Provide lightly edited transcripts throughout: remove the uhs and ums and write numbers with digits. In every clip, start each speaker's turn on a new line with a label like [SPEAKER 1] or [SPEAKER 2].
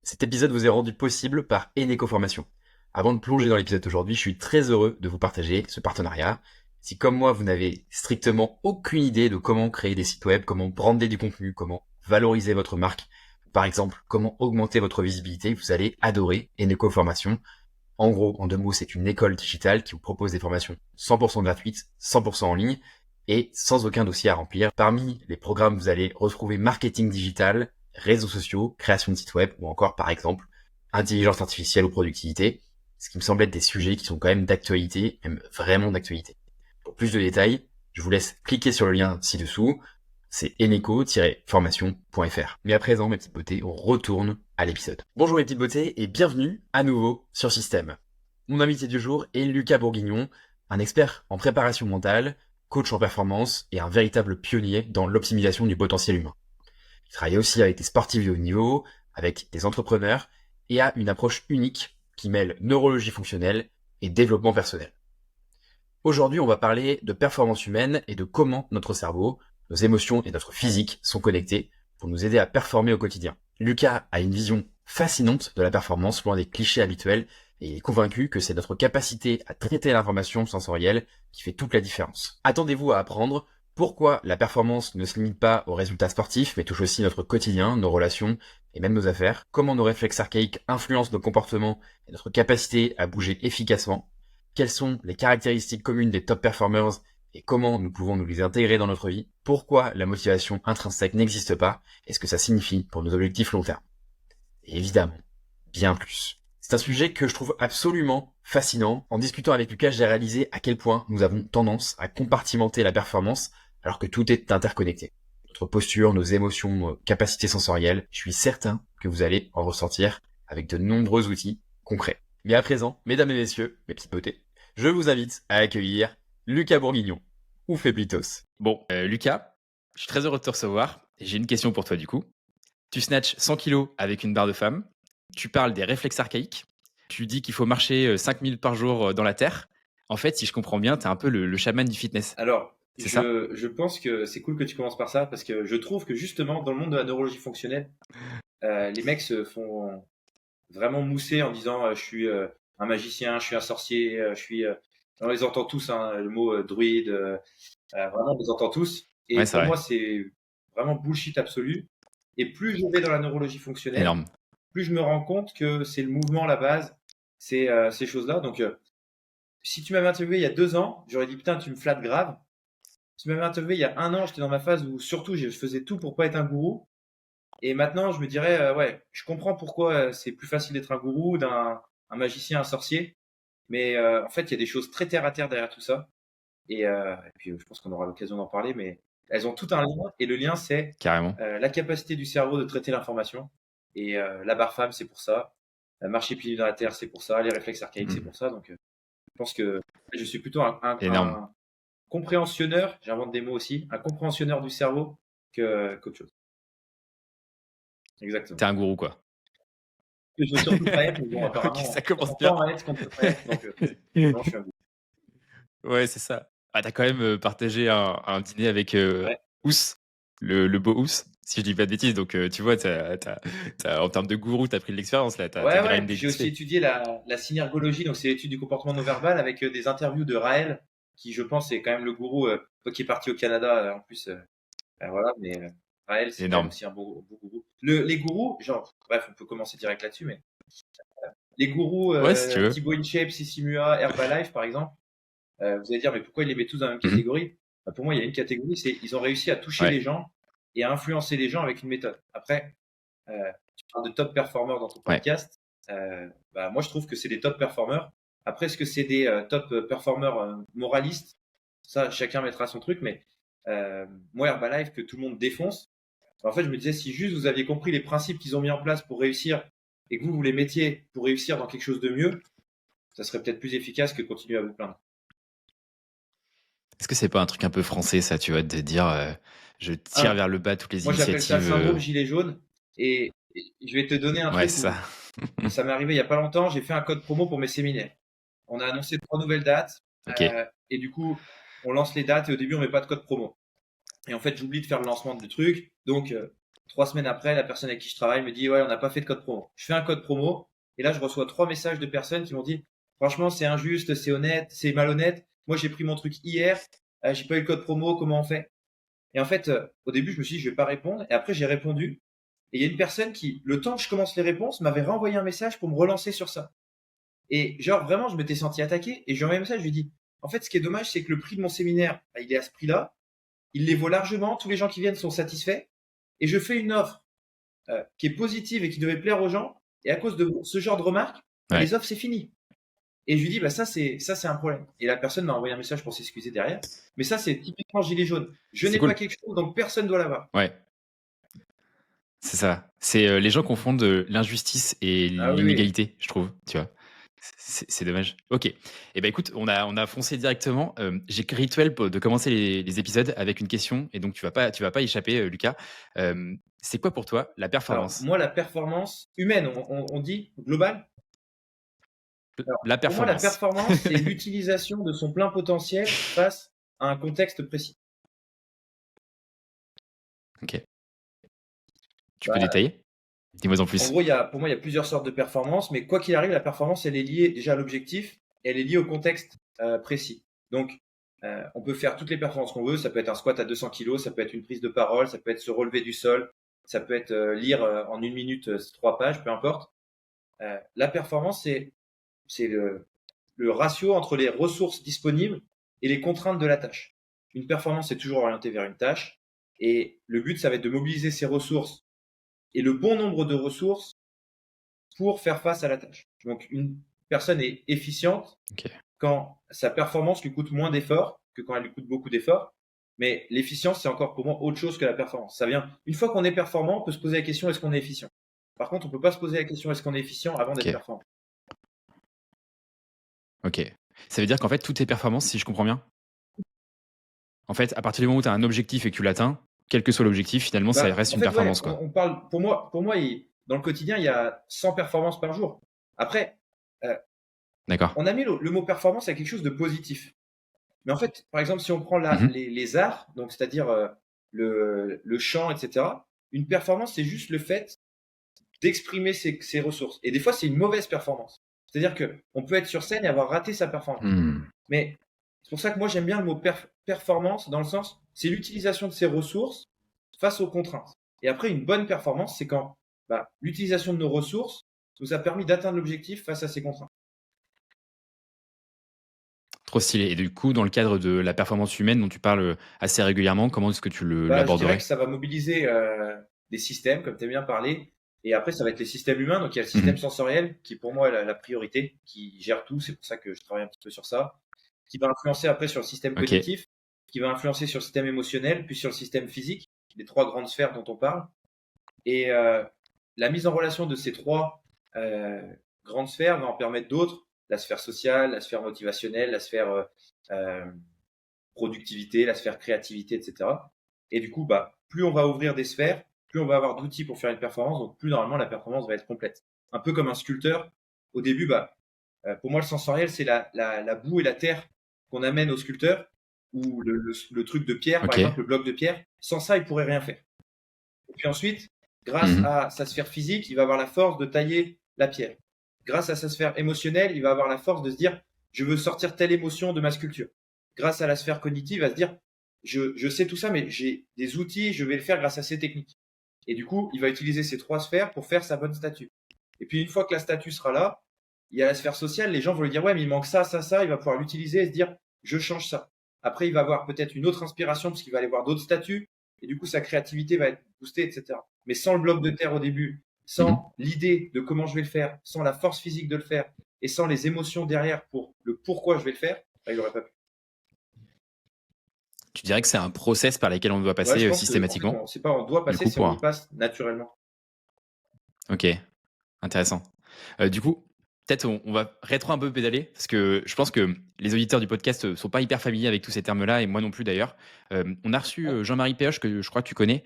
[SPEAKER 1] Cet épisode vous est rendu possible par Eneco Formation. Avant de plonger dans l'épisode d'aujourd'hui, je suis très heureux de vous partager ce partenariat. Si comme moi, vous n'avez strictement aucune idée de comment créer des sites web, comment brander du contenu, comment valoriser votre marque, par exemple, comment augmenter votre visibilité, vous allez adorer Eneco Formation. En gros, en deux mots, c'est une école digitale qui vous propose des formations 100% gratuites, 100% en ligne et sans aucun dossier à remplir. Parmi les programmes, vous allez retrouver marketing digital, réseaux sociaux, création de sites web ou encore, par exemple, intelligence artificielle ou productivité, ce qui me semble être des sujets qui sont quand même d'actualité, même vraiment d'actualité. Pour plus de détails, je vous laisse cliquer sur le lien ci-dessous. C'est eneco-formation.fr. Mais à présent, mes petites beautés, on retourne à l'épisode. Bonjour mes petites beautés et bienvenue à nouveau sur Système. Mon invité du jour est Lucas Bourguignon, un expert en préparation mentale, coach en performance et un véritable pionnier dans l'optimisation du potentiel humain. Il travaille aussi avec des sportifs de haut niveau, avec des entrepreneurs et a une approche unique qui mêle neurologie fonctionnelle et développement personnel. Aujourd'hui, on va parler de performance humaine et de comment notre cerveau, nos émotions et notre physique sont connectés pour nous aider à performer au quotidien. Lucas a une vision fascinante de la performance, loin des clichés habituels, et il est convaincu que c'est notre capacité à traiter l'information sensorielle qui fait toute la différence. Attendez-vous à apprendre pourquoi la performance ne se limite pas aux résultats sportifs, mais touche aussi notre quotidien, nos relations et même nos affaires, comment nos réflexes archaïques influencent nos comportements et notre capacité à bouger efficacement, quelles sont les caractéristiques communes des top performers et comment nous pouvons nous les intégrer dans notre vie, pourquoi la motivation intrinsèque n'existe pas et ce que ça signifie pour nos objectifs long terme. Et évidemment, bien plus. C'est un sujet que je trouve absolument fascinant. En discutant avec Lucas, j'ai réalisé à quel point nous avons tendance à compartimenter la performance alors que tout est interconnecté. Notre posture, nos émotions, nos capacités sensorielles, je suis certain que vous allez en ressortir avec de nombreux outils concrets. Mais à présent, mesdames et messieurs, mes petites beautés, je vous invite à accueillir Lucas Bourguignon, ou Feblitos.
[SPEAKER 2] Bon, Lucas, je suis très heureux de te recevoir. Et j'ai une question pour toi du coup. Tu snatches 100 kilos avec une barre de femme. Tu parles des réflexes archaïques. Tu dis qu'il faut marcher 5 minutes par jour dans la terre. En fait, si je comprends bien, tu es un peu le chaman du fitness.
[SPEAKER 3] Alors,
[SPEAKER 2] C'est ça?
[SPEAKER 3] je pense que c'est cool que tu commences par ça parce que je trouve que justement dans le monde de la neurologie fonctionnelle, les mecs se font vraiment mousser en disant je suis un magicien, je suis un sorcier, on les entend tous, hein, le mot druide, vraiment on les entend tous. Et
[SPEAKER 2] Ouais, c'est
[SPEAKER 3] pour
[SPEAKER 2] vrai.
[SPEAKER 3] moi c'est vraiment bullshit absolu. Et plus je vais dans la neurologie fonctionnelle,
[SPEAKER 2] Énorme.
[SPEAKER 3] plus je me rends compte que c'est le mouvement la base, c'est ces choses-là. Donc si tu m'avais interviewé il y a 2 ans, j'aurais dit putain tu me flattes grave. Tu m'avais interviewé il y a 1 an, j'étais dans ma phase où surtout je faisais tout pour pas être un gourou. Et maintenant, je me dirais, ouais, je comprends pourquoi c'est plus facile d'être un gourou, un magicien, un sorcier. Mais en fait, il y a des choses très terre à terre derrière tout ça. Et puis, je pense qu'on aura l'occasion d'en parler, mais elles ont tout un lien. Et le lien, c'est
[SPEAKER 2] Carrément.
[SPEAKER 3] la capacité du cerveau de traiter l'information. Et la barre femme, c'est pour ça. Marcher pieds nus dans la terre, c'est pour ça. Les réflexes archaïques, c'est pour ça. Donc, je pense que je suis plutôt
[SPEAKER 2] Énorme.
[SPEAKER 3] un compréhentionneur, j'invente des mots aussi, un compréhentionneur du cerveau qu'autre chose. Exactement.
[SPEAKER 2] T'es un gourou, quoi.
[SPEAKER 3] Que je veux surtout pas être, mais bon,
[SPEAKER 2] Ok,
[SPEAKER 3] apparemment,
[SPEAKER 2] ça commence
[SPEAKER 3] on
[SPEAKER 2] bien.
[SPEAKER 3] tend à être ce qu'on peut pas être, donc non, je suis un goût.
[SPEAKER 2] Ouais, c'est ça. Ah, t'as quand même partagé un dîner avec
[SPEAKER 3] Ouais,
[SPEAKER 2] Ous, le beau Ous, si je dis pas de bêtises. Donc, tu vois, en termes de gourou, t'as pris de l'expérience là, t'as
[SPEAKER 3] ouais, ouais. Puis
[SPEAKER 2] grindé
[SPEAKER 3] j'ai
[SPEAKER 2] vite
[SPEAKER 3] aussi
[SPEAKER 2] fait.
[SPEAKER 3] étudié la synergologie, donc c'est l'étude du comportement non verbal avec des interviews de Raël, qui je pense est quand même le gourou, toi qui est parti au Canada en plus, voilà, mais Raël c'est quand même
[SPEAKER 2] Énorme.
[SPEAKER 3] aussi un beau gourou. Les gourous, genre, bref, on peut commencer direct là-dessus, mais les gourous
[SPEAKER 2] Ouais, si tu veux.
[SPEAKER 3] Thibaut InShape, Sissimua, Herbalife par exemple, vous allez dire, mais pourquoi ils les mettent tous dans la même
[SPEAKER 2] Mhm.
[SPEAKER 3] catégorie? Bah, pour moi, il y a une catégorie, c'est ils ont réussi à toucher
[SPEAKER 2] Ouais,
[SPEAKER 3] les gens et à influencer les gens avec une méthode. Après, tu parles de top performers dans ton
[SPEAKER 2] ouais.
[SPEAKER 3] podcast. Bah, moi, je trouve que c'est des top performers. Après, est-ce que c'est des top performers moralistes? Ça, chacun mettra son truc, mais moi, Herbalife, que tout le monde défonce, en fait, je me disais, si juste vous aviez compris les principes qu'ils ont mis en place pour réussir et que vous les mettiez pour réussir dans quelque chose de mieux, ça serait peut-être plus efficace que continuer à vous plaindre.
[SPEAKER 2] Est-ce que c'est pas un truc un peu français, ça, tu vois, de dire je tire
[SPEAKER 3] Ah,
[SPEAKER 2] vers le bas toutes les
[SPEAKER 3] moi, j'appelle ça le
[SPEAKER 2] initiatives
[SPEAKER 3] syndrome gilet jaune. Et je vais te donner un
[SPEAKER 2] Ouais,
[SPEAKER 3] truc
[SPEAKER 2] c'est
[SPEAKER 3] où
[SPEAKER 2] ça.
[SPEAKER 3] ça m'est arrivé il y a pas longtemps. J'ai fait un code promo pour mes séminaires. On a annoncé 3 nouvelles dates.
[SPEAKER 2] Ok.
[SPEAKER 3] Et du coup, on lance les dates et au début, on met pas de code promo. Et en fait, j'oublie de faire le lancement du truc. Donc, 3 semaines après, la personne avec qui je travaille me dit ouais, on n'a pas fait de code promo. Je fais un code promo et là je reçois 3 messages de personnes qui m'ont dit franchement c'est injuste, c'est honnête, c'est malhonnête. Moi j'ai pris mon truc hier, j'ai pas eu le code promo, comment on fait? Et en fait, au début je me suis dit je vais pas répondre et après j'ai répondu et il y a une personne qui, le temps que je commence les réponses, m'avait renvoyé un message pour me relancer sur ça. Et genre vraiment je m'étais senti attaqué et j'ai envoyé un message, je lui ai dit en fait ce qui est dommage c'est que le prix de mon séminaire, il est à ce prix-là, il les vaut largement, tous les gens qui viennent sont satisfaits et je fais une offre qui est positive et qui devait plaire aux gens, et à cause de ce genre de remarques,
[SPEAKER 2] Ouais.
[SPEAKER 3] les offres c'est fini. Et je lui dis bah ça c'est un problème. Et la personne m'a envoyé un message pour s'excuser derrière. Mais ça c'est typiquement gilet jaune. Je
[SPEAKER 2] C'est
[SPEAKER 3] n'ai
[SPEAKER 2] cool.
[SPEAKER 3] pas quelque chose donc personne doit l'avoir.
[SPEAKER 2] Ouais, c'est ça. C'est les gens confondent l'injustice et
[SPEAKER 3] Ah oui, oui.
[SPEAKER 2] l'inégalité, je trouve, tu vois. C'est dommage. Ok. Eh ben écoute, on a foncé directement. J'ai rituel de commencer les épisodes avec une question, et donc tu vas pas y échapper, Lucas. C'est quoi pour toi la
[SPEAKER 3] Alors
[SPEAKER 2] performance?
[SPEAKER 3] moi la performance humaine, on dit globale. Alors,
[SPEAKER 2] La
[SPEAKER 3] pour moi la
[SPEAKER 2] performance.
[SPEAKER 3] performance c'est l'utilisation de son plein potentiel face à un contexte précis.
[SPEAKER 2] Ok. Tu peux
[SPEAKER 3] Bah,
[SPEAKER 2] détailler? Dis-moi en
[SPEAKER 3] en
[SPEAKER 2] plus.
[SPEAKER 3] gros, pour moi, il y a plusieurs sortes de performances, mais quoi qu'il arrive, la performance, elle est liée déjà à l'objectif, et elle est liée au contexte précis. Donc, on peut faire toutes les performances qu'on veut. Ça peut être un squat à 200 kg, ça peut être une prise de parole, ça peut être se relever du sol, ça peut être lire en 1 minute 3 pages, peu importe. La performance, c'est le ratio entre les ressources disponibles et les contraintes de la tâche. Une performance est toujours orientée vers une tâche, et le but, ça va être de mobiliser ces ressources et le bon nombre de ressources pour faire face à la tâche. Donc, une personne est efficiente
[SPEAKER 2] Ok.
[SPEAKER 3] quand sa performance lui coûte moins d'efforts que quand elle lui coûte beaucoup d'efforts. Mais l'efficience, c'est encore pour moi autre chose que la performance. Ça vient, une fois qu'on est performant, on peut se poser la question est-ce qu'on est efficient? Par contre, on peut pas se poser la question est-ce qu'on est efficient avant d'être
[SPEAKER 2] Ok.
[SPEAKER 3] performant.
[SPEAKER 2] Ok. Ça veut dire qu'en fait, toutes tes performances, si je comprends bien, en fait, à partir du moment où tu as un objectif et que tu l'atteins, quel que soit l'objectif, finalement, ça reste
[SPEAKER 3] En
[SPEAKER 2] une
[SPEAKER 3] fait, ouais,
[SPEAKER 2] performance, quoi.
[SPEAKER 3] on parle, pour moi, dans le quotidien, il y a 100 performances par jour. Après,
[SPEAKER 2] D'accord.
[SPEAKER 3] on a mis le mot performance à quelque chose de positif. Mais en fait, par exemple, si on prend
[SPEAKER 2] Mhm.
[SPEAKER 3] les arts, donc c'est-à-dire le chant, etc., une performance, c'est juste le fait d'exprimer ses ressources. Et des fois, c'est une mauvaise performance. C'est-à-dire qu'on peut être sur scène et avoir raté sa performance. Mais c'est pour ça que moi, j'aime bien le mot performance, dans le sens, c'est l'utilisation de ses ressources face aux contraintes. Et après, une bonne performance, c'est quand l'utilisation de nos ressources nous a permis d'atteindre l'objectif face à ces contraintes.
[SPEAKER 2] Trop stylé. Et du coup, dans le cadre de la performance humaine dont tu parles assez régulièrement, comment est-ce que tu
[SPEAKER 3] Je dirais
[SPEAKER 2] l'aborderais?
[SPEAKER 3] que ça va mobiliser des systèmes, comme tu as bien parlé. Et après, ça va être les systèmes humains. Donc, il y a le système sensoriel qui, pour moi, est la priorité, qui gère tout. C'est pour ça que je travaille un petit peu sur ça. Qui va influencer après sur le système
[SPEAKER 2] Ok.
[SPEAKER 3] cognitif, qui va influencer sur le système émotionnel, puis sur le système physique, les 3 grandes sphères dont on parle. Et la mise en relation de ces 3 grandes sphères va en permettre d'autres. La sphère sociale, la sphère motivationnelle, la sphère productivité, la sphère créativité, etc. Et du coup, plus on va ouvrir des sphères, plus on va avoir d'outils pour faire une performance, donc plus normalement la performance va être complète. Un peu comme un sculpteur. Au début, pour moi, le sensoriel, c'est la boue et la terre qu'on amène au sculpteur, ou le truc de pierre, par
[SPEAKER 2] Ok.
[SPEAKER 3] exemple, le bloc de pierre. Sans ça, il pourrait rien faire. Et puis ensuite, grâce à sa sphère physique, il va avoir la force de tailler la pierre. Grâce à sa sphère émotionnelle, il va avoir la force de se dire, je veux sortir telle émotion de ma sculpture. Grâce à la sphère cognitive, il va se dire, je sais tout ça, mais j'ai des outils, je vais le faire grâce à ces techniques. Et du coup, il va utiliser ces 3 sphères pour faire sa bonne statue. Et puis, une fois que la statue sera là, il y a la sphère sociale, les gens vont lui dire, ouais, mais il manque ça, ça, ça, il va pouvoir l'utiliser et se dire, je change ça. Après, il va avoir peut-être une autre inspiration parce qu'il va aller voir d'autres statues, et du coup, sa créativité va être boostée, etc. Mais sans le bloc de terre au début, sans l'idée de comment je vais le faire, sans la force physique de le faire, et sans les émotions derrière pour le pourquoi je vais le faire, il n'aurait pas pu.
[SPEAKER 2] Tu dirais que c'est un process par lequel on doit
[SPEAKER 3] Ouais, je
[SPEAKER 2] passer
[SPEAKER 3] pense
[SPEAKER 2] systématiquement?
[SPEAKER 3] que, c'est pas on doit passer,
[SPEAKER 2] coup,
[SPEAKER 3] c'est on y passe naturellement.
[SPEAKER 2] Ok, intéressant. Du coup, peut-être on va rétro un peu pédaler, parce que je pense que les auditeurs du podcast sont pas hyper familiers avec tous ces termes-là, et moi non plus d'ailleurs. On a reçu Jean-Marie Péoche, que je crois que tu connais,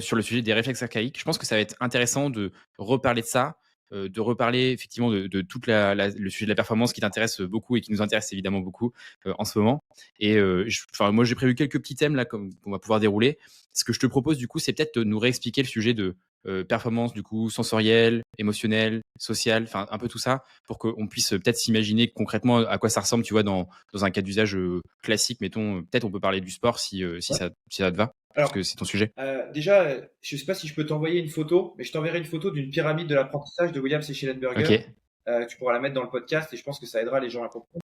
[SPEAKER 2] sur le sujet des réflexes archaïques. Je pense que ça va être intéressant de reparler de ça, de reparler effectivement de toute le sujet de la performance qui t'intéresse beaucoup et qui nous intéresse évidemment beaucoup en ce moment. Et moi, j'ai prévu quelques petits thèmes là qu'on va pouvoir dérouler. Ce que je te propose du coup, c'est peut-être de nous réexpliquer le sujet de performance du coup sensorielle, émotionnelle, sociale, enfin un peu tout ça, pour qu'on puisse peut-être s'imaginer concrètement à quoi ça ressemble, tu vois, dans un cas d'usage classique, mettons. Peut-être on peut parler du sport si
[SPEAKER 3] Ouais.
[SPEAKER 2] ça te va, parce
[SPEAKER 3] Alors,
[SPEAKER 2] que c'est ton sujet.
[SPEAKER 3] déjà, je sais pas si je peux t'envoyer une photo, mais je t'enverrai une photo d'une pyramide de l'apprentissage de Williams et Schellenberger.
[SPEAKER 2] Ok,
[SPEAKER 3] Tu pourras la mettre dans le podcast et je pense que ça aidera les gens à comprendre.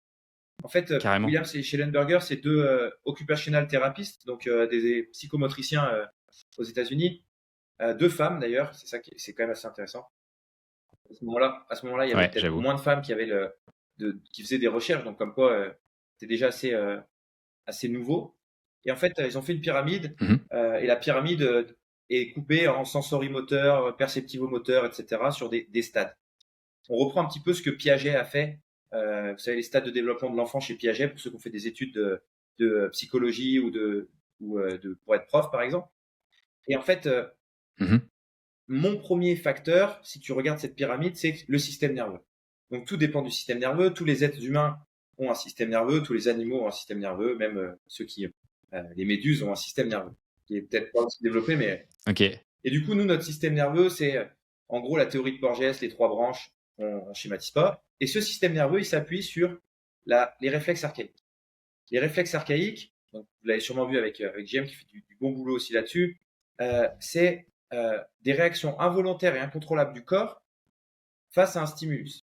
[SPEAKER 3] En fait,
[SPEAKER 2] carrément.
[SPEAKER 3] Williams et Schellenberger, c'est deux occupational thérapistes, donc des psychomotriciens aux États-Unis. Deux femmes d'ailleurs, c'est quand même assez intéressant. À ce moment-là, il y avait
[SPEAKER 2] Ouais,
[SPEAKER 3] peut-être
[SPEAKER 2] j'avoue.
[SPEAKER 3] moins de femmes qui faisaient des recherches, donc comme quoi c'était déjà assez nouveau. Et en fait, ils ont fait une pyramide,
[SPEAKER 2] Mhm.
[SPEAKER 3] et la pyramide est coupée en sensorimoteur, perceptivo-moteur, etc., sur des stades. On reprend un petit peu ce que Piaget a fait. Vous savez, les stades de développement de l'enfant chez Piaget, pour ceux qui ont fait des études de psychologie pour être prof, par exemple. Et en fait,
[SPEAKER 2] Mhm.
[SPEAKER 3] mon premier facteur, si tu regardes cette pyramide, c'est le système nerveux. Donc tout dépend du système nerveux. Tous les êtres humains ont un système nerveux, tous les animaux ont un système nerveux, même les méduses ont un système nerveux qui est peut-être pas aussi développé, mais.
[SPEAKER 2] Ok.
[SPEAKER 3] Et du coup, nous, notre système nerveux, c'est en gros la théorie de Porges, les trois branches, on schématise pas. Et ce système nerveux, il s'appuie sur les réflexes archaïques. Les réflexes archaïques, donc vous l'avez sûrement vu avec JM qui fait du bon boulot aussi là-dessus, c'est des réactions involontaires et incontrôlables du corps face à un stimulus.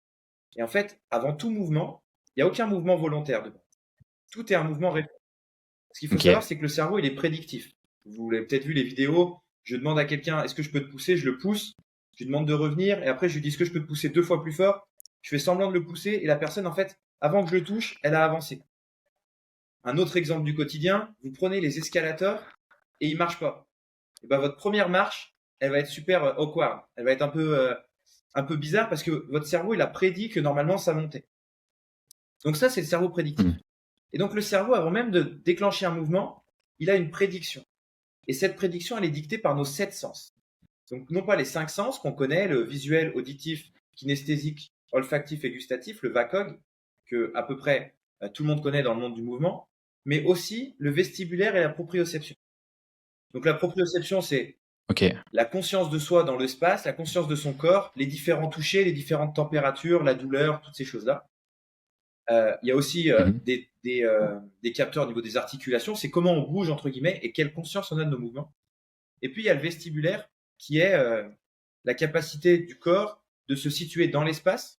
[SPEAKER 3] Et en fait, avant tout mouvement, il n'y a aucun mouvement volontaire dedans. Tout est un mouvement réflexe. Ce qu'il faut savoir, c'est que le cerveau, il est prédictif. Vous l'avez peut-être vu les vidéos. Je demande à quelqu'un, est-ce que je peux te pousser? Je le pousse. Je lui demande de revenir. Et après, je lui dis, est-ce que je peux te pousser 2 fois plus fort? Je fais semblant de le pousser. Et la personne, en fait, avant que je le touche, elle a avancé. Un autre exemple du quotidien, vous prenez les escalators et ils marchent pas. Et ben, votre première marche, elle va être super awkward. Elle va être un peu bizarre parce que votre cerveau, il a prédit que normalement, ça montait. Donc ça, c'est le cerveau prédictif. Et donc le cerveau, avant même de déclencher un mouvement, il a une prédiction. Et cette prédiction, elle est dictée par nos 7 sens. Donc non pas les 5 sens qu'on connaît, le visuel, auditif, kinesthésique, olfactif et gustatif, le VACOG, que à peu près tout le monde connaît dans le monde du mouvement, mais aussi le vestibulaire et la proprioception. Donc la proprioception, c'est la conscience de soi dans l'espace, la conscience de son corps, les différents touchés, les différentes températures, la douleur, toutes ces choses-là. Il y a aussi des capteurs au niveau des articulations, c'est comment on bouge entre guillemets et quelle conscience on a de nos mouvements. Et puis il y a le vestibulaire qui est la capacité du corps de se situer dans l'espace,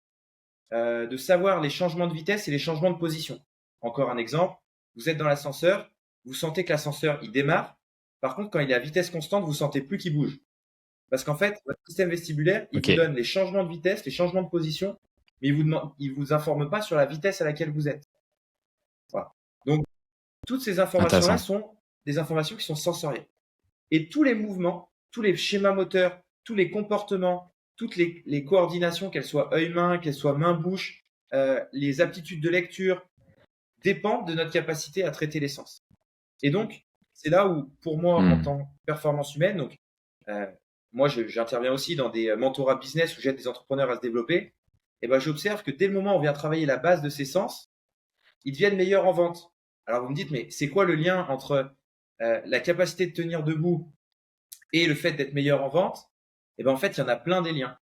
[SPEAKER 3] de savoir les changements de vitesse et les changements de position. Encore un exemple, vous êtes dans l'ascenseur, vous sentez que l'ascenseur il démarre, par contre quand il est à vitesse constante, vous sentez plus qu'il bouge. Parce qu'en fait, votre système vestibulaire, il vous donne les changements de vitesse, les changements de position, mais il vous informe pas sur la vitesse à laquelle vous êtes. Voilà. Donc, toutes ces informations-là sont des informations qui sont sensorielles. Et tous les mouvements, tous les schémas moteurs, tous les comportements, toutes les coordinations, qu'elles soient œil-main, qu'elles soient main-bouche, les aptitudes de lecture, dépendent de notre capacité à traiter les sens. Et donc, c'est là où, pour moi, en tant que performance humaine, donc, moi, j'interviens aussi dans des mentorats business où j'aide des entrepreneurs à se développer. Et ben, j'observe que dès le moment où on vient travailler la base de ces sens, ils deviennent meilleurs en vente. Alors, vous me dites, mais c'est quoi le lien entre la capacité de tenir debout et le fait d'être meilleur en vente? Et ben, en fait, il y en a plein des liens.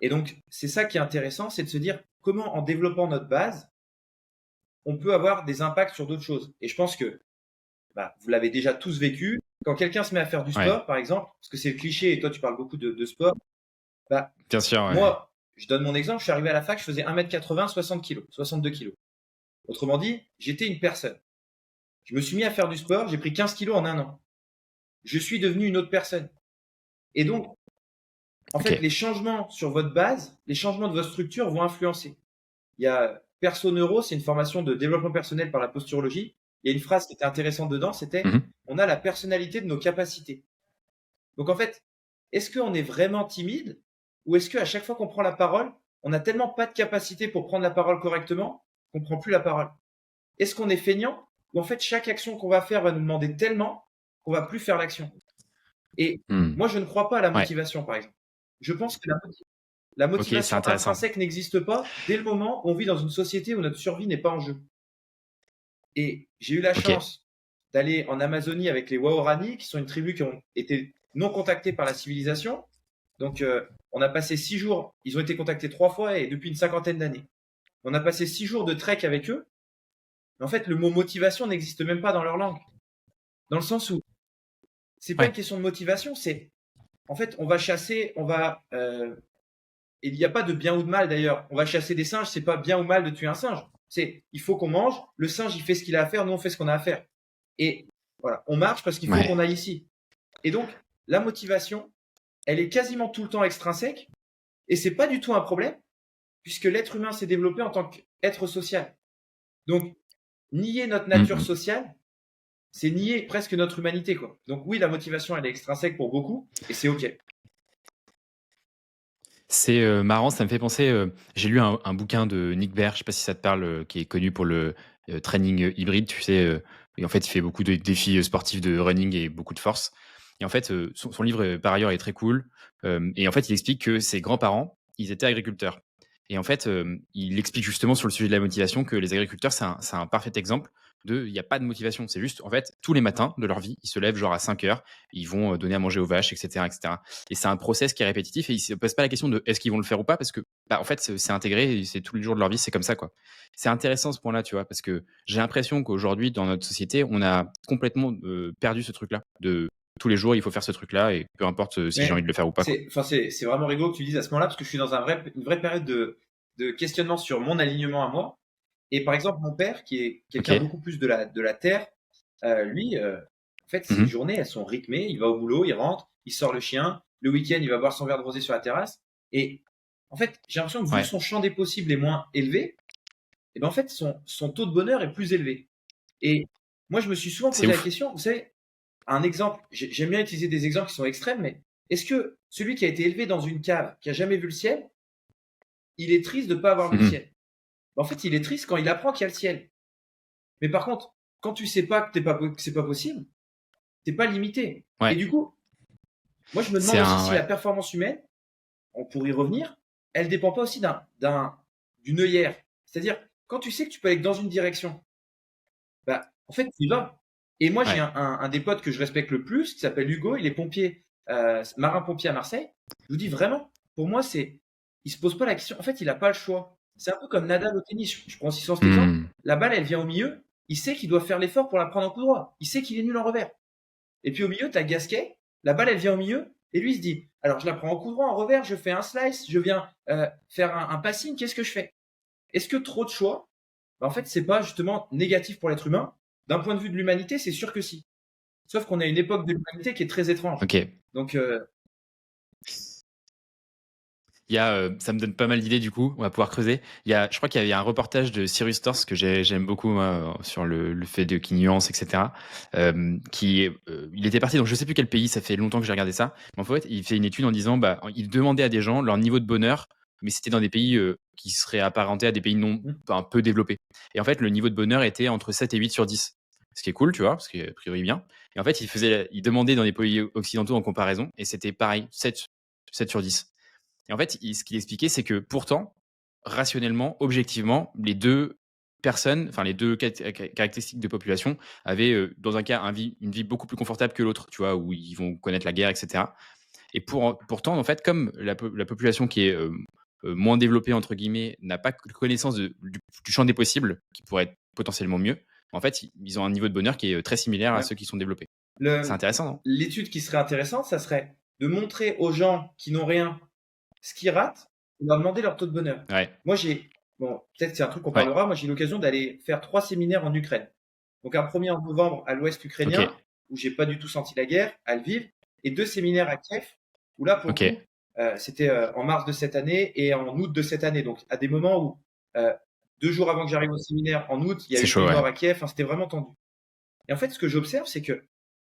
[SPEAKER 3] Et donc, c'est ça qui est intéressant, c'est de se dire comment, en développant notre base, on peut avoir des impacts sur d'autres choses. Et je pense que vous l'avez déjà tous vécu. Quand quelqu'un se met à faire du sport, par exemple, parce que c'est le cliché, et toi, tu parles beaucoup de sport,
[SPEAKER 2] bien sûr,
[SPEAKER 3] moi, je donne mon exemple, je suis arrivé à la fac, je faisais 1m80, 60 kg, 62 kg. Autrement dit, j'étais une personne. Je me suis mis à faire du sport, j'ai pris 15 kg en 1 an. Je suis devenu une autre personne. Et donc, en fait, les changements sur votre base, les changements de votre structure vont influencer. Il y a PersoNeuro, c'est une formation de développement personnel par la posturologie. Il y a une phrase qui était intéressante dedans, c'était on a la personnalité de nos capacités. Donc en fait, est-ce qu'on est vraiment timide ou est-ce qu'à chaque fois qu'on prend la parole, on n'a tellement pas de capacité pour prendre la parole correctement qu'on ne prend plus la parole? Est-ce qu'on est feignant ou en fait chaque action qu'on va faire va nous demander tellement qu'on va plus faire l'action? Et moi, je ne crois pas à la motivation, par exemple. Je pense que La
[SPEAKER 2] c'est
[SPEAKER 3] motivation
[SPEAKER 2] intéressant.
[SPEAKER 3] intrinsèque n'existe pas dès le moment où on vit dans une société où notre survie n'est pas en jeu. Et j'ai eu la
[SPEAKER 2] Ok.
[SPEAKER 3] chance d'aller en Amazonie avec les Waorani, qui sont une tribu qui ont été non contactées par la civilisation. Donc, on a passé 6 jours, ils ont été contactés 3 fois et depuis une cinquantaine d'années. On a passé 6 jours de trek avec eux. Mais en fait, le mot motivation n'existe même pas dans leur langue. Dans le sens où c'est pas
[SPEAKER 2] Ouais.
[SPEAKER 3] une question de motivation, c'est en fait, on va chasser, et il n'y a pas de bien ou de mal d'ailleurs. On va chasser des singes, c'est pas bien ou mal de tuer un singe. C'est il faut qu'on mange, le singe il fait ce qu'il a à faire, nous on fait ce qu'on a à faire. Et voilà, on marche parce qu'il faut
[SPEAKER 2] Ouais.
[SPEAKER 3] qu'on aille ici. Et donc, la motivation, elle est quasiment tout le temps extrinsèque, et c'est pas du tout un problème, puisque l'être humain s'est développé en tant qu'être social. Donc, nier notre nature
[SPEAKER 2] Mhm.
[SPEAKER 3] sociale, c'est nier presque notre humanité, quoi. Donc oui, la motivation, elle est extrinsèque pour beaucoup, et c'est ok.
[SPEAKER 2] C'est marrant, ça me fait penser. J'ai lu un bouquin de Nick Baer, je sais pas si ça te parle, qui est connu pour le training hybride, tu sais. Et en fait, il fait beaucoup de défis sportifs de running et beaucoup de force. Et en fait, son livre, par ailleurs, est très cool. Et en fait, il explique que ses grands-parents, ils étaient agriculteurs. Et en fait, il explique justement sur le sujet de la motivation que les agriculteurs, c'est un parfait exemple de, il n'y a pas de motivation. C'est juste, en fait, tous les matins de leur vie, ils se lèvent genre à 5 heures, ils vont donner à manger aux vaches, etc., etc. Et c'est un process qui est répétitif et ils se posent pas la question de est-ce qu'ils vont le faire ou pas parce que, bah, en fait, c'est intégré et c'est tous les jours de leur vie, c'est comme ça, quoi. C'est intéressant ce point-là, tu vois, parce que j'ai l'impression qu'aujourd'hui, dans notre société, on a complètement perdu ce truc-là de tous les jours, il faut faire ce truc-là et peu importe si j'ai envie
[SPEAKER 3] Mais
[SPEAKER 2] de le faire ou pas, quoi.
[SPEAKER 3] c'est vraiment rigolo que tu dises à ce moment-là, parce que je suis dans une vraie période de questionnement sur mon alignement à moi. Et par exemple, mon père, qui est
[SPEAKER 2] Ok.
[SPEAKER 3] quelqu'un beaucoup plus de la terre, lui, en fait, ses
[SPEAKER 2] Mhm.
[SPEAKER 3] journées, elles sont rythmées. Il va au boulot, il rentre, il sort le chien. Le week-end, il va boire son verre de rosé sur la terrasse. Et en fait, j'ai l'impression que vu que
[SPEAKER 2] Ouais.
[SPEAKER 3] son champ des possibles est moins élevé, et ben en fait, son taux de bonheur est plus élevé. Et moi, je me suis souvent
[SPEAKER 2] C'est
[SPEAKER 3] posé la
[SPEAKER 2] ouf.
[SPEAKER 3] question, vous savez, un exemple, j'aime bien utiliser des exemples qui sont extrêmes, mais est-ce que celui qui a été élevé dans une cave, qui a jamais vu le ciel, il est triste de ne pas avoir vu le
[SPEAKER 2] Mhm.
[SPEAKER 3] ciel? Ben, en fait, il est triste quand il apprend qu'il y a le ciel. Mais par contre, quand tu sais pas que c'est pas possible, t'es pas limité. Et
[SPEAKER 2] Ouais.
[SPEAKER 3] du coup, moi, je me demande
[SPEAKER 2] C'est
[SPEAKER 3] aussi
[SPEAKER 2] un.
[SPEAKER 3] si la
[SPEAKER 2] Ouais.
[SPEAKER 3] performance humaine, on pourrait y revenir, elle dépend pas aussi d'une œillère. C'est-à-dire, quand tu sais que tu peux aller dans une direction, bah, en fait, tu y vas. Et moi, j'ai
[SPEAKER 2] Ouais.
[SPEAKER 3] un des potes que je respecte le plus, qui s'appelle Hugo, il est pompier, marin-pompier à Marseille. Je vous dis vraiment, pour moi, il se pose pas la question. En fait, il a pas le choix. C'est un peu comme Nadal au tennis. Je prends aussi souvent cet exemple.
[SPEAKER 2] Mhm.
[SPEAKER 3] La balle, elle vient au milieu. Il sait qu'il doit faire l'effort pour la prendre en coup droit. Il sait qu'il est nul en revers. Et puis au milieu, tu as Gasquet. La balle, elle vient au milieu. Et lui, il se dit, alors je la prends en coup droit, en revers, je fais un slice, je viens faire un passing, qu'est-ce que je fais? Est-ce que trop de choix, bah, en fait, c'est pas justement négatif pour l'être humain? D'un point de vue de l'humanité, c'est sûr que si. Sauf qu'on a une époque de l'humanité qui est très étrange.
[SPEAKER 2] Ok.
[SPEAKER 3] Donc,
[SPEAKER 2] Ça me donne pas mal d'idées du coup. On va pouvoir creuser. Je crois qu'il y avait un reportage de Cyrus Torres que j'aime beaucoup moi, sur le fait de qui nuance, etc. Il était parti donc je sais plus quel pays. Ça fait longtemps que j'ai regardé ça. Mais en fait, il fait une étude en disant bah il demandait à des gens leur niveau de bonheur, mais c'était dans des pays qui seraient apparentés à des pays non un peu développés. Et en fait, le niveau de bonheur était entre 7 et 8 sur 10. Ce qui est cool, tu vois, ce qui est a priori bien. Et en fait, il demandait dans les pays occidentaux en comparaison, et c'était pareil, 7 sur 10. Et en fait, ce qu'il expliquait, c'est que pourtant, rationnellement, objectivement, les deux personnes, enfin les deux caractéristiques de population avaient, dans un cas, une vie beaucoup plus confortable que l'autre, tu vois, où ils vont connaître la guerre, etc. Et pourtant, en fait, comme la population qui est moins développée, entre guillemets, n'a pas connaissance du champ des possibles, qui pourrait être potentiellement mieux, en fait, ils ont un niveau de bonheur qui est très similaire à
[SPEAKER 3] ouais.
[SPEAKER 2] ceux qui sont développés. C'est
[SPEAKER 3] Le-
[SPEAKER 2] intéressant, non?
[SPEAKER 3] L'étude qui serait intéressante, ça serait de montrer aux gens qui n'ont rien ce qu'ils ratent et leur demander leur taux de bonheur.
[SPEAKER 2] Ouais,
[SPEAKER 3] Moi, bon, peut-être c'est un truc qu'on
[SPEAKER 2] ouais,
[SPEAKER 3] parlera. Moi, j'ai eu l'occasion d'aller faire 3 séminaires en Ukraine. Donc, un premier en novembre à l'ouest
[SPEAKER 2] ok,
[SPEAKER 3] ukrainien, où j'ai pas du tout senti la guerre, à Lviv, et 2 séminaires à Kiev, où là, pour le
[SPEAKER 2] ok,
[SPEAKER 3] coup, c'était en mars de cette année et en août de cette année. Donc, à des moments où, 2 jours avant que j'arrive au séminaire, en août, il y a
[SPEAKER 2] c'est
[SPEAKER 3] eu
[SPEAKER 2] chaud,
[SPEAKER 3] une
[SPEAKER 2] ouais.
[SPEAKER 3] mort à Kiev. Enfin, c'était vraiment tendu. Et en fait, ce que j'observe, c'est que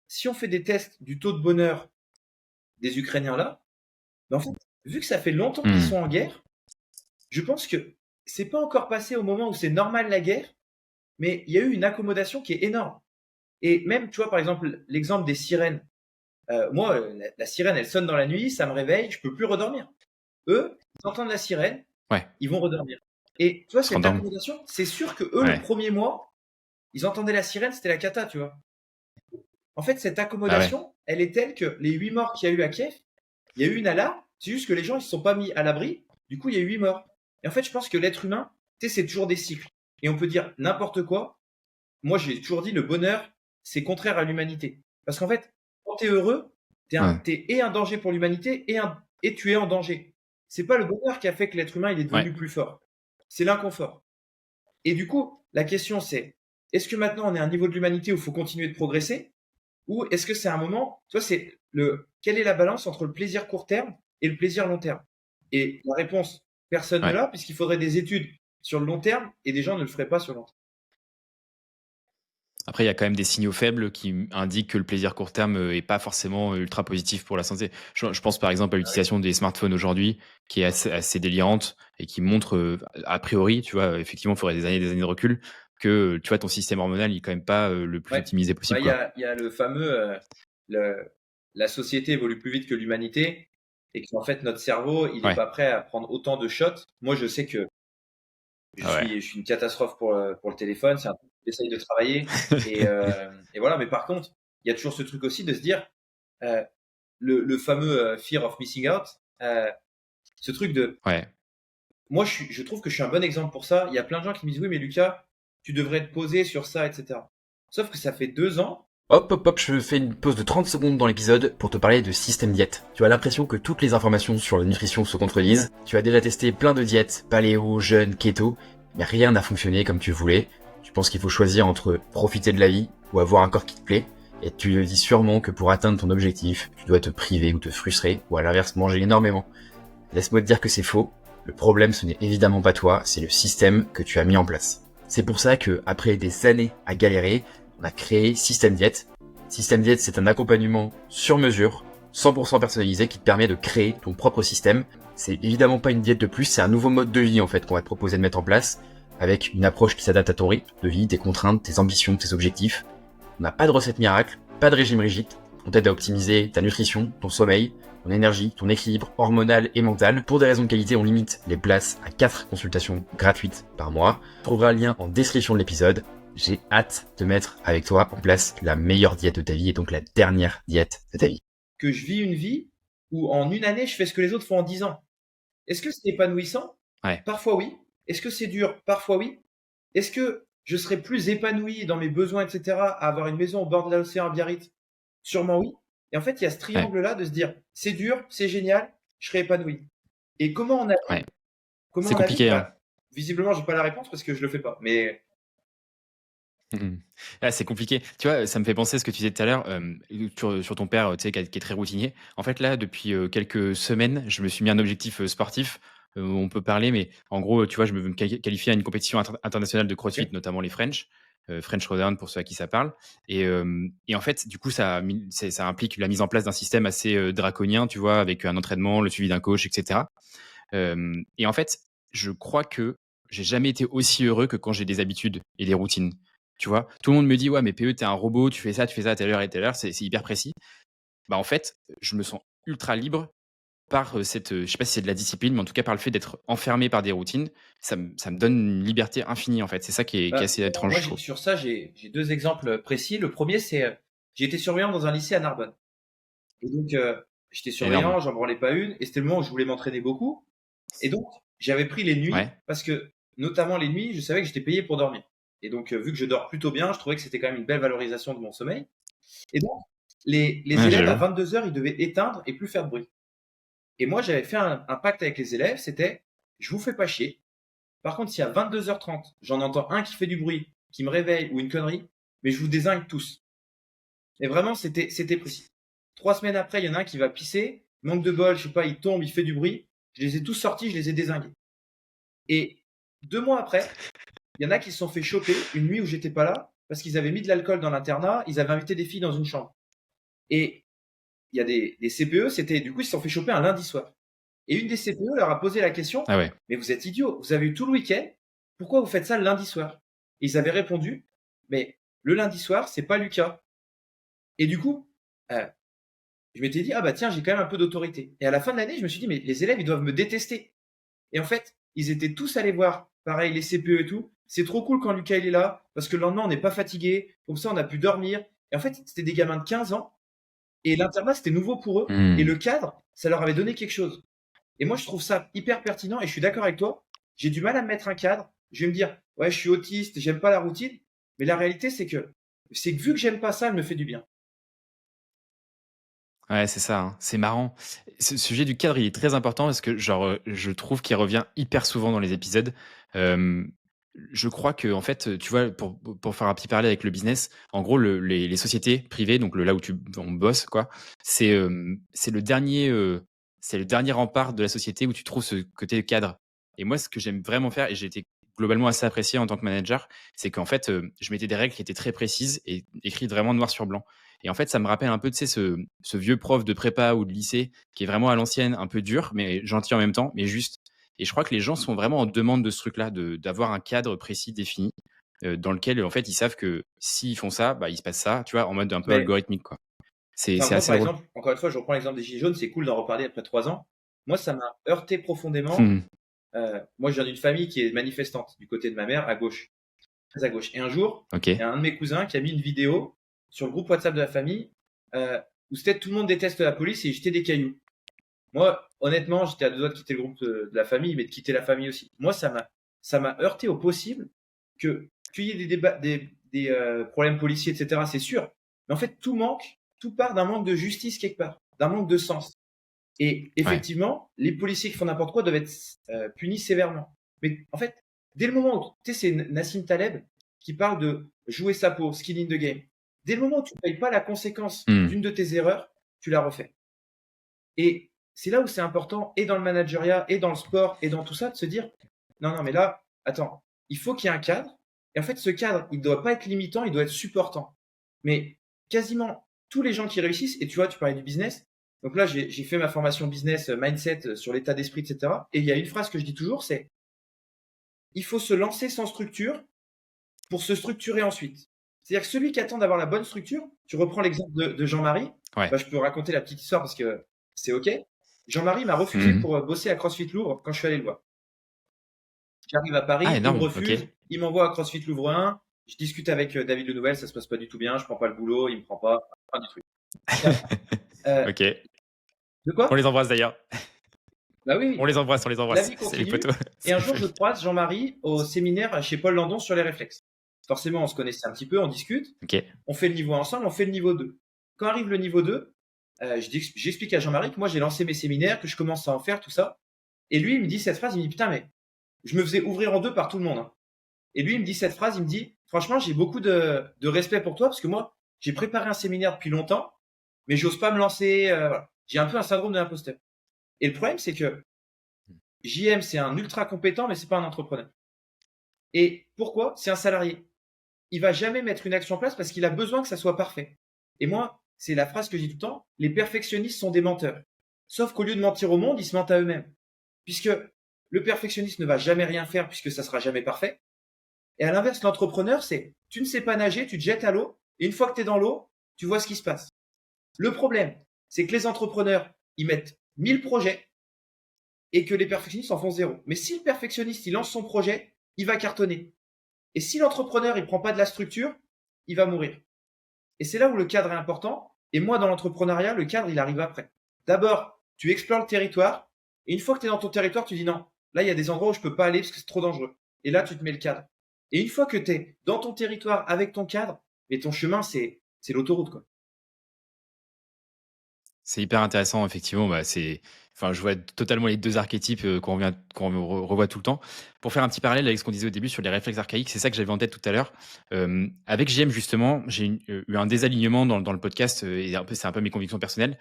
[SPEAKER 3] si on fait des tests du taux de bonheur des Ukrainiens là, ben, en fait, vu que ça fait longtemps qu'ils
[SPEAKER 2] Hmm.
[SPEAKER 3] sont en guerre, je pense que c'est pas encore passé au moment où c'est normal la guerre, mais il y a eu une accommodation qui est énorme. Et même, tu vois, par exemple, l'exemple des sirènes. Moi, la sirène, elle sonne dans la nuit, ça me réveille, je peux plus redormir. Eux, ils entendent la sirène,
[SPEAKER 2] Ouais,
[SPEAKER 3] ils vont redormir. Et tu vois,
[SPEAKER 2] se
[SPEAKER 3] cette
[SPEAKER 2] rendorment.
[SPEAKER 3] accommodation, c'est sûr que eux, le
[SPEAKER 2] Ouais.
[SPEAKER 3] premier mois, ils entendaient la sirène, c'était la cata, tu vois. En fait, cette
[SPEAKER 2] Ah ouais.
[SPEAKER 3] accommodation, elle est telle que les 8 morts qu'il y a eu à Kiev, il y a eu une alarme, c'est juste que les gens ils se sont pas mis à l'abri, du coup il y a eu 8 morts. Et en fait, je pense que l'être humain, tu sais, c'est toujours des cycles. Et on peut dire n'importe quoi. Moi, j'ai toujours dit le bonheur, c'est contraire à l'humanité. Parce qu'en fait, quand tu es heureux,
[SPEAKER 2] Ouais.
[SPEAKER 3] t'es et un danger pour l'humanité et tu es en danger. C'est pas le bonheur qui a fait que l'être humain il est devenu
[SPEAKER 2] Ouais.
[SPEAKER 3] plus fort. C'est l'inconfort. Et du coup, la question c'est, est-ce que maintenant on est à un niveau de l'humanité où il faut continuer de progresser? Ou est-ce que c'est un moment, tu vois, quelle est la balance entre le plaisir court terme et le plaisir long terme? Et la réponse, personne ne
[SPEAKER 2] Ouais.
[SPEAKER 3] l'a, puisqu'il faudrait des études sur le long terme et des gens ne le feraient pas sur le long terme.
[SPEAKER 2] Après, il y a quand même des signaux faibles qui indiquent que le plaisir court terme est pas forcément ultra positif pour la santé. Je pense par exemple à l'utilisation des smartphones aujourd'hui, qui est assez délirante et qui montre, a priori, tu vois, effectivement, il faudrait des années de recul, que tu vois, ton système hormonal, il est quand même pas le plus
[SPEAKER 3] Ouais.
[SPEAKER 2] optimisé
[SPEAKER 3] Bah,
[SPEAKER 2] possible, quoi.
[SPEAKER 3] il y a le fameux, la société évolue plus vite que l'humanité et qu'en fait, notre cerveau, il n'est
[SPEAKER 2] Ouais.
[SPEAKER 3] pas prêt à prendre autant de shots. Moi, je sais que
[SPEAKER 2] Ah ouais.
[SPEAKER 3] je suis une catastrophe pour le téléphone. C'est un truc que j'essaye de travailler. Et voilà. Mais par contre, il y a toujours ce truc aussi de se dire, euh, le fameux fear of missing out, ce truc de,
[SPEAKER 2] Ouais.
[SPEAKER 3] moi, je trouve que je suis un bon exemple pour ça. Il y a plein de gens qui me disent, oui, mais Lucas, tu devrais te poser sur ça, etc. Sauf que ça fait 2 ans.
[SPEAKER 1] Hop, hop, hop, je fais une pause de 30 secondes dans l'épisode pour te parler de système diète. Tu as l'impression que toutes les informations sur la nutrition se contredisent. Tu as déjà testé plein de diètes, paléo, jeûne, keto, mais rien n'a fonctionné comme tu voulais. Tu penses qu'il faut choisir entre profiter de la vie ou avoir un corps qui te plaît, et tu te dis sûrement que pour atteindre ton objectif, tu dois te priver ou te frustrer, ou à l'inverse manger énormément. Laisse-moi te dire que c'est faux. Le problème, ce n'est évidemment pas toi, c'est le système que tu as mis en place. C'est pour ça que, après des années à galérer, on a créé Système Diète. Système Diète, c'est un accompagnement sur mesure, 100% personnalisé, qui te permet de créer ton propre système. C'est évidemment pas une diète de plus, c'est un nouveau mode de vie en fait qu'on va te proposer de mettre en place, avec une approche qui s'adapte à ton rythme de vie, tes contraintes, tes ambitions, tes objectifs. On n'a pas de recette miracle, pas de régime rigide. On t'aide à optimiser ta nutrition, ton sommeil, ton énergie, ton équilibre hormonal et mental. Pour des raisons de qualité, on limite les places à 4 consultations gratuites par mois. Tu trouveras le lien en description de l'épisode. J'ai hâte de mettre avec toi en place la meilleure diète de ta vie et donc la dernière diète de ta vie.
[SPEAKER 3] Que je vis une vie où en une année, je fais ce que les autres font en 10 ans. Est-ce que c'est épanouissant?
[SPEAKER 2] Ouais.
[SPEAKER 3] Parfois oui. Est-ce que c'est dur? Parfois oui. Est-ce que je serais plus épanoui dans mes besoins, etc., à avoir une maison au bord de l'océan à Biarritz? Sûrement oui. Et en fait, il y a ce
[SPEAKER 2] Ouais.
[SPEAKER 3] triangle-là de se dire, c'est dur, c'est génial, je serai épanoui. Et comment on a,
[SPEAKER 2] Ouais.
[SPEAKER 3] comment
[SPEAKER 2] C'est
[SPEAKER 3] on a vu?
[SPEAKER 2] compliqué, hein.
[SPEAKER 3] Bah, visiblement, j'ai pas la réponse parce que je le fais pas. Mais
[SPEAKER 2] Ah, c'est compliqué. Tu vois, ça me fait penser à ce que tu disais tout à l'heure, sur ton père, tu sais, qui est très routinier. En fait, là, depuis, quelques semaines, je me suis mis un objectif, sportif, on peut parler, mais en gros, tu vois, je veux me qualifier à une compétition internationale de CrossFit,
[SPEAKER 3] ok.
[SPEAKER 2] notamment les French, French Throwdown pour ceux à qui ça parle et en fait, du coup, ça implique la mise en place d'un système assez, draconien, tu vois? Avec un entraînement, le suivi d'un coach et cetera. Et en fait, je crois que j'ai jamais été aussi heureux que quand j'ai des habitudes et des routines. Tu vois? Tout le monde me dit: «Ouais, mais PE, t'es un robot, tu fais ça à telle heure et telle heure», c'est hyper précis. Bah, en fait, je me sens ultra libre par, cette, je sais pas si c'est de la discipline, mais en tout cas par le fait d'être enfermé par des routines. Ça me donne une liberté infinie, en fait. C'est ça qui est
[SPEAKER 3] Bah,
[SPEAKER 2] assez étrange,
[SPEAKER 3] moi,
[SPEAKER 2] je trouve.
[SPEAKER 3] sur ça, j'ai 2 exemples précis. Le premier, c'est, j'ai été surveillant dans un lycée à Narbonne. Et donc, j'étais
[SPEAKER 2] Énorme.
[SPEAKER 3] surveillant, j'en branlais pas une, et c'était le moment où je voulais m'entraîner beaucoup. Et donc, j'avais pris les nuits,
[SPEAKER 2] Ouais,
[SPEAKER 3] parce que, notamment les nuits, je savais que j'étais payé pour dormir. Et donc, vu que je dors plutôt bien, je trouvais que c'était quand même une belle valorisation de mon sommeil. Et donc, les
[SPEAKER 2] ouais,
[SPEAKER 3] élèves, à
[SPEAKER 2] j'avoue.
[SPEAKER 3] 22 heures, ils devaient éteindre et plus faire de bruit. Et moi, j'avais fait un pacte avec les élèves, c'était, je vous fais pas chier. Par contre, si à 22h30, j'en entends un qui fait du bruit, qui me réveille ou une connerie, mais je vous dézingue tous. Et vraiment, c'était précis. 3 semaines après, il y en a un qui va pisser, manque de bol, je sais pas, il tombe, il fait du bruit. Je les ai tous sortis, je les ai dézingués. Et 2 mois après, il y en a qui se sont fait choper une nuit où j'étais pas là, parce qu'ils avaient mis de l'alcool dans l'internat, ils avaient invité des filles dans une chambre. Et il y a des CPE, du coup, ils se sont fait choper un lundi soir. Et une des CPE leur a posé la question,
[SPEAKER 2] Ah ouais.
[SPEAKER 3] mais vous êtes idiots, vous avez eu tout le week-end, pourquoi vous faites ça le lundi soir? Et ils avaient répondu, mais le lundi soir, c'est pas Lucas. Et du coup, euh, je m'étais dit, ah bah tiens, j'ai quand même un peu d'autorité. Et à la fin de l'année, je me suis dit, mais les élèves, ils doivent me détester. Et en fait, ils étaient tous allés voir, pareil, les CPE et tout. C'est trop cool quand Lucas il est là, parce que le lendemain, on n'est pas fatigué. Comme ça, on a pu dormir. Et en fait, c'était des gamins de 15 ans. Et l'internat, c'était nouveau pour eux. Et le cadre, ça leur avait donné quelque chose. Et moi, je trouve ça hyper pertinent. Et je suis d'accord avec toi. J'ai du mal à me mettre un cadre. Je vais me dire, ouais, je suis autiste, j'aime pas la routine. Mais la réalité, c'est que vu que j'aime pas ça, elle me fait du bien.
[SPEAKER 2] Ouais, c'est ça, hein. C'est marrant. Ce sujet du cadre, il est très important parce que, genre, je trouve qu'il revient hyper souvent dans les épisodes. Je crois que, en fait, tu vois, pour faire un petit parallèle avec le business, en gros, les sociétés privées, donc là où on bosse, quoi, c'est le dernier rempart de la société où tu trouves ce côté cadre. Et moi, ce que j'aime vraiment faire, et j'ai été globalement assez apprécié en tant que manager, c'est qu'en fait, je mettais des règles qui étaient très précises et écrites vraiment noir sur blanc. Et en fait, ça me rappelle un peu, tu sais, ce vieux prof de prépa ou de lycée qui est vraiment à l'ancienne, un peu dur, mais gentil en même temps, mais juste. Et je crois que les gens sont vraiment en demande de ce truc-là, d'avoir un cadre précis, défini, dans lequel, en fait, ils savent que s'ils font ça, bah, il se passe ça, tu vois, en mode un peu
[SPEAKER 3] Mais,
[SPEAKER 2] algorithmique, quoi. C'est
[SPEAKER 3] moi,
[SPEAKER 2] assez
[SPEAKER 3] par
[SPEAKER 2] drôle.
[SPEAKER 3] exemple, encore une fois, je reprends l'exemple des Gilets jaunes. C'est cool d'en reparler après 3 ans. Moi, ça m'a heurté profondément.
[SPEAKER 2] Hmm.
[SPEAKER 3] Moi, je viens d'une famille qui est manifestante du côté de ma mère, à gauche, très à gauche. Et un jour,
[SPEAKER 2] Ok.
[SPEAKER 3] il y a un de mes cousins qui a mis une vidéo sur le groupe WhatsApp de la famille où c'était tout le monde déteste la police et il jetait des cailloux. Moi, honnêtement, j'étais à deux doigts de quitter le groupe de la famille, mais de quitter la famille aussi. Moi, ça m'a heurté au possible qu'il y ait des débats, des problèmes policiers, etc. C'est sûr. Mais en fait, tout part d'un manque de justice quelque part, d'un manque de sens. Et
[SPEAKER 2] Ouais.
[SPEAKER 3] effectivement, les policiers qui font n'importe quoi doivent être punis sévèrement. Mais en fait, dès le moment où, tu sais, c'est Nassim Taleb qui parle de jouer sa peau, skin in the game. Dès le moment où tu ne payes pas la conséquence
[SPEAKER 2] Hmm.
[SPEAKER 3] d'une de tes erreurs, tu la refais. Et c'est là où c'est important, et dans le manageriat, et dans le sport, et dans tout ça, de se dire, non, non, mais là, attends, il faut qu'il y ait un cadre. Et en fait, ce cadre, il ne doit pas être limitant, il doit être supportant. Mais quasiment tous les gens qui réussissent, et tu vois, tu parlais du business. Donc là, j'ai fait ma formation business mindset sur l'état d'esprit, etc. Et il y a une phrase que je dis toujours, c'est il faut se lancer sans structure pour se structurer ensuite. C'est-à-dire que celui qui attend d'avoir la bonne structure, tu reprends l'exemple de Jean-Marie,
[SPEAKER 2] Ouais.
[SPEAKER 3] bah, je peux raconter la petite histoire parce que c'est OK. Jean-Marie m'a refusé
[SPEAKER 2] Mhm.
[SPEAKER 3] pour bosser à CrossFit Louvre quand je suis allé le voir. J'arrive à Paris,
[SPEAKER 2] Ah,
[SPEAKER 3] il me
[SPEAKER 2] énorme.
[SPEAKER 3] refuse,
[SPEAKER 2] Ok.
[SPEAKER 3] il m'envoie à CrossFit Louvre 1, je discute avec David Lenouvelle, ça se passe pas du tout bien, je prends pas le boulot, il me prend pas, fin du truc. Euh,
[SPEAKER 2] Ok.
[SPEAKER 3] de
[SPEAKER 2] On
[SPEAKER 3] quoi
[SPEAKER 2] les embrasse d'ailleurs.
[SPEAKER 3] Bah oui,
[SPEAKER 2] On
[SPEAKER 3] oui.
[SPEAKER 2] les embrasse, on les
[SPEAKER 3] La
[SPEAKER 2] embrasse.
[SPEAKER 3] vie
[SPEAKER 2] C'est les
[SPEAKER 3] continue.
[SPEAKER 2] potos.
[SPEAKER 3] Et
[SPEAKER 2] C'est
[SPEAKER 3] un
[SPEAKER 2] la
[SPEAKER 3] jour, je
[SPEAKER 2] famille.
[SPEAKER 3] croise Jean-Marie au séminaire chez Paul Landon sur les réflexes. Forcément, on se connaissait un petit peu, on discute,
[SPEAKER 2] Ok.
[SPEAKER 3] on fait le niveau ensemble, on fait le niveau 2. Quand arrive le niveau 2, j'explique à Jean-Marie que moi, j'ai lancé mes séminaires, que je commence à en faire, tout ça. Et lui, il me dit cette phrase, il me dit, putain, mais je me faisais ouvrir en deux par tout le monde, hein. Et lui, il me dit cette phrase, il me dit, franchement, j'ai beaucoup de respect pour toi parce que moi, j'ai préparé un séminaire depuis longtemps, mais j'ose pas me lancer. Voilà. J'ai un peu un syndrome de l'imposteur. Et le problème, c'est que JM, c'est un ultra compétent, mais c'est pas un entrepreneur. Et pourquoi? C'est un salarié. Il va jamais mettre une action en place parce qu'il a besoin que ça soit parfait. Et moi, c'est la phrase que je dis tout le temps, les perfectionnistes sont des menteurs. Sauf qu'au lieu de mentir au monde, ils se mentent à eux-mêmes. Puisque le perfectionniste ne va jamais rien faire puisque ça sera jamais parfait. Et à l'inverse, l'entrepreneur, c'est tu ne sais pas nager, tu te jettes à l'eau, et une fois que tu es dans l'eau, tu vois ce qui se passe. Le problème, c'est que les entrepreneurs, ils mettent 1000 projets et que les perfectionnistes en font zéro. Mais si le perfectionniste, il lance son projet, il va cartonner. Et si l'entrepreneur, il prend pas de la structure, il va mourir. Et c'est là où le cadre est important. Et moi, dans l'entrepreneuriat, le cadre, il arrive après. D'abord, tu explores le territoire. Et une fois que tu es dans ton territoire, tu dis non, là, il y a des endroits où je peux pas aller parce que c'est trop dangereux. Et là, tu te mets le cadre. Et une fois que tu es dans ton territoire avec ton cadre, et ton chemin, c'est l'autoroute, quoi.
[SPEAKER 2] C'est hyper intéressant, effectivement. Bah, enfin, je vois totalement les deux archétypes qu'on revoit tout le temps. Pour faire un petit parallèle avec ce qu'on disait au début sur les réflexes archaïques, c'est ça que j'avais en tête tout à l'heure. Avec JM, justement, j'ai eu un désalignement dans le podcast, et c'est un peu mes convictions personnelles.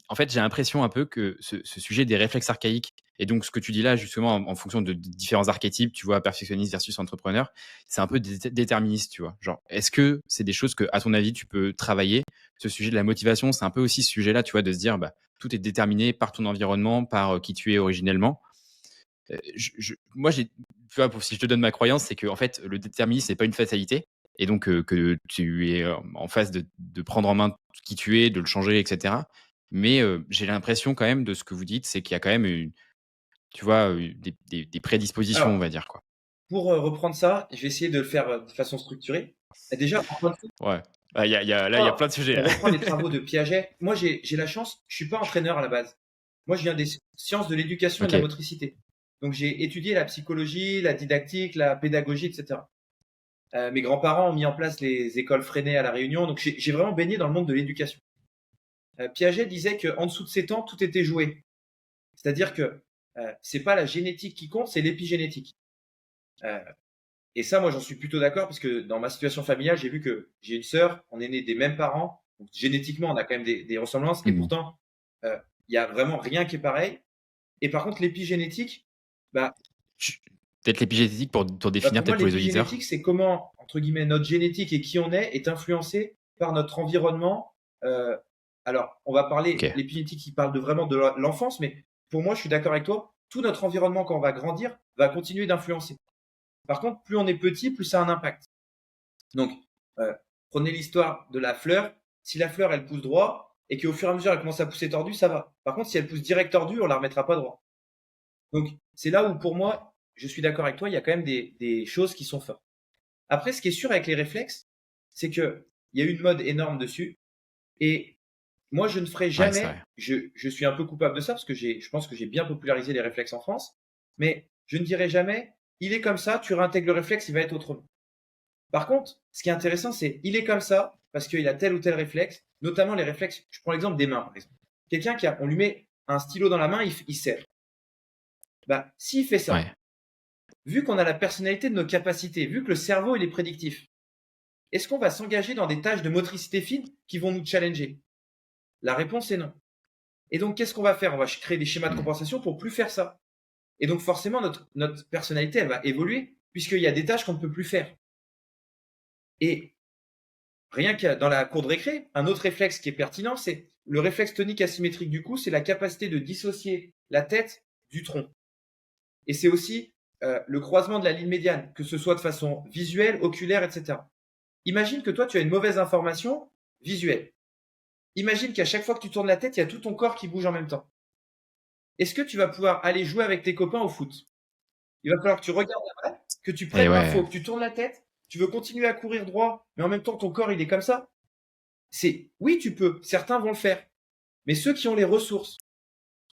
[SPEAKER 2] En fait, j'ai l'impression un peu que ce sujet des réflexes archaïques, et donc ce que tu dis là, justement, en fonction de différents archétypes, tu vois, perfectionniste versus entrepreneur, c'est un peu déterministe, tu vois. Genre, est-ce que c'est des choses que, à ton avis, tu peux travailler? Ce sujet de la motivation, c'est un peu aussi ce sujet-là, tu vois, de se dire, bah, tout est déterminé par ton environnement, par qui tu es originellement. Moi, tu vois, si je te donne ma croyance, c'est que en fait, le déterminisme n'est pas une fatalité, et donc que tu es en phase de prendre en main qui tu es, de le changer, etc. Mais j'ai l'impression quand même de ce que vous dites, c'est qu'il y a quand même tu vois, des prédispositions, on
[SPEAKER 3] Alors,
[SPEAKER 2] va dire, quoi.
[SPEAKER 3] pour reprendre ça, je vais essayer de le faire de façon structurée. Déjà, encore une fois,
[SPEAKER 2] Ouais. Là, il y a plein de sujets,
[SPEAKER 3] on
[SPEAKER 2] là.
[SPEAKER 3] reprend les travaux de Piaget. Moi, j'ai la chance, je suis pas entraîneur à la base. Moi, je viens des sciences de l'éducation et de la
[SPEAKER 2] OK.
[SPEAKER 3] motricité. Donc, j'ai étudié la psychologie, la didactique, la pédagogie, etc. Mes grands-parents ont mis en place les écoles Freinet à La Réunion. Donc, j'ai vraiment baigné dans le monde de l'éducation. Piaget disait qu'en dessous de 7 ans, tout était joué. C'est-à-dire que c'est pas la génétique qui compte, c'est l'épigénétique. Et ça, moi, j'en suis plutôt d'accord parce que dans ma situation familiale, j'ai vu que j'ai une sœur, on est nés des mêmes parents. Donc, génétiquement, on a quand même des ressemblances. Et
[SPEAKER 2] Mmh.
[SPEAKER 3] pourtant, il y a vraiment rien qui est pareil. Et par contre, l'épigénétique, bah,
[SPEAKER 2] Ch Peut-être l'épigénétique pour définir
[SPEAKER 3] pour moi,
[SPEAKER 2] peut-être pour les auditeurs?
[SPEAKER 3] l'épigénétique, c'est comment, entre guillemets, notre génétique et qui on est influencé par notre environnement. Alors, on va parler,
[SPEAKER 2] OK.
[SPEAKER 3] l'épigénétique, qui parle vraiment de l'enfance, mais pour moi, je suis d'accord avec toi, tout notre environnement, quand on va grandir, va continuer d'influencer. Par contre, plus on est petit, plus ça a un impact. Donc, prenez l'histoire de la fleur. Si la fleur, elle pousse droit et qu'au fur et à mesure, elle commence à pousser tordue, ça va. Par contre, si elle pousse direct tordue, on la remettra pas droit. Donc, c'est là où, pour moi, je suis d'accord avec toi, il y a quand même des choses qui sont fortes. Après, ce qui est sûr avec les réflexes, c'est qu'il y a eu une mode énorme dessus. Et moi, je ne ferai
[SPEAKER 2] Ouais, c'est
[SPEAKER 3] jamais,
[SPEAKER 2] vrai.
[SPEAKER 3] je suis un peu coupable de ça parce que je pense que j'ai bien popularisé les réflexes en France, mais je ne dirai jamais, il est comme ça, tu réintègres le réflexe, il va être autrement. Par contre, ce qui est intéressant, c'est il est comme ça parce qu'il a tel ou tel réflexe, notamment les réflexes. Je prends l'exemple des mains, par exemple. Quelqu'un on lui met un stylo dans la main, il serre. Bah, s'il fait ça,
[SPEAKER 2] Ouais.
[SPEAKER 3] vu qu'on a la personnalité de nos capacités, vu que le cerveau il est prédictif, est-ce qu'on va s'engager dans des tâches de motricité fine qui vont nous challenger? La réponse est non. Et donc, qu'est-ce qu'on va faire? On va créer des schémas de
[SPEAKER 2] Mmh.
[SPEAKER 3] compensation pour plus faire ça. Et donc, forcément, notre personnalité, elle va évoluer puisqu'il y a des tâches qu'on ne peut plus faire. Et rien que dans la cour de récré, un autre réflexe qui est pertinent, c'est le réflexe tonique asymétrique du cou, c'est la capacité de dissocier la tête du tronc. Et c'est aussi le croisement de la ligne médiane, que ce soit de façon visuelle, oculaire, etc. Imagine que toi, tu as une mauvaise information visuelle. Imagine qu'à chaque fois que tu tournes la tête, il y a tout ton corps qui bouge en même temps. Est-ce que tu vas pouvoir aller jouer avec tes copains au foot? Il va falloir que tu regardes la balle, que tu
[SPEAKER 2] Et
[SPEAKER 3] prennes
[SPEAKER 2] ouais.
[SPEAKER 3] l'info, que tu tournes la tête, tu veux continuer à courir droit, mais en même temps, ton corps, il est comme ça. Oui, tu peux. Certains vont le faire. Mais ceux qui ont les ressources.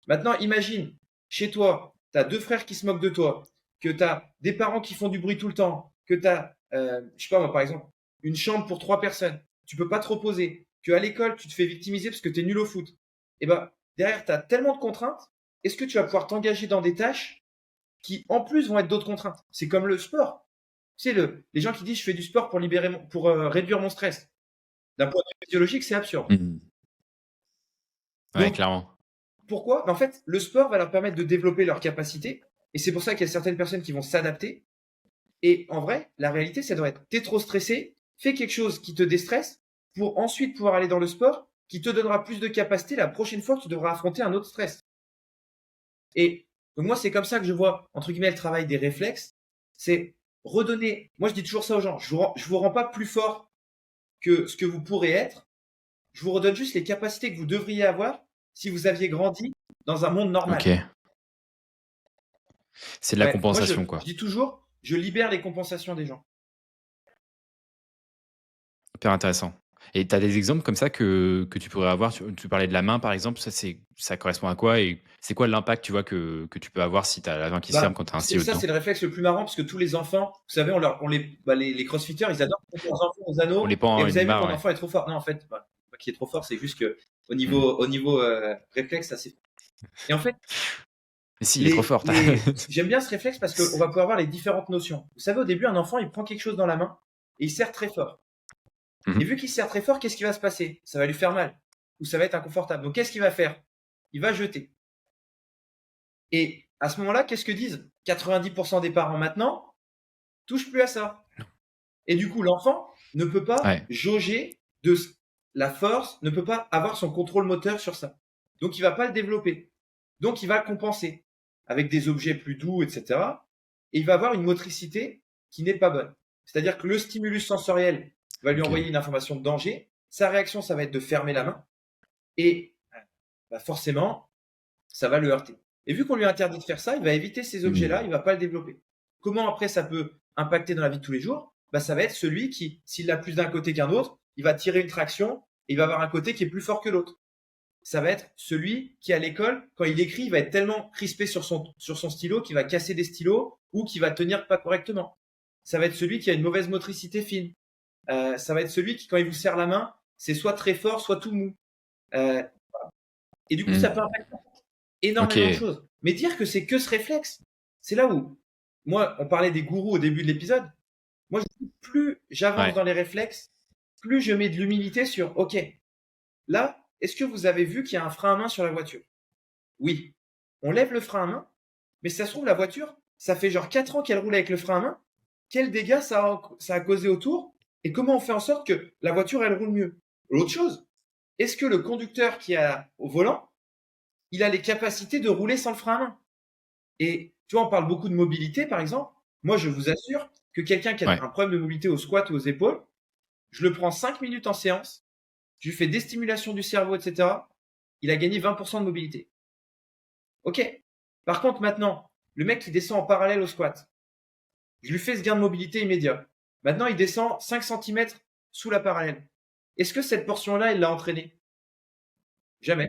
[SPEAKER 3] Maintenant, imagine, chez toi, tu as deux frères qui se moquent de toi, que tu as des parents qui font du bruit tout le temps, que tu as, je sais pas moi, par exemple, une chambre pour 3 personnes, tu peux pas te reposer, que à l'école, tu te fais victimiser parce que tu es nul au foot. Et ben, derrière, tu as tellement de contraintes, est-ce que tu vas pouvoir t'engager dans des tâches qui, en plus, vont être d'autres contraintes? C'est comme le sport. Tu sais, les gens qui disent je fais du sport pour réduire mon stress. D'un point de vue physiologique, c'est absurde.
[SPEAKER 2] Mmh. Ouais,
[SPEAKER 3] Donc,
[SPEAKER 2] clairement.
[SPEAKER 3] pourquoi? En fait, le sport va leur permettre de développer leurs capacités. Et c'est pour ça qu'il y a certaines personnes qui vont s'adapter. Et en vrai, la réalité, ça doit être, t'es trop stressé, fais quelque chose qui te déstresse pour ensuite pouvoir aller dans le sport qui te donnera plus de capacité la prochaine fois que tu devras affronter un autre stress. Et donc moi, c'est comme ça que je vois, entre guillemets, le travail des réflexes. C'est redonner, moi je dis toujours ça aux gens, je vous rends pas plus fort que ce que vous pourrez être, je vous redonne juste les capacités que vous devriez avoir si vous aviez grandi dans un monde normal.
[SPEAKER 2] OK. C'est de la
[SPEAKER 3] Ouais, moi
[SPEAKER 2] compensation,
[SPEAKER 3] je
[SPEAKER 2] quoi.
[SPEAKER 3] dis toujours, je libère les compensations des gens.
[SPEAKER 2] Hyper intéressant. Et tu as des exemples comme ça que tu pourrais avoir? Tu parlais de la main, par exemple, ça correspond à quoi? Et c'est quoi l'impact, tu vois, que tu peux avoir si tu as la main qui se ferme
[SPEAKER 3] Bah,
[SPEAKER 2] quand tu as un stylo dedans?
[SPEAKER 3] c'est le réflexe le plus marrant parce que tous les enfants, vous savez, les crossfitters, ils adorent mettre leurs enfants aux
[SPEAKER 2] On les
[SPEAKER 3] anneaux.
[SPEAKER 2] pend
[SPEAKER 3] Et
[SPEAKER 2] en
[SPEAKER 3] vous
[SPEAKER 2] une
[SPEAKER 3] avez vu que
[SPEAKER 2] barre,
[SPEAKER 3] mon
[SPEAKER 2] ouais.
[SPEAKER 3] enfant est trop fort. Non, en fait, pas qu'il est trop fort, c'est juste que
[SPEAKER 2] Mmh.
[SPEAKER 3] au niveau réflexe, ça c'est. Et en fait,
[SPEAKER 2] Mais si, il est trop fort.
[SPEAKER 3] j'aime bien ce réflexe parce qu'on va pouvoir voir les différentes notions. Vous savez, au début, un enfant, il prend quelque chose dans la main et il serre très fort.
[SPEAKER 2] Mmh.
[SPEAKER 3] Et vu qu'il serre très fort, qu'est-ce qui va se passer? Ça va lui faire mal ou ça va être inconfortable. Donc, qu'est-ce qu'il va faire? Il va jeter. Et à ce moment-là, qu'est-ce que disent 90% des parents maintenant? Touche plus à ça. Et du coup, l'enfant ne peut pas
[SPEAKER 2] Ouais.
[SPEAKER 3] jauger de la force, ne peut pas avoir son contrôle moteur sur ça. Donc, il va pas le développer. Donc, il va compenser avec des objets plus doux, etc. Et il va avoir une motricité qui n'est pas bonne. C'est-à-dire que le stimulus sensoriel va lui
[SPEAKER 2] OK.
[SPEAKER 3] envoyer une information de danger. Sa réaction, ça va être de fermer la main. Et bah forcément, ça va le heurter. Et vu qu'on lui interdit de faire ça, il va éviter ces objets-là, il va pas le développer. Comment après ça peut impacter dans la vie de tous les jours? Bah, ça va être celui qui, s'il l'a plus d'un côté qu'un autre, il va tirer une traction et il va avoir un côté qui est plus fort que l'autre. Ça va être celui qui, à l'école, quand il écrit, il va être tellement crispé sur son stylo qu'il va casser des stylos ou qu'il va tenir pas correctement. Ça va être celui qui a une mauvaise motricité fine. Ça va être celui qui, quand il vous serre la main, c'est soit très fort, soit tout mou. Euh, et du coup, ça peut impacter énormément de choses. Mais dire que c'est que ce réflexe, c'est là où, moi, on parlait des gourous au début de l'épisode. Moi, plus j'avance dans les réflexes, plus je mets de l'humilité sur, OK, là, est-ce que vous avez vu qu'il y a un frein à main sur la voiture? Oui. On lève le frein à main, mais si ça se trouve, la voiture, ça fait genre 4 ans qu'elle roule avec le frein à main. Quels dégâts ça a causé autour? Et comment on fait en sorte que la voiture, elle roule mieux? L'autre chose, est-ce que le conducteur qui est au volant, il a les capacités de rouler sans le frein à main? Et tu vois, on parle beaucoup de mobilité, par exemple. Moi, je vous assure que quelqu'un qui a un problème de mobilité au squat ou aux épaules, je le prends 5 minutes en séance, je lui fais des stimulations du cerveau, etc. Il a gagné 20% de mobilité. OK. Par contre, maintenant, le mec qui descend en parallèle au squat, je lui fais ce gain de mobilité immédiat. Maintenant, il descend 5 cm sous la parallèle. Est-ce que cette portion-là, il l'a entraîné? Jamais.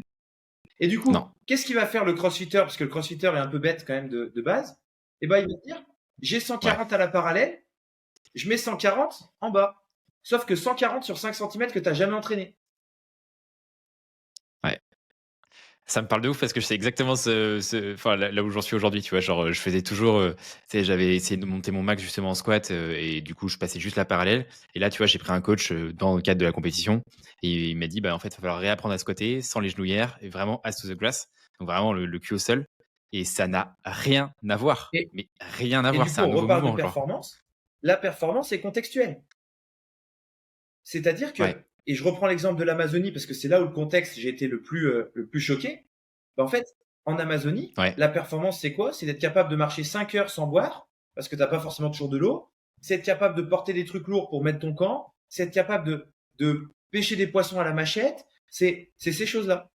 [SPEAKER 3] Et du coup, qu'est-ce qu'il va faire le crossfitter? Parce que le crossfitter est un peu bête quand même de base. Eh ben, il va dire, j'ai 140 à la parallèle, je mets 140 en bas. Sauf que 140 sur 5 cm que tu n'as jamais entraîné.
[SPEAKER 2] Ouais. Ça me parle de ouf parce que je sais exactement là où j'en suis aujourd'hui, tu vois. Genre, je faisais toujours, j'avais essayé de monter mon max justement en squat et du coup, je passais juste la parallèle. Et là, tu vois, j'ai pris un coach dans le cadre de la compétition et il m'a dit, bah, en fait, il va falloir réapprendre à squatter sans les genouillères et vraiment ass to the grass. Donc, vraiment le cul au sol. Et ça n'a rien à voir. Mais rien à voir. C'est un nouveau mouvement.
[SPEAKER 3] De performance. La performance est contextuelle. C'est-à-dire que, et je reprends l'exemple de l'Amazonie parce que c'est là où le contexte, j'ai été le plus choqué. Ben, en fait, en Amazonie, la performance, c'est quoi? C'est d'être capable de marcher 5 heures sans boire parce que tu n'as pas forcément toujours de l'eau. C'est être capable de porter des trucs lourds pour mettre ton camp. C'est être capable de pêcher des poissons à la machette. C'est ces choses-là.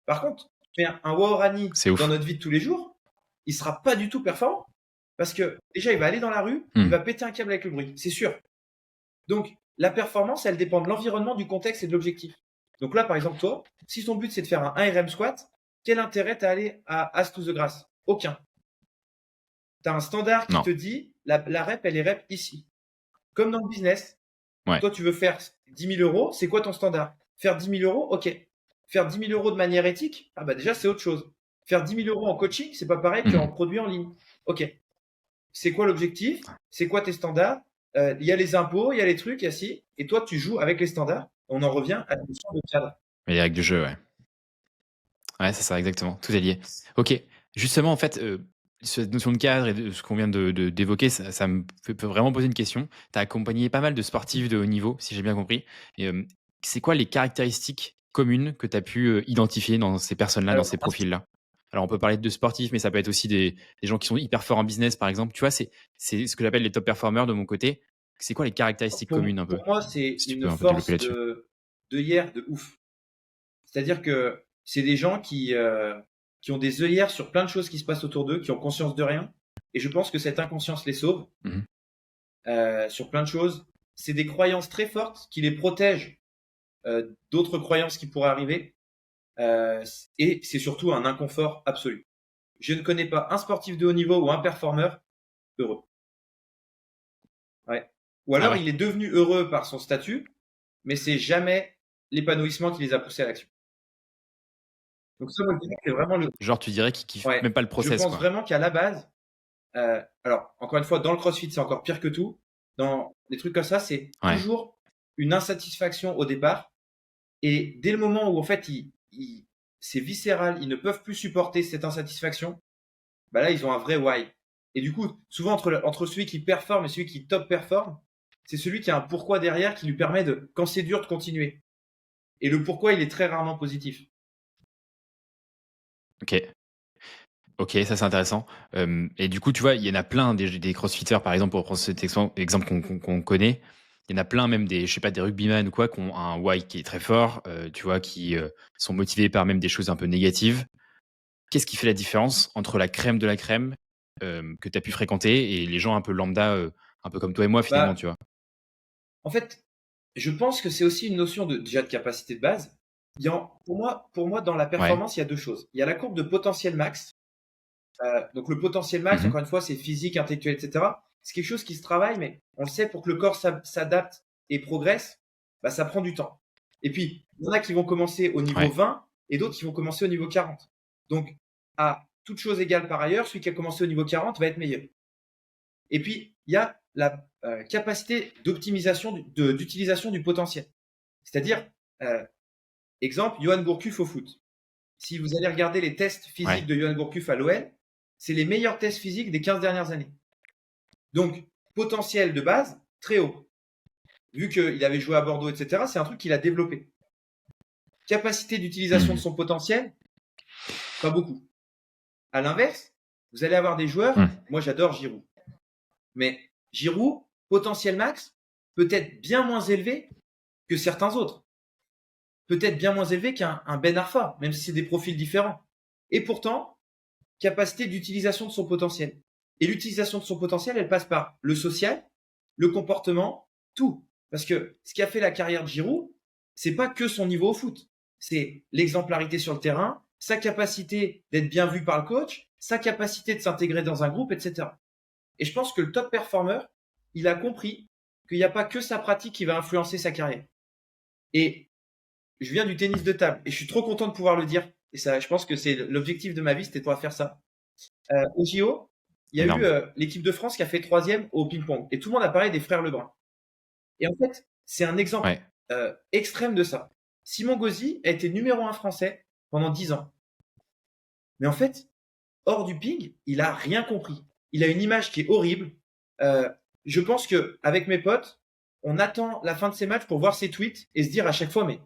[SPEAKER 3] Par contre, un Waorani dans notre vie de tous les jours, il sera pas du tout performant parce que déjà, il va aller dans la rue, il va péter un câble avec le bruit, c'est sûr. Donc, la performance, elle dépend de l'environnement, du contexte et de l'objectif. Donc là, par exemple, toi, si ton but, c'est de faire un 1RM squat, quel intérêt t'as à aller à ass to the grass? Aucun. Tu as un standard qui te dit, la rep, elle est rep ici. Comme dans le business. Toi, tu veux faire 10 000 euros, c'est quoi ton standard? Faire 10 000 euros, ok. Faire 10 000 euros de manière éthique, ah bah déjà, c'est autre chose. Faire 10 000 euros en coaching, c'est pas pareil qu'en produit en ligne. Ok. C'est quoi l'objectif? C'est quoi tes standards? Il y a les impôts, il y a les trucs, il y a ci. Et toi, tu joues avec les standards. On en revient à la notion de cadre.
[SPEAKER 2] Les règles du jeu, ouais. Ouais, c'est ça, exactement. Tout est lié. Ok. Justement, en fait, cette notion de cadre et de ce qu'on vient d'évoquer, ça me peut vraiment poser une question. Tu as accompagné pas mal de sportifs de haut niveau, si j'ai bien compris. Et, c'est quoi les caractéristiques communes que tu as pu identifier dans ces personnes-là, dans ces profils-là? Alors, on peut parler de sportifs, mais ça peut être aussi des gens qui sont hyper forts en business, par exemple. Tu vois, c'est ce que j'appelle les top performers de mon côté. C'est quoi les caractéristiques communes un peu?
[SPEAKER 3] Pour moi, c'est une force de œillère de ouf. C'est-à-dire que c'est des gens qui ont des œillères sur plein de choses qui se passent autour d'eux, qui ont conscience de rien. Et je pense que cette inconscience les sauve sur plein de choses. C'est des croyances très fortes qui les protègent d'autres croyances qui pourraient arriver. Et c'est surtout un inconfort absolu. Je ne connais pas un sportif de haut niveau ou un performeur heureux. Ouais. Ou alors il est devenu heureux par son statut, mais c'est jamais l'épanouissement qui les a poussés à l'action. Donc ça, moi, je dirais que c'est vraiment le...
[SPEAKER 2] Genre, tu dirais qu'il kiffe même pas le process.
[SPEAKER 3] Je pense vraiment qu'à la base, alors encore une fois, dans le CrossFit, c'est encore pire que tout. Dans des trucs comme ça, c'est toujours une insatisfaction au départ. Et dès le moment où en fait, c'est viscéral, ils ne peuvent plus supporter cette insatisfaction, bah là, ils ont un vrai why. Et du coup, souvent entre celui qui performe et celui qui top performe, c'est celui qui a un pourquoi derrière qui lui permet de, quand c'est dur, de continuer. Et le pourquoi, il est très rarement positif.
[SPEAKER 2] Ok, ça c'est intéressant. Et du coup, tu vois, il y en a plein des crossfitters, par exemple, pour prendre cet exemple qu'on connaît. Il y en a plein, même des, je sais pas, des rugbyman ou quoi, qui ont un why qui est très fort, tu vois, qui sont motivés par même des choses un peu négatives. Qu'est-ce qui fait la différence entre la crème de la crème que tu as pu fréquenter et les gens un peu lambda, un peu comme toi et moi finalement,
[SPEAKER 3] Bah,
[SPEAKER 2] tu vois?
[SPEAKER 3] en fait, je pense que c'est aussi une notion déjà de capacité de base. Pour moi, dans la
[SPEAKER 2] Ouais.
[SPEAKER 3] performance, il y a deux choses. Il y a la courbe de potentiel max. Donc le potentiel max,
[SPEAKER 2] Mmh.
[SPEAKER 3] encore une fois, c'est physique, intellectuel, etc. C'est quelque chose qui se travaille, mais on le sait, pour que le corps s'adapte et progresse, bah, ça prend du temps. Et puis, il y en a qui vont commencer au niveau
[SPEAKER 2] Ouais.
[SPEAKER 3] 20 et d'autres qui vont commencer au niveau 40. Donc, à toute chose égale par ailleurs, celui qui a commencé au niveau 40 va être meilleur. Et puis, il y a la capacité d'optimisation, d'utilisation du potentiel. C'est-à-dire, euh, exemple, Johan Gourcuff au foot. Si vous allez regarder les tests physiques
[SPEAKER 2] Ouais.
[SPEAKER 3] de Johan Gourcuff à l'OL, c'est les meilleurs tests physiques des 15 dernières années. Donc, potentiel de base, très haut. Vu qu'il avait joué à Bordeaux, etc., c'est un truc qu'il a développé. Capacité d'utilisation de
[SPEAKER 2] Mmh.
[SPEAKER 3] son potentiel, pas beaucoup. À l'inverse, vous allez avoir des joueurs,
[SPEAKER 2] Mmh.
[SPEAKER 3] moi j'adore Giroud, mais Giroud, potentiel max, peut-être bien moins élevé que certains autres. Peut-être bien moins élevé qu'un Ben Arfa, même si c'est des profils différents. Et pourtant, capacité d'utilisation de son potentiel. Et l'utilisation de son potentiel, elle passe par le social, le comportement, tout. Parce que ce qui a fait la carrière de Giroud, c'est pas que son niveau au foot. C'est l'exemplarité sur le terrain, sa capacité d'être bien vu par le coach, sa capacité de s'intégrer dans un groupe, etc. Et je pense que le top performer, il a compris qu'il n'y a pas que sa pratique qui va influencer sa carrière. Et je viens du tennis de table et je suis trop content de pouvoir le dire. Et ça, je pense que c'est l'objectif de ma vie, c'était de pouvoir faire ça. Au JO, il y a eu
[SPEAKER 2] Énorme.
[SPEAKER 3] l'équipe de France qui a fait troisième au ping-pong. Et tout le monde a parlé des frères Lebrun. Et en fait, c'est un exemple
[SPEAKER 2] Ouais.
[SPEAKER 3] extrême de ça. Simon Gauzy a été numéro 1 français pendant 10 ans. Mais en fait, hors du ping, il a rien compris. Il a une image qui est horrible. Euh, je pense que avec mes potes, on attend la fin de ces matchs pour voir ses tweets et se dire à chaque fois, mais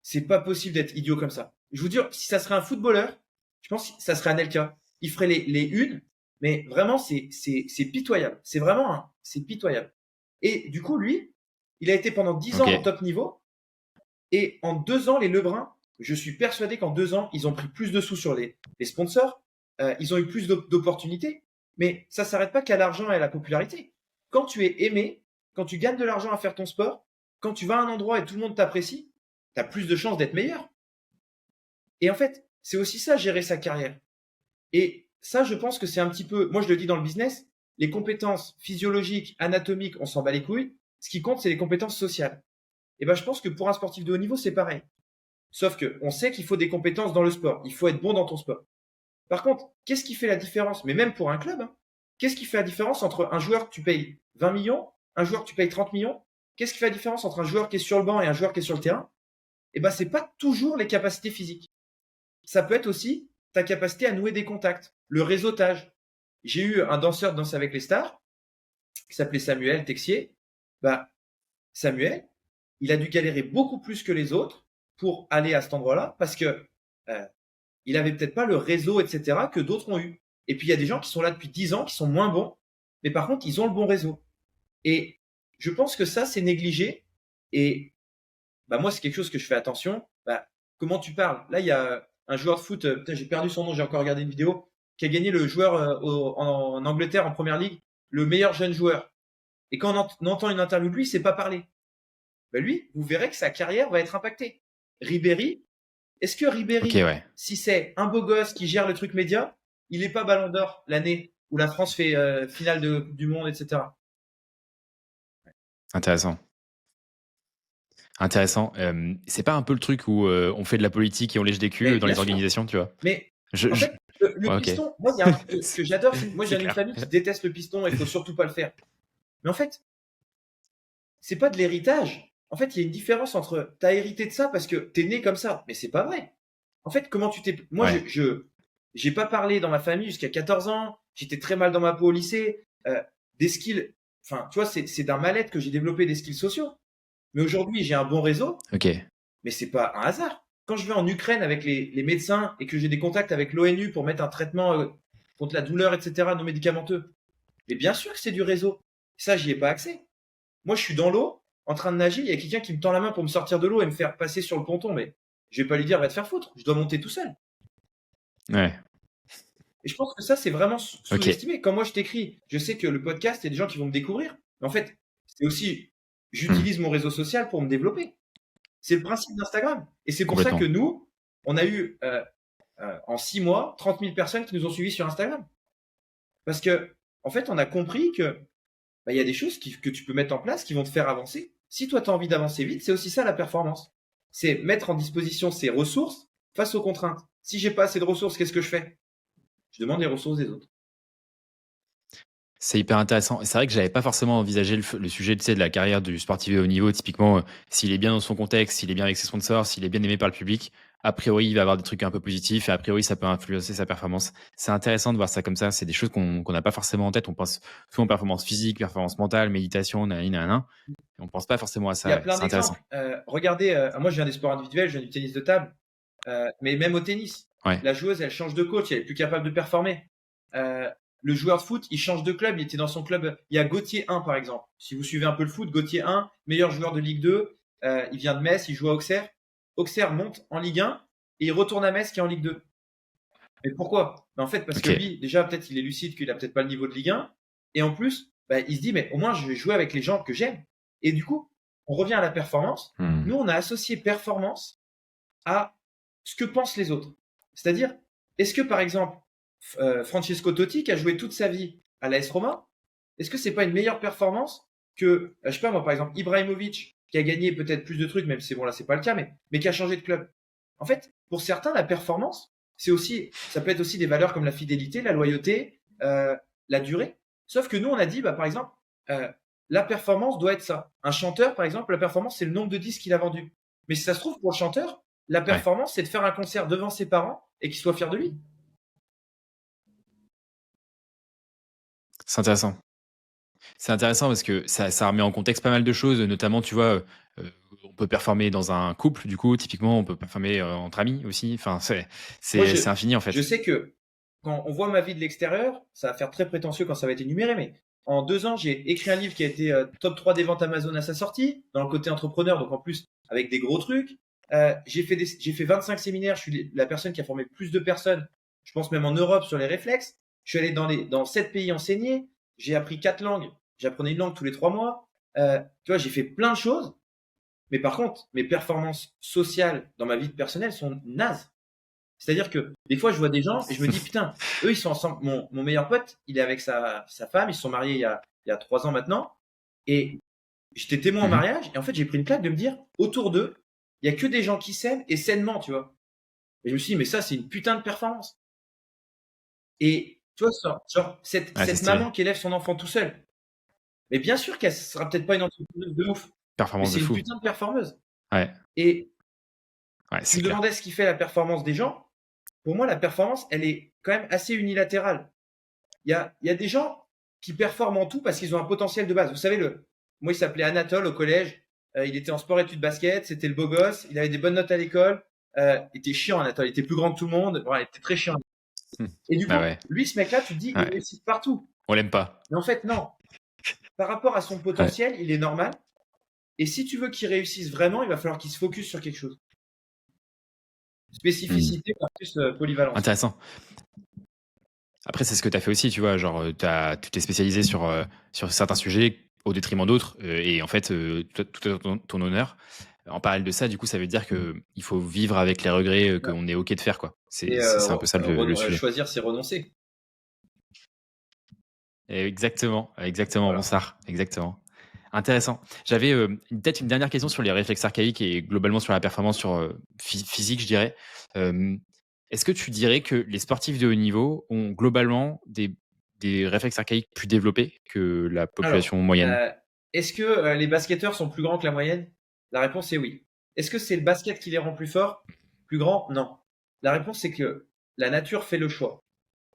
[SPEAKER 3] c'est pas possible d'être idiot comme ça. Je vous dis, si ça serait un footballeur, je pense que ça serait Anelka. Il ferait les unes, mais vraiment, c'est pitoyable. C'est vraiment, c'est pitoyable. Et du coup, lui, il a été pendant 10 ans au
[SPEAKER 2] OK.
[SPEAKER 3] top niveau. Et en 2 ans, les Lebrun, je suis persuadé qu'en 2 ans, ils ont pris plus de sous sur les sponsors. Ils ont eu plus d'opportunités. Mais ça s'arrête pas qu'à l'argent et à la popularité. Quand tu es aimé, quand tu gagnes de l'argent à faire ton sport, quand tu vas à un endroit et tout le monde t'apprécie, tu as plus de chances d'être meilleur. Et en fait, c'est aussi ça, gérer sa carrière. Et ça, je pense que c'est un petit peu, moi je le dis dans le business, les compétences physiologiques, anatomiques, on s'en bat les couilles. Ce qui compte, c'est les compétences sociales. Et ben, je pense que pour un sportif de haut niveau, c'est pareil. Sauf que on sait qu'il faut des compétences dans le sport. Il faut être bon dans ton sport. Par contre, qu'est-ce qui fait la différence? Mais même pour un club, hein, qu'est-ce qui fait la différence entre un joueur que tu payes 20 millions, un joueur que tu payes 30 millions? Qu'est-ce qui fait la différence entre un joueur qui est sur le banc et un joueur qui est sur le terrain? Eh ben, c'est pas toujours les capacités physiques. Ça peut être aussi ta capacité à nouer des contacts, le réseautage. J'ai eu un danseur de Danse avec les stars qui s'appelait Samuel Texier. Bah, Samuel, il a dû galérer beaucoup plus que les autres pour aller à cet endroit-là parce que il avait peut-être pas le réseau, etc., que d'autres ont eu. Et puis il y a des gens qui sont là depuis 10 ans, qui sont moins bons, mais par contre, ils ont le bon réseau. Et je pense que ça, c'est négligé. Et bah, moi, c'est quelque chose que je fais attention. Bah, comment tu parles? Là, il y a un joueur de foot, putain, j'ai perdu son nom, j'ai encore regardé une vidéo, qui a gagné le joueur en Angleterre en première ligue, le meilleur jeune joueur. Et quand on entend une interview de lui, il sait pas parler. Bah, lui, vous verrez que sa carrière va être impactée. Ribéry, est-ce que
[SPEAKER 2] OK,
[SPEAKER 3] Ribéry,
[SPEAKER 2] ouais.
[SPEAKER 3] si c'est un beau gosse qui gère le truc média, il n'est pas Ballon d'Or l'année où la France fait finale de Coupe du Monde, etc.
[SPEAKER 2] Intéressant. Intéressant. C'est pas un peu le truc où, on fait de la politique et on lèche des culs,
[SPEAKER 3] Mais
[SPEAKER 2] dans
[SPEAKER 3] bien
[SPEAKER 2] les
[SPEAKER 3] sûr.
[SPEAKER 2] organisations, tu vois?
[SPEAKER 3] Mais
[SPEAKER 2] Je
[SPEAKER 3] en
[SPEAKER 2] je
[SPEAKER 3] fait, le
[SPEAKER 2] Ouais, OK.
[SPEAKER 3] piston, moi, il y a un truc que j'adore. Moi,
[SPEAKER 2] C'est
[SPEAKER 3] j'ai une
[SPEAKER 2] clair.
[SPEAKER 3] famille qui déteste le piston et il faut surtout pas le faire. Mais en fait, c'est pas de l'héritage. En fait, il y a une différence entre t'as hérité de ça parce que t'es né comme ça, mais c'est pas vrai. En fait, comment tu t'es. Moi,
[SPEAKER 2] Ouais.
[SPEAKER 3] j'ai pas parlé dans ma famille jusqu'à 14 ans. J'étais très mal dans ma peau au lycée. Des skills. Enfin, tu vois, c'est d'un mal-être que j'ai développé des skills sociaux. Mais aujourd'hui, j'ai un bon réseau,
[SPEAKER 2] OK.
[SPEAKER 3] mais c'est pas un hasard. Quand je vais en Ukraine avec les médecins et que j'ai des contacts avec l'ONU pour mettre un traitement contre la douleur, etc., non médicamenteux, mais bien sûr que c'est du réseau. Ça, j'y ai pas accès. Moi, je suis dans l'eau, en train de nager, il y a quelqu'un qui me tend la main pour me sortir de l'eau et me faire passer sur le ponton, mais je vais pas lui dire va te faire foutre, je dois monter tout seul.
[SPEAKER 2] Ouais.
[SPEAKER 3] Et je pense que ça, c'est vraiment
[SPEAKER 2] Ok.
[SPEAKER 3] sous-estimé. Quand moi je t'écris, je sais que le podcast, il y a des gens qui vont me découvrir. Mais en fait, c'est aussi, j'utilise mon réseau social pour me développer. C'est le principe d'Instagram. Et c'est pour ça que
[SPEAKER 2] Complètement.
[SPEAKER 3] nous, on a eu en 6 mois 30 000 personnes qui nous ont suivis sur Instagram. Parce que, en fait, on a compris que il y a des choses que tu peux mettre en place qui vont te faire avancer. Si toi, tu as envie d'avancer vite, c'est aussi ça la performance. C'est mettre en disposition ses ressources face aux contraintes. Si j'ai pas assez de ressources, qu'est-ce que je fais? Je demande les ressources des autres.
[SPEAKER 2] C'est hyper intéressant. C'est vrai que j'avais pas forcément envisagé le sujet, tu sais, de la carrière du sportif de haut niveau. Typiquement, s'il est bien dans son contexte, s'il est bien avec ses sponsors, s'il est bien aimé par le public, a priori, il va avoir des trucs un peu positifs et a priori, ça peut influencer sa performance. C'est intéressant de voir ça comme ça. C'est des choses qu'on n'a pas forcément en tête. On pense souvent performance physique, performance mentale, méditation, nanana. On pense pas forcément à
[SPEAKER 3] Il y a
[SPEAKER 2] ça.
[SPEAKER 3] plein
[SPEAKER 2] C'est intéressant.
[SPEAKER 3] d'exemples. Regardez, moi je viens des sports individuels, je viens du tennis de table, mais même au tennis,
[SPEAKER 2] Ouais.
[SPEAKER 3] la joueuse, elle change de coach, elle est plus capable de performer. Le joueur de foot, il change de club, il était dans son club. Il y a Gauthier 1 par exemple. Si vous suivez un peu le foot, Gauthier 1, meilleur joueur de Ligue 2, il vient de Metz, il joue à Auxerre. Auxerre monte en Ligue 1 et il retourne à Metz qui est en Ligue 2. Mais pourquoi? En fait, parce que
[SPEAKER 2] Ok.
[SPEAKER 3] lui, déjà, peut-être il est lucide qu'il a peut-être pas le niveau de Ligue 1. Et en plus, il se dit, mais au moins, je vais jouer avec les gens que j'aime. Et du coup, on revient à la performance. Nous, on a associé performance à ce que pensent les autres. C'est-à-dire, est-ce que, par exemple, Francesco Totti, qui a joué toute sa vie à l'AS Roma, est-ce que c'est pas une meilleure performance que, je sais pas moi, par exemple, Ibrahimovic, qui a gagné peut-être plus de trucs, même si c'est bon, là, c'est pas le cas, mais qui a changé de club? En fait, pour certains, la performance, ça peut être aussi des valeurs comme la fidélité, la loyauté, la durée. Sauf que nous, on a dit, par exemple, la performance doit être ça. Un chanteur, par exemple, la performance, c'est le nombre de disques qu'il a vendu. Mais si ça se trouve, pour le chanteur, la performance, c'est de faire un concert devant ses parents et qu'il soit fier de lui.
[SPEAKER 2] C'est intéressant. C'est intéressant parce que ça remet en contexte pas mal de choses, notamment, tu vois, on peut performer dans un couple, du coup, typiquement, on peut performer entre amis aussi. Enfin, c'est infini, en fait.
[SPEAKER 3] Je sais que quand on voit ma vie de l'extérieur, ça va faire très prétentieux quand ça va être énuméré, mais en 2 ans, j'ai écrit un livre qui a été top 3 des ventes Amazon à sa sortie, dans le côté entrepreneur, donc en plus, avec des gros trucs. J'ai fait 25 séminaires, je suis la personne qui a formé le plus de personnes, je pense même en Europe, sur les réflexes. Je suis allé dans 7 pays enseigner, j'ai appris 4 langues, j'apprenais une langue tous les 3 mois. Tu vois, j'ai fait plein de choses, mais par contre, mes performances sociales dans ma vie personnelle sont nazes. C'est-à-dire que des fois, je vois des gens et je me dis, putain, eux, ils sont ensemble. Mon meilleur pote, il est avec sa femme, ils se sont mariés il y a 3 ans maintenant. Et j'étais témoin au mariage. Et en fait, j'ai pris une claque de me dire, autour d'eux, il y a que des gens qui s'aiment et sainement, tu vois. Et je me suis dit, mais ça, c'est une putain de performance. Et tu vois, genre cette maman qui élève son enfant tout seul. Mais bien sûr qu'elle sera peut-être pas une entrepreneuse de ouf.
[SPEAKER 2] Performance
[SPEAKER 3] mais c'est
[SPEAKER 2] de fou.
[SPEAKER 3] une putain de performeuse.
[SPEAKER 2] Ouais.
[SPEAKER 3] Et
[SPEAKER 2] Ouais,
[SPEAKER 3] tu me demandais ce qui fait la performance des gens. Pour moi, la performance, elle est quand même assez unilatérale. Il y a des gens qui performent en tout parce qu'ils ont un potentiel de base. Vous savez, moi, il s'appelait Anatole au collège. Il était en sport-études basket. C'était le beau gosse. Il avait des bonnes notes à l'école. Il était chiant, Anatole. Il était plus grand que tout le monde. Voilà, il était très chiant. Et du coup, lui, ce mec-là, tu te dis, il réussit partout.
[SPEAKER 2] On l'aime pas.
[SPEAKER 3] Mais en fait, non. Par rapport à son potentiel, il est normal. Et si tu veux qu'il réussisse vraiment, il va falloir qu'il se focus sur quelque chose. Spécificité versus polyvalence.
[SPEAKER 2] Intéressant. Après, c'est ce que tu as fait aussi, tu vois. Genre, tu t'es spécialisé sur certains sujets au détriment d'autres. Et en fait, tout est ton honneur. En parallèle de ça, du coup, ça veut dire qu'il faut vivre avec les regrets qu'on est OK de faire, quoi. C'est un peu ça le sujet.
[SPEAKER 3] Choisir, c'est renoncer.
[SPEAKER 2] Exactement,
[SPEAKER 3] Voilà.
[SPEAKER 2] Ronsard, exactement. Intéressant. J'avais peut-être une dernière question sur les réflexes archaïques et globalement sur la performance sur physique, je dirais. Est-ce que tu dirais que les sportifs de haut niveau ont globalement des réflexes archaïques plus développés que la population moyenne?
[SPEAKER 3] Est-ce que les basketteurs sont plus grands que la moyenne? La réponse est oui. Est-ce que c'est le basket qui les rend plus forts? Plus grands? Non. La réponse, c'est que la nature fait le choix.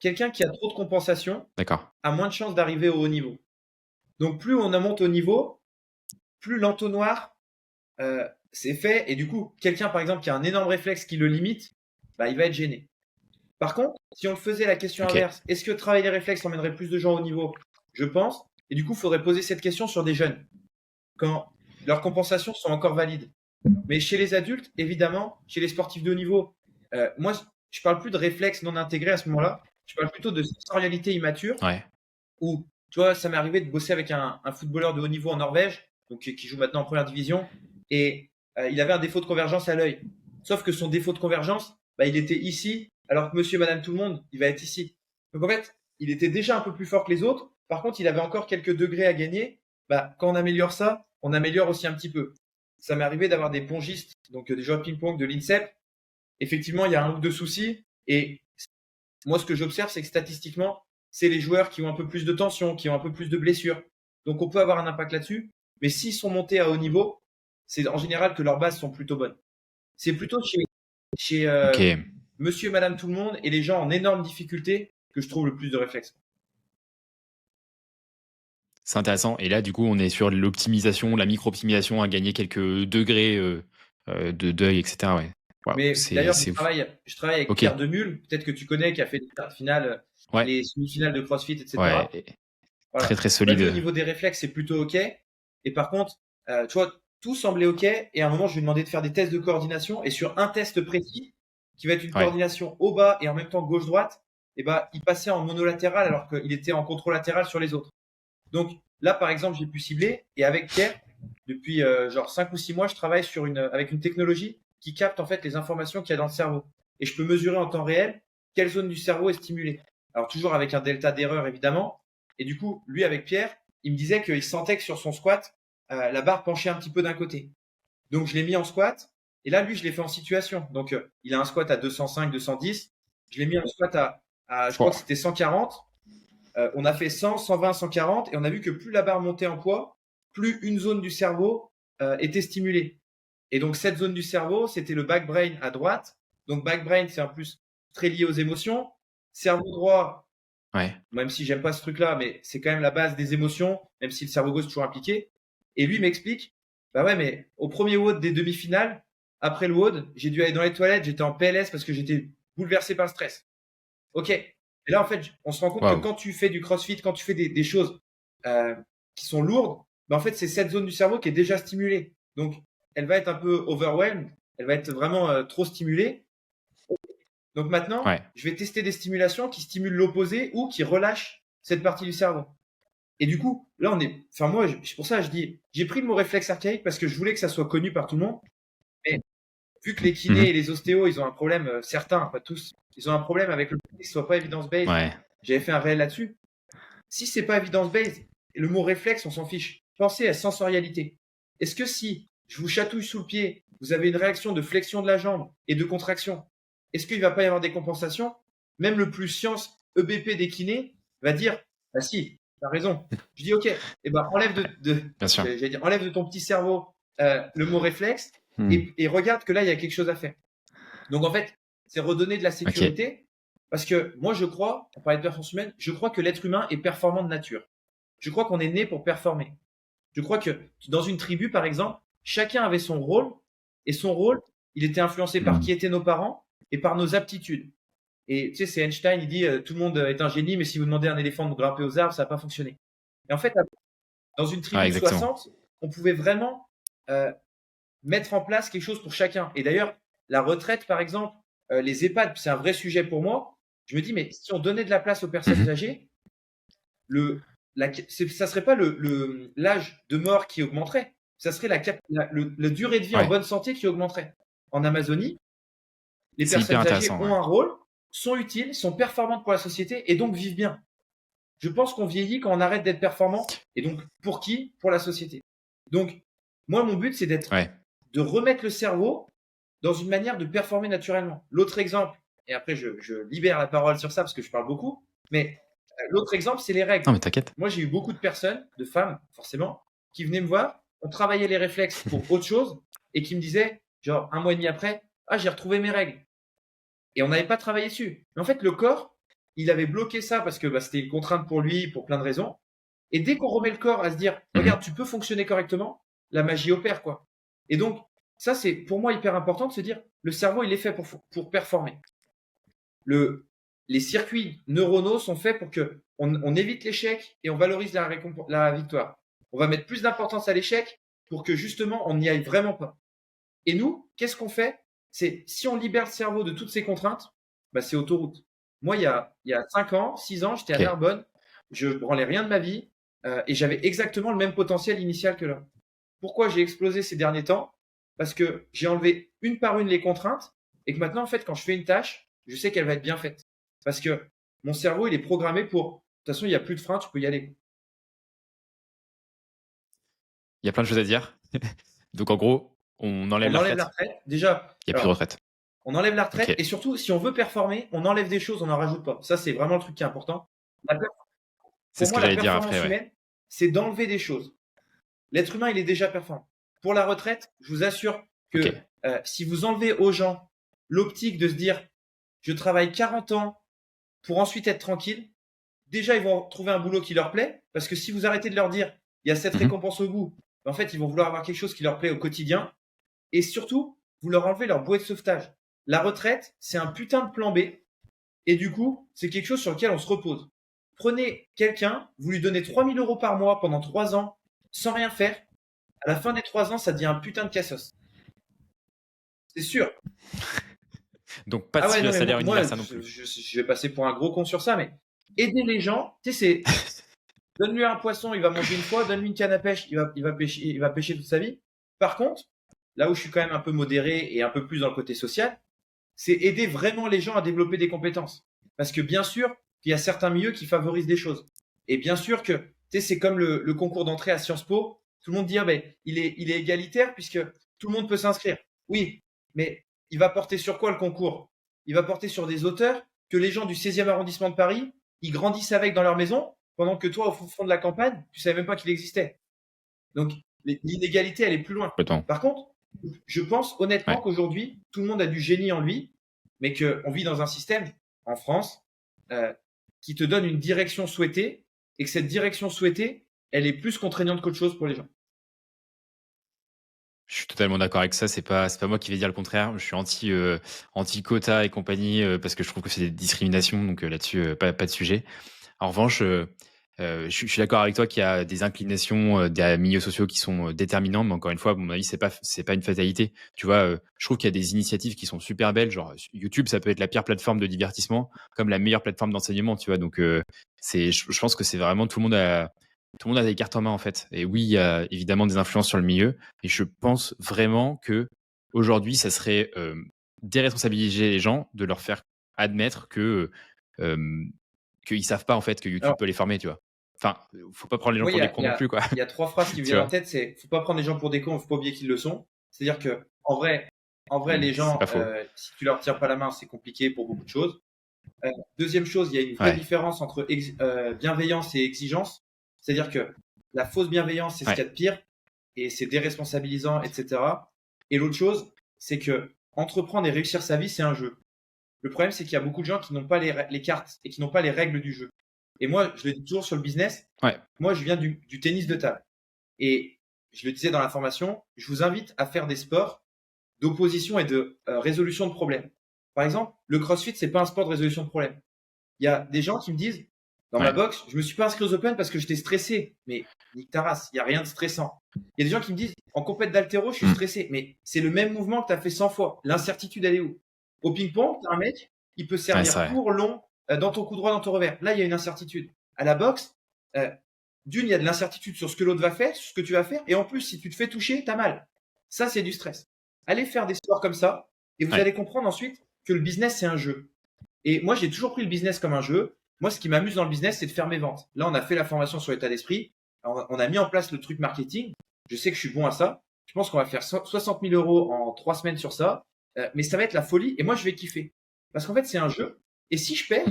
[SPEAKER 3] Quelqu'un qui a trop de compensation a moins de chances d'arriver au haut niveau. Donc, plus on monte au niveau, plus l'entonnoir c'est fait. Et du coup, quelqu'un, par exemple, qui a un énorme réflexe qui le limite, il va être gêné. Par contre, si on faisait la question inverse, est-ce que travailler les réflexes emmènerait plus de gens au niveau? Je pense. Et du coup, il faudrait poser cette question sur des jeunes. Quand leurs compensations sont encore valides. Mais chez les adultes, évidemment, chez les sportifs de haut niveau, moi, je parle plus de réflexes non intégrés à ce moment-là. Je parle plutôt de sensorialité immature.
[SPEAKER 2] Ouais.
[SPEAKER 3] Où, tu vois, ça m'est arrivé de bosser avec un footballeur de haut niveau en Norvège, donc qui joue maintenant en première division, et il avait un défaut de convergence à l'œil. Sauf que son défaut de convergence, il était ici, alors que monsieur et madame tout le monde, il va être ici. Donc en fait, il était déjà un peu plus fort que les autres. Par contre, il avait encore quelques degrés à gagner. Quand on améliore ça, on améliore aussi un petit peu. Ça m'est arrivé d'avoir des pongistes, donc des joueurs de ping-pong de l'INSEP. Effectivement, il y a un ou deux soucis. Et moi, ce que j'observe, c'est que statistiquement, c'est les joueurs qui ont un peu plus de tension, qui ont un peu plus de blessures. Donc, on peut avoir un impact là-dessus. Mais s'ils sont montés à haut niveau, c'est en général que leurs bases sont plutôt bonnes. C'est plutôt chez
[SPEAKER 2] Ok.
[SPEAKER 3] monsieur et madame tout le monde et les gens en énorme difficulté que je trouve le plus de réflexes.
[SPEAKER 2] C'est intéressant. Et là, du coup, on est sur l'optimisation, la micro-optimisation à gagner quelques degrés de deuil, etc. Ouais. Wow,
[SPEAKER 3] Mais d'ailleurs, je
[SPEAKER 2] ouf.
[SPEAKER 3] travaille avec
[SPEAKER 2] Ok.
[SPEAKER 3] Pierre Demule, peut-être que tu connais, qui a fait des quarts de finale,
[SPEAKER 2] Ouais.
[SPEAKER 3] les semi-finales de CrossFit, etc.
[SPEAKER 2] Ouais.
[SPEAKER 3] Voilà.
[SPEAKER 2] Très, très
[SPEAKER 3] En fait, lui,
[SPEAKER 2] solide.
[SPEAKER 3] au niveau des réflexes, c'est plutôt OK. Et par contre, tu vois, tout semblait OK. Et à un moment, je lui ai demandé de faire des tests de coordination. Et sur un test précis, qui va être une
[SPEAKER 2] Ouais.
[SPEAKER 3] coordination au bas et en même temps gauche-droite, il passait en monolatéral alors qu'il était en controlatéral sur les autres. Donc là, par exemple, j'ai pu cibler. Et avec Pierre, depuis genre 5 ou 6 mois, je travaille avec une technologie qui capte en fait les informations qu'il y a dans le cerveau. Et je peux mesurer en temps réel quelle zone du cerveau est stimulée. Alors toujours avec un delta d'erreur, évidemment. Et du coup, lui, avec Pierre, il me disait qu'il sentait que sur son squat, la barre penchait un petit peu d'un côté. Donc, je l'ai mis en squat. Et là, lui, je l'ai fait en situation. Donc, il a un squat à 205, 210. Je l'ai mis en squat je crois que c'était 140. On a fait 100, 120, 140. Et on a vu que plus la barre montait en poids, plus une zone du cerveau était stimulée. Et donc, cette zone du cerveau, c'était le back brain à droite. Donc, back brain, c'est en plus très lié aux émotions. Cerveau droit,
[SPEAKER 2] Ouais.
[SPEAKER 3] même si j'aime pas ce truc-là, mais c'est quand même la base des émotions, même si le cerveau gauche est toujours impliqué. Et lui m'explique, mais au premier WOD des demi-finales, après le WOD, j'ai dû aller dans les toilettes, j'étais en PLS parce que j'étais bouleversé par le stress. Ok. Et là, en fait, on se rend compte que quand tu fais du CrossFit, quand tu fais des choses qui sont lourdes, en fait, c'est cette zone du cerveau qui est déjà stimulée. Donc, elle va être un peu overwhelmed, elle va être vraiment trop stimulée. Donc maintenant, je vais tester des stimulations qui stimulent l'opposé ou qui relâchent cette partie du cerveau. Et du coup, là, moi, pour ça, je dis, j'ai pris le mot réflexe archaïque parce que je voulais que ça soit connu par tout le monde. Mais vu que les kinés et les ostéos, ils ont un problème, certains, pas tous, ils ont un problème avec le fait que ce soit pas evidence-based.
[SPEAKER 2] Ouais.
[SPEAKER 3] J'avais fait un réel là-dessus. Si c'est pas evidence-based, le mot réflexe, on s'en fiche. Pensez à sensorialité. Est-ce que si je vous chatouille sous le pied, vous avez une réaction de flexion de la jambe et de contraction, est-ce qu'il va pas y avoir des compensations? Même le plus science EBP des kinés va dire, ah si, t'as raison. Je dis, ok, enlève enlève de ton petit cerveau le mot réflexe et regarde que là, il y a quelque chose à faire. Donc en fait, c'est redonner de la sécurité parce que moi, je crois, on parlait de performance humaine, je crois que l'être humain est performant de nature. Je crois qu'on est né pour performer. Je crois que dans une tribu, par exemple, chacun avait son rôle et son rôle, il était influencé par qui étaient nos parents et par nos aptitudes. Et tu sais, c'est Einstein, il dit tout le monde est un génie, mais si vous demandez à un éléphant de grimper aux arbres, ça va pas fonctionner. Et en fait, dans une tribu de 60, on pouvait vraiment mettre en place quelque chose pour chacun. Et d'ailleurs, la retraite, par exemple, les EHPAD, c'est un vrai sujet pour moi. Je me dis, mais si on donnait de la place aux personnes âgées, ça serait pas l'âge de mort qui augmenterait, ça serait la durée de vie en bonne santé qui augmenterait. En Amazonie, les personnes âgées ont un rôle, sont utiles, sont performantes pour la société et donc vivent bien. Je pense qu'on vieillit quand on arrête d'être performant. Et donc, pour qui? Pour la société. Donc, moi, mon but, c'est de remettre le cerveau dans une manière de performer naturellement. L'autre exemple, et après, je libère la parole sur ça parce que je parle beaucoup, mais l'autre exemple, c'est les règles.
[SPEAKER 2] Non, mais t'inquiète.
[SPEAKER 3] Moi, j'ai eu beaucoup de personnes, de femmes, forcément, qui venaient me voir, on travaillait les réflexes pour autre chose et qui me disaient, genre, 1 mois et demi après, ah, j'ai retrouvé mes règles. Et on n'avait pas travaillé dessus. Mais en fait, le corps, il avait bloqué ça parce que c'était une contrainte pour lui, pour plein de raisons. Et dès qu'on remet le corps à se dire, regarde, tu peux fonctionner correctement, la magie opère, quoi. Et donc, ça, c'est pour moi hyper important de se dire, le cerveau, il est fait pour performer. Les circuits neuronaux sont faits pour que on évite l'échec et on valorise la victoire. On va mettre plus d'importance à l'échec pour que justement on n'y aille vraiment pas. Et nous, qu'est-ce qu'on fait? C'est si on libère le cerveau de toutes ces contraintes, bah, c'est autoroute. Moi, il y a 5 ans, 6 ans, j'étais à
[SPEAKER 2] Ok.
[SPEAKER 3] Narbonne, je branlais rien de ma vie et j'avais exactement le même potentiel initial que là. Pourquoi j'ai explosé ces derniers temps? Parce que j'ai enlevé une par une les contraintes et que maintenant, en fait, quand je fais une tâche, je sais qu'elle va être bien faite. Parce que mon cerveau, il est programmé pour. De toute façon, il n'y a plus de frein, tu peux y aller.
[SPEAKER 2] Il y a plein de choses à dire. Donc, en gros, on enlève
[SPEAKER 3] On
[SPEAKER 2] la
[SPEAKER 3] enlève la
[SPEAKER 2] retraite.
[SPEAKER 3] retraite. Déjà,
[SPEAKER 2] Il n'y a plus de
[SPEAKER 3] alors,
[SPEAKER 2] retraite.
[SPEAKER 3] on enlève la retraite
[SPEAKER 2] Ok.
[SPEAKER 3] et surtout, si on veut performer, on enlève des choses, on n'en rajoute pas. Ça, c'est vraiment le truc qui est important. La per-
[SPEAKER 2] C'est
[SPEAKER 3] Pour
[SPEAKER 2] ce
[SPEAKER 3] moi,
[SPEAKER 2] que
[SPEAKER 3] la
[SPEAKER 2] j'allais dire
[SPEAKER 3] performance
[SPEAKER 2] après, ouais.
[SPEAKER 3] humaine, c'est d'enlever des choses. L'être humain, il est déjà performant. Pour la retraite, je vous assure que
[SPEAKER 2] Ok.
[SPEAKER 3] si vous enlevez aux gens l'optique de se dire je travaille 40 ans pour ensuite être tranquille, déjà ils vont trouver un boulot qui leur plaît, parce que si vous arrêtez de leur dire il y a cette
[SPEAKER 2] Mhm.
[SPEAKER 3] récompense au bout, en fait ils vont vouloir avoir quelque chose qui leur plaît au quotidien, et surtout vous leur enlevez leur bouée de sauvetage. La retraite, c'est un putain de plan B, et du coup c'est quelque chose sur lequel on se repose. Prenez quelqu'un, vous lui donnez 3000 euros par mois pendant 3 ans sans rien faire, à la fin des 3 ans ça devient un putain de cassos. C'est sûr.
[SPEAKER 2] Donc, pas
[SPEAKER 3] Ah ouais,
[SPEAKER 2] de
[SPEAKER 3] non, mais
[SPEAKER 2] salaire
[SPEAKER 3] moi
[SPEAKER 2] universel non plus.
[SPEAKER 3] je vais passer pour un gros con sur ça, mais aider les gens, tu sais, c'est donne-lui un poisson, il va manger une fois, donne-lui une canne à pêche, il va pêcher toute sa vie. Par contre, là où je suis quand même un peu modéré et un peu plus dans le côté social, c'est aider vraiment les gens à développer des compétences. Parce que bien sûr qu'il y a certains milieux qui favorisent des choses. Et bien sûr que, tu sais, c'est comme le concours d'entrée à Sciences Po. Tout le monde dit, ah ben, il est égalitaire puisque tout le monde peut s'inscrire. Oui, mais il va porter sur quoi le concours? Il va porter sur des auteurs que les gens du 16e arrondissement de Paris, ils grandissent avec dans leur maison, pendant que toi, au fond de la campagne, tu savais même pas qu'il existait. Donc, l'inégalité, elle est plus loin.
[SPEAKER 2] Complètement.
[SPEAKER 3] Par contre, je pense honnêtement
[SPEAKER 2] Ouais.
[SPEAKER 3] qu'aujourd'hui, tout le monde a du génie en lui, mais qu'on vit dans un système, en France, qui te donne une direction souhaitée, et que cette direction souhaitée, elle est plus contraignante qu'autre chose pour les gens.
[SPEAKER 2] Je suis totalement d'accord avec ça. C'est pas moi qui vais dire le contraire. Je suis anti quota et compagnie parce que je trouve que c'est des discriminations. Donc là-dessus, pas de sujet. En revanche, je suis d'accord avec toi qu'il y a des inclinations des milieux sociaux qui sont déterminants, mais encore une fois, à mon avis, c'est pas une fatalité. Tu vois, je trouve qu'il y a des initiatives qui sont super belles, genre YouTube, ça peut être la pire plateforme de divertissement, comme la meilleure plateforme d'enseignement, tu vois. Donc, je pense que c'est vraiment tout le monde a des cartes en main en fait. Et oui, il y a évidemment des influences sur le milieu, et je pense vraiment que aujourd'hui, ça serait déresponsabiliser les gens de leur faire admettre que qu'ils savent pas en fait que YouTube
[SPEAKER 3] Alors,
[SPEAKER 2] peut les former, tu vois. Enfin, faut pas prendre les gens
[SPEAKER 3] moi,
[SPEAKER 2] pour des cons non plus, quoi.
[SPEAKER 3] il y a 3 phrases qui me
[SPEAKER 2] Tu
[SPEAKER 3] viennent en
[SPEAKER 2] vois.
[SPEAKER 3] tête, c'est faut pas prendre les gens pour des cons, faut pas oublier qu'ils le sont. C'est-à-dire que, en vrai, les
[SPEAKER 2] C'est
[SPEAKER 3] gens,
[SPEAKER 2] pas faux.
[SPEAKER 3] si tu leur tires pas la main, c'est compliqué pour beaucoup de choses. Deuxième chose, il y a une vraie
[SPEAKER 2] Ouais.
[SPEAKER 3] différence entre bienveillance et exigence. C'est-à-dire que la fausse bienveillance, c'est ce
[SPEAKER 2] Ouais.
[SPEAKER 3] qu'il y a de pire et c'est déresponsabilisant, etc. Et l'autre chose, c'est que entreprendre et réussir sa vie, c'est un jeu. Le problème, c'est qu'il y a beaucoup de gens qui n'ont pas les cartes et qui n'ont pas les règles du jeu. Et moi, je le dis toujours sur le business,
[SPEAKER 2] Ouais.
[SPEAKER 3] moi, je viens du tennis de table. Et je le disais dans la formation, je vous invite à faire des sports d'opposition et de résolution de problèmes. Par exemple, le CrossFit, c'est pas un sport de résolution de problèmes. Il y a des gens qui me disent, dans ma
[SPEAKER 2] Ouais.
[SPEAKER 3] boxe, je me suis pas inscrit aux Open parce que j'étais stressé. Mais nique ta race, il y a rien de stressant. Il y a des gens qui me disent, en compète d'haltéro, je suis stressé. Mais c'est le même mouvement que tu as fait 100 fois. L'incertitude, elle est où? Au ping-pong, t'as un mec, il peut
[SPEAKER 2] Ouais,
[SPEAKER 3] servir
[SPEAKER 2] c'est vrai.
[SPEAKER 3] court, long, dans ton coup droit, dans ton revers. Là, il y a une incertitude. À la boxe, d'une, il y a de l'incertitude sur ce que l'autre va faire, sur ce que tu vas faire. Et en plus, si tu te fais toucher, t'as mal. Ça, c'est du stress. Allez faire des sports comme ça et vous
[SPEAKER 2] Ouais.
[SPEAKER 3] allez comprendre ensuite que le business, c'est un jeu. Et moi, j'ai toujours pris le business comme un jeu. Moi, ce qui m'amuse dans le business, c'est de faire mes ventes. Là, on a fait la formation sur l'état d'esprit. On a mis en place le truc marketing. Je sais que je suis bon à ça. Je pense qu'on va faire 60 000 euros en 3 semaines sur ça. Mais ça va être la folie. Et moi, je vais kiffer. Parce qu'en fait, c'est un jeu. Et si je perds,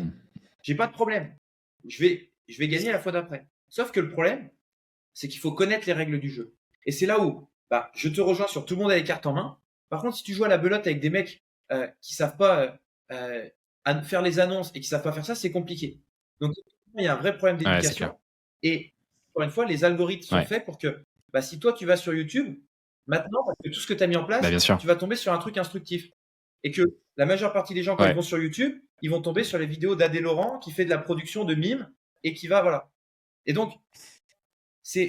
[SPEAKER 3] j'ai pas de problème. Je vais gagner la fois d'après. Sauf que le problème, c'est qu'il faut connaître les règles du jeu. Et c'est là où je te rejoins sur tout le monde a les cartes en main. Par contre, si tu joues à la belote avec des mecs qui savent pas faire les annonces et qui savent pas faire ça, c'est compliqué. Donc, il y a un vrai problème
[SPEAKER 2] Ouais, c'est
[SPEAKER 3] d'éducation.
[SPEAKER 2] clair.
[SPEAKER 3] Et encore une fois, les algorithmes sont
[SPEAKER 2] Ouais.
[SPEAKER 3] faits pour que si toi, tu vas sur YouTube, maintenant, parce que tout ce que tu as mis en place,
[SPEAKER 2] Bah, bien sûr.
[SPEAKER 3] tu vas tomber sur un truc instructif. Et que la majeure partie des gens, quand
[SPEAKER 2] Ouais.
[SPEAKER 3] ils vont sur YouTube, ils vont tomber sur les vidéos d'Adé Laurent qui fait de la production de mimes et qui va, voilà. Et donc,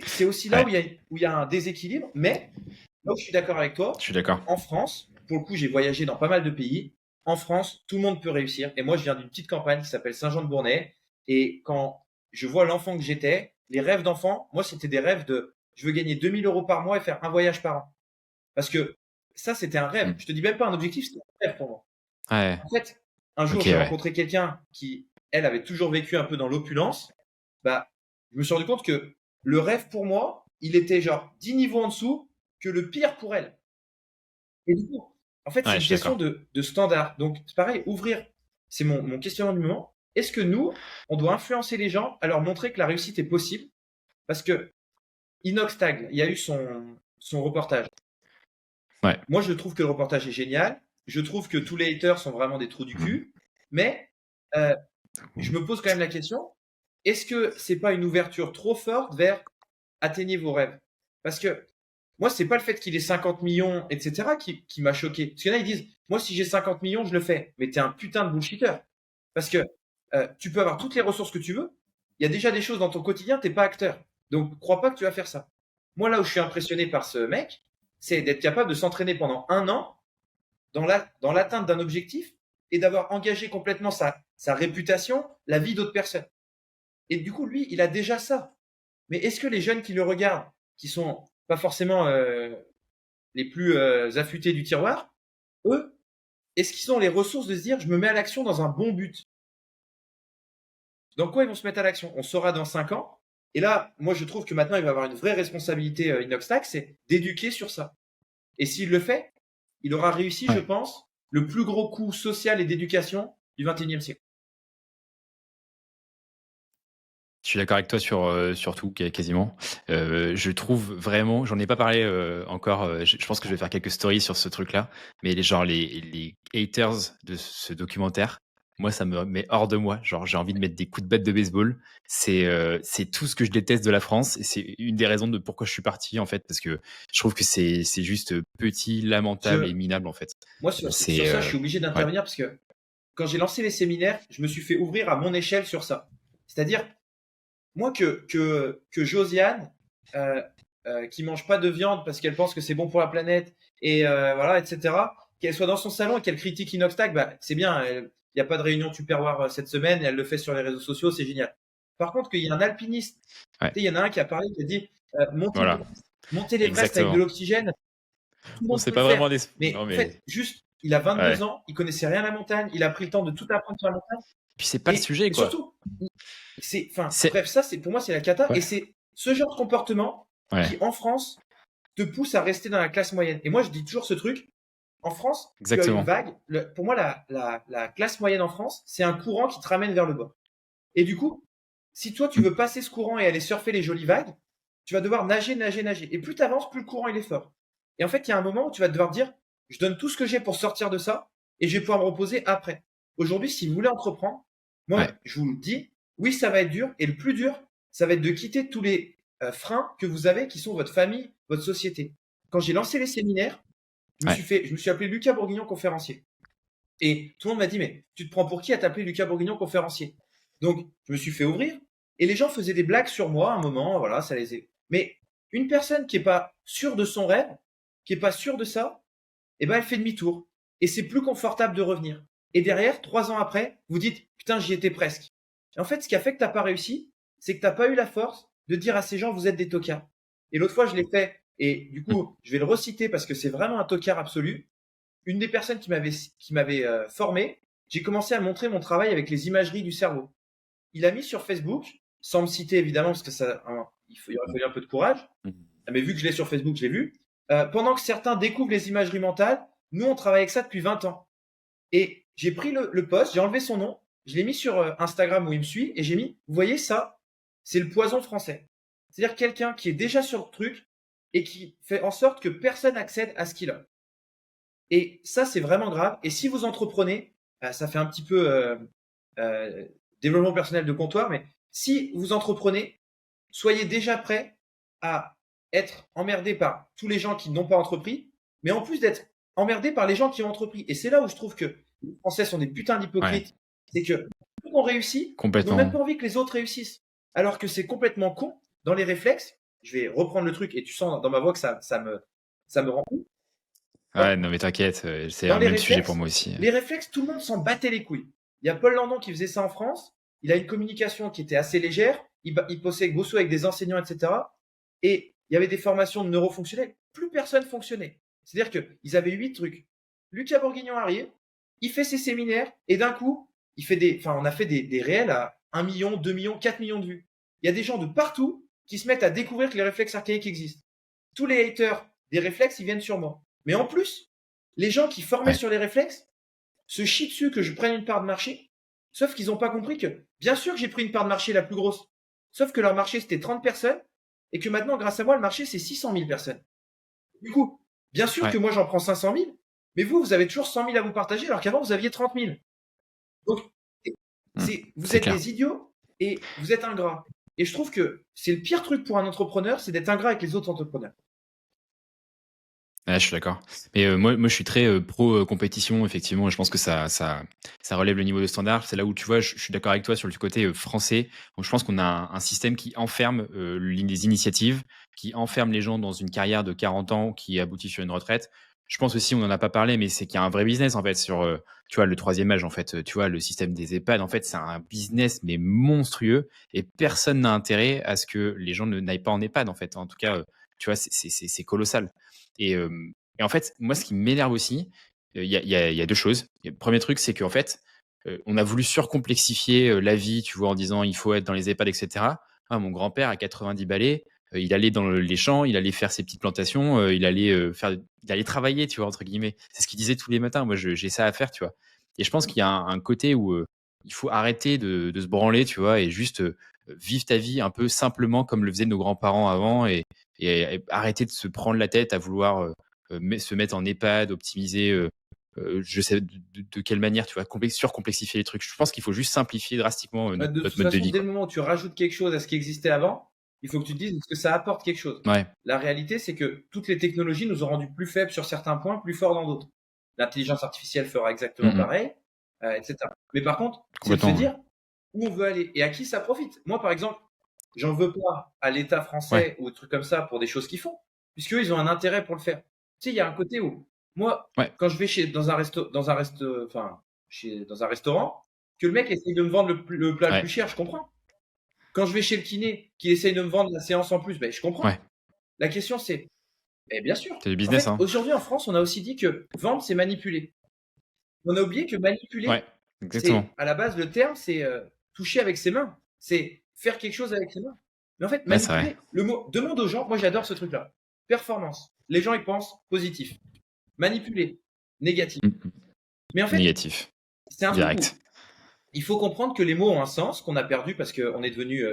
[SPEAKER 3] c'est aussi là
[SPEAKER 2] Ouais,
[SPEAKER 3] où il y a un déséquilibre, mais là où je suis d'accord avec toi,
[SPEAKER 2] je suis d'accord.
[SPEAKER 3] en France, pour le coup, j'ai voyagé dans pas mal de pays. En France, tout le monde peut réussir. Et moi, je viens d'une petite campagne qui s'appelle Saint-Jean-de-Bournay. Et quand je vois l'enfant que j'étais, les rêves d'enfant, moi, c'était des rêves de je veux gagner 2 000 € par mois et faire un voyage par an. Parce que ça, c'était un rêve.
[SPEAKER 2] Mm.
[SPEAKER 3] Je te dis même pas un objectif, c'était un rêve pour moi.
[SPEAKER 2] Ouais,
[SPEAKER 3] En fait, un jour,
[SPEAKER 2] ok,
[SPEAKER 3] j'ai
[SPEAKER 2] ouais.
[SPEAKER 3] rencontré quelqu'un qui, elle, avait toujours vécu un peu dans l'opulence. Bah, je me suis rendu compte que le rêve pour moi, il était genre 10 niveaux en dessous que le pire pour elle. Et du coup, en fait, c'est
[SPEAKER 2] Ouais,
[SPEAKER 3] une
[SPEAKER 2] je suis
[SPEAKER 3] question
[SPEAKER 2] d'accord.
[SPEAKER 3] de standard. Donc, c'est pareil, ouvrir, c'est mon questionnement du moment. Est-ce que nous, on doit influencer les gens à leur montrer que la réussite est possible? Parce que Inox Tag, il y a eu son reportage.
[SPEAKER 2] Ouais,
[SPEAKER 3] Moi, je trouve que le reportage est génial. Je trouve que tous les haters sont vraiment des trous du
[SPEAKER 2] mm.
[SPEAKER 3] cul. Mais euh, je me pose quand même la question, est-ce que c'est pas une ouverture trop forte vers atteignez vos rêves? Parce que moi, c'est pas le fait qu'il ait 50 millions, etc., qui m'a choqué. Parce qu'il y en a, ils disent, moi, si j'ai 50 millions, je le fais. Mais t'es un putain de bullshitter. Parce que tu peux avoir toutes les ressources que tu veux. Il y a déjà des choses dans ton quotidien, t'es pas acteur. Donc, crois pas que tu vas faire ça. Moi, là où je suis impressionné par ce mec, c'est d'être capable de s'entraîner pendant 1 an dans l'atteinte d'un objectif et d'avoir engagé complètement sa réputation, la vie d'autres personnes. Et du coup, lui, il a déjà ça. Mais est-ce que les jeunes qui le regardent, qui sont pas forcément les plus affûtés du tiroir, eux, est-ce qu'ils ont les ressources de se dire je me mets à l'action dans un bon but? Dans quoi ils vont se mettre à l'action? On saura dans 5 ans. Et là, moi, je trouve que maintenant, il va avoir une vraie responsabilité Inoxtag, c'est d'éduquer sur ça. Et s'il le fait, il aura réussi, je
[SPEAKER 2] Ouais.
[SPEAKER 3] pense, le plus gros coup social et d'éducation du 21e siècle.
[SPEAKER 2] Je suis d'accord avec toi sur tout, quasiment. Je trouve vraiment, j'en ai pas parlé encore, je pense que je vais faire quelques stories sur ce truc-là, mais les haters de ce documentaire, moi, ça me met hors de moi. Genre, j'ai envie de mettre des coups de batte de baseball. C'est tout ce que je déteste de la France et c'est une des raisons de pourquoi je suis parti, en fait, parce que je trouve que c'est juste petit, lamentable et
[SPEAKER 3] Je,
[SPEAKER 2] minable, en fait.
[SPEAKER 3] moi, sur
[SPEAKER 2] C'est,
[SPEAKER 3] ça, je suis obligé
[SPEAKER 2] ouais,
[SPEAKER 3] d'intervenir parce que quand j'ai lancé les séminaires, je me suis fait ouvrir à mon échelle sur ça. C'est-à-dire, moi, que Josiane, euh, qui mange pas de viande parce qu'elle pense que c'est bon pour la planète, et voilà, etc., qu'elle soit dans son salon et qu'elle critique Inoxtag, bah, c'est bien. Il n'y a pas de réunion Tupperware cette semaine, et elle le fait sur les réseaux sociaux, c'est génial. Par contre, qu'il y a un alpiniste,
[SPEAKER 2] ouais,
[SPEAKER 3] il y en a un qui a parlé, qui a dit
[SPEAKER 2] voilà,
[SPEAKER 3] monter l'Everest avec de
[SPEAKER 2] exactement.
[SPEAKER 3] l'oxygène, tout le
[SPEAKER 2] Bon,
[SPEAKER 3] monde
[SPEAKER 2] c'est
[SPEAKER 3] peut le
[SPEAKER 2] pas
[SPEAKER 3] faire.
[SPEAKER 2] vraiment des...
[SPEAKER 3] Mais
[SPEAKER 2] Non,
[SPEAKER 3] en fait,
[SPEAKER 2] mais...
[SPEAKER 3] juste, il a 22
[SPEAKER 2] Ouais.
[SPEAKER 3] ans, il connaissait rien à la montagne, il a pris le temps de tout apprendre sur la montagne.
[SPEAKER 2] Puis c'est pas le sujet,
[SPEAKER 3] Et
[SPEAKER 2] quoi.
[SPEAKER 3] surtout, enfin,
[SPEAKER 2] C'est...
[SPEAKER 3] bref, ça, c'est pour moi, c'est la cata.
[SPEAKER 2] Ouais,
[SPEAKER 3] Et c'est ce genre de comportement
[SPEAKER 2] ouais,
[SPEAKER 3] qui, en France, te pousse à rester dans la classe moyenne. Et moi, je dis toujours ce truc. En France, tu as une
[SPEAKER 2] exactement.
[SPEAKER 3] vague. Pour moi, la classe moyenne en France, c'est un courant qui te ramène vers le bas. Et du coup, si toi, tu
[SPEAKER 2] Mm.
[SPEAKER 3] veux passer ce courant et aller surfer les jolies vagues, tu vas devoir nager, nager, nager. Et plus tu avances, plus le courant il est fort. Et en fait, il y a un moment où tu vas devoir dire, je donne tout ce que j'ai pour sortir de ça et je vais pouvoir me reposer après. Aujourd'hui, si vous voulez entreprendre, moi,
[SPEAKER 2] Ouais,
[SPEAKER 3] je vous le dis, oui, ça va être dur. Et le plus dur, ça va être de quitter tous les freins que vous avez qui sont votre famille, votre société. Quand j'ai lancé les séminaires,
[SPEAKER 2] ouais,
[SPEAKER 3] je me suis appelé Lucas Bourguignon conférencier. Et tout le monde m'a dit, mais tu te prends pour qui à t'appeler Lucas Bourguignon conférencier? Donc, je me suis fait ouvrir et les gens faisaient des blagues sur moi à un moment, voilà, ça les est. Mais une personne qui est pas sûre de son rêve, qui est pas sûre de ça, eh ben, elle fait demi-tour. Et c'est plus confortable de revenir. Et derrière, 3 ans après, vous dites, putain, j'y étais presque. Et en fait, ce qui a fait que t'as pas réussi, c'est que t'as pas eu la force de dire à ces gens, vous êtes des tocards. Et l'autre fois, je l'ai fait. Et du
[SPEAKER 2] mm,
[SPEAKER 3] coup, je vais le reciter parce que c'est vraiment un tocard absolu. Une des personnes qui m'avait formé, j'ai commencé à montrer mon travail avec les imageries du cerveau. Il a mis sur Facebook, sans me citer évidemment, parce que ça, hein, il aurait fallu un peu de courage,
[SPEAKER 2] mm.
[SPEAKER 3] mais vu que je l'ai sur Facebook, je l'ai vu. Pendant que certains découvrent les imageries mentales, nous, on travaille avec ça depuis 20 ans. Et j'ai pris le post, j'ai enlevé son nom, je l'ai mis sur Instagram où il me suit, et j'ai mis, vous voyez ça, c'est le poison français. C'est-à-dire quelqu'un qui est déjà sur le truc et qui fait en sorte que personne accède à ce qu'il a. Et ça, c'est vraiment grave. Et si vous entreprenez, ça fait un petit peu développement personnel de comptoir, mais si vous entreprenez, soyez déjà prêt à être emmerdé par tous les gens qui n'ont pas entrepris, mais en plus d'être emmerdé par les gens qui ont entrepris. Et c'est là où je trouve que les Français sont des putains
[SPEAKER 2] Ouais,
[SPEAKER 3] d'hypocrites. C'est que ceux qui ont réussi n'ont même
[SPEAKER 2] complètement.
[SPEAKER 3] pas envie que les autres réussissent. Alors que c'est complètement con dans les réflexes. je vais reprendre le truc et tu sens dans ma voix que ça me rend fou.
[SPEAKER 2] Ouais, non, mais t'inquiète, c'est
[SPEAKER 3] Dans
[SPEAKER 2] un
[SPEAKER 3] les
[SPEAKER 2] même sujet
[SPEAKER 3] réflexes,
[SPEAKER 2] pour moi aussi.
[SPEAKER 3] les réflexes, tout le monde s'en battait les couilles. Il y a Paul Landon qui faisait ça en France. Il a une communication qui était assez légère. Il bossait grosso avec des enseignants, etc. Et il y avait des formations de neurofonctionnels. Plus personne fonctionnait. C'est-à-dire qu'ils avaient 8 trucs. Lucas Bourguignon arrive, il fait ses séminaires et d'un coup, on a fait des réels à 1 million, 2 millions, 4 millions de vues. Il y a des gens de partout qui se mettent à découvrir que les réflexes archaïques existent. Tous les haters des réflexes, ils viennent sur moi. Mais en plus, les gens qui formaient sur les réflexes se chient dessus que je prenne une part de marché, sauf qu'ils n'ont pas compris que, bien sûr que j'ai pris une part de marché la plus grosse, sauf que leur marché c'était 30 personnes, et que maintenant, grâce à moi, le marché c'est 600 000 personnes. Du coup, bien sûr que moi j'en prends 500 000, mais vous avez toujours 100 000 à vous partager, alors qu'avant vous aviez 30 000. Donc, vous êtes
[SPEAKER 2] clair.
[SPEAKER 3] des idiots et vous êtes ingrats. Et je trouve que c'est le pire truc pour un entrepreneur, c'est d'être ingrat avec les autres entrepreneurs.
[SPEAKER 2] Ouais, je suis d'accord. Mais moi, je suis très pro compétition, effectivement. Et je pense que ça relève le niveau de standard. C'est là où, tu vois, je suis d'accord avec toi sur le côté français. Donc, je pense qu'on a un système qui enferme les initiatives, qui enferme les gens dans une carrière de 40 ans qui aboutit sur une retraite. Je pense aussi, on n'en a pas parlé, mais c'est qu'il y a un vrai business, en fait, sur, tu vois, le troisième âge, en fait. Tu vois, le système des EHPAD, en fait, c'est un business, mais monstrueux. Et personne n'a intérêt à ce que les gens n'aillent pas en EHPAD, en fait. En tout cas, tu vois, c'est colossal. Et en fait, moi, ce qui m'énerve aussi, il y a deux choses. Le premier truc, c'est qu'en fait, on a voulu surcomplexifier la vie, tu vois, en disant il faut être dans les EHPAD, etc. Ah, mon grand-père, à 90 balais, il allait dans les champs, il allait faire ses petites plantations, il allait travailler, tu vois, entre guillemets. C'est ce qu'il disait tous les matins. Moi, j'ai ça à faire, tu vois. Et je pense qu'il y a un côté où il faut arrêter de se branler, tu vois, et juste vivre ta vie un peu simplement comme le faisaient nos grands-parents avant et arrêter de se prendre la tête à vouloir se mettre en EHPAD, optimiser, je sais de quelle manière, tu vois, surcomplexifier les trucs. Je pense qu'il faut juste simplifier drastiquement
[SPEAKER 3] De
[SPEAKER 2] notre
[SPEAKER 3] toute
[SPEAKER 2] mode de
[SPEAKER 3] façon,
[SPEAKER 2] vie.
[SPEAKER 3] dès le moment où tu rajoutes quelque chose à ce qui existait avant, il faut que tu te dises est-ce que ça apporte quelque chose.
[SPEAKER 2] Ouais.
[SPEAKER 3] La réalité, c'est que toutes les technologies nous ont rendus plus faibles sur certains points, plus forts dans d'autres. L'intelligence artificielle fera exactement pareil, etc. Mais par contre, c'est de se dire où on veut aller et à qui ça profite. Moi, par exemple, j'en veux pas à l'État français ou des trucs comme ça pour des choses qu'ils font, puisqu'eux, ils ont un intérêt pour le faire. Tu sais, il y a un côté où, moi, quand je vais dans un restaurant, que le mec essaye de me vendre le plat le plus cher, je comprends. Quand je vais chez le kiné, qu'il essaye de me vendre la séance en plus, ben, je comprends. La question, c'est, bien sûr.
[SPEAKER 2] C'est du business,
[SPEAKER 3] en fait, aujourd'hui, en France, on a aussi dit que vendre, c'est manipuler. On a oublié que manipuler,
[SPEAKER 2] exactement.
[SPEAKER 3] à la base, le terme, c'est toucher avec ses mains. C'est faire quelque chose avec ses mains. Mais en fait, manipuler, le mot, demande aux gens, moi j'adore ce truc-là. Performance. Les gens, ils pensent positif. Manipuler, négatif. Mais en fait,
[SPEAKER 2] négatif.
[SPEAKER 3] C'est un
[SPEAKER 2] direct.
[SPEAKER 3] truc où il faut comprendre que les mots ont un sens, qu'on a perdu parce qu'on est devenu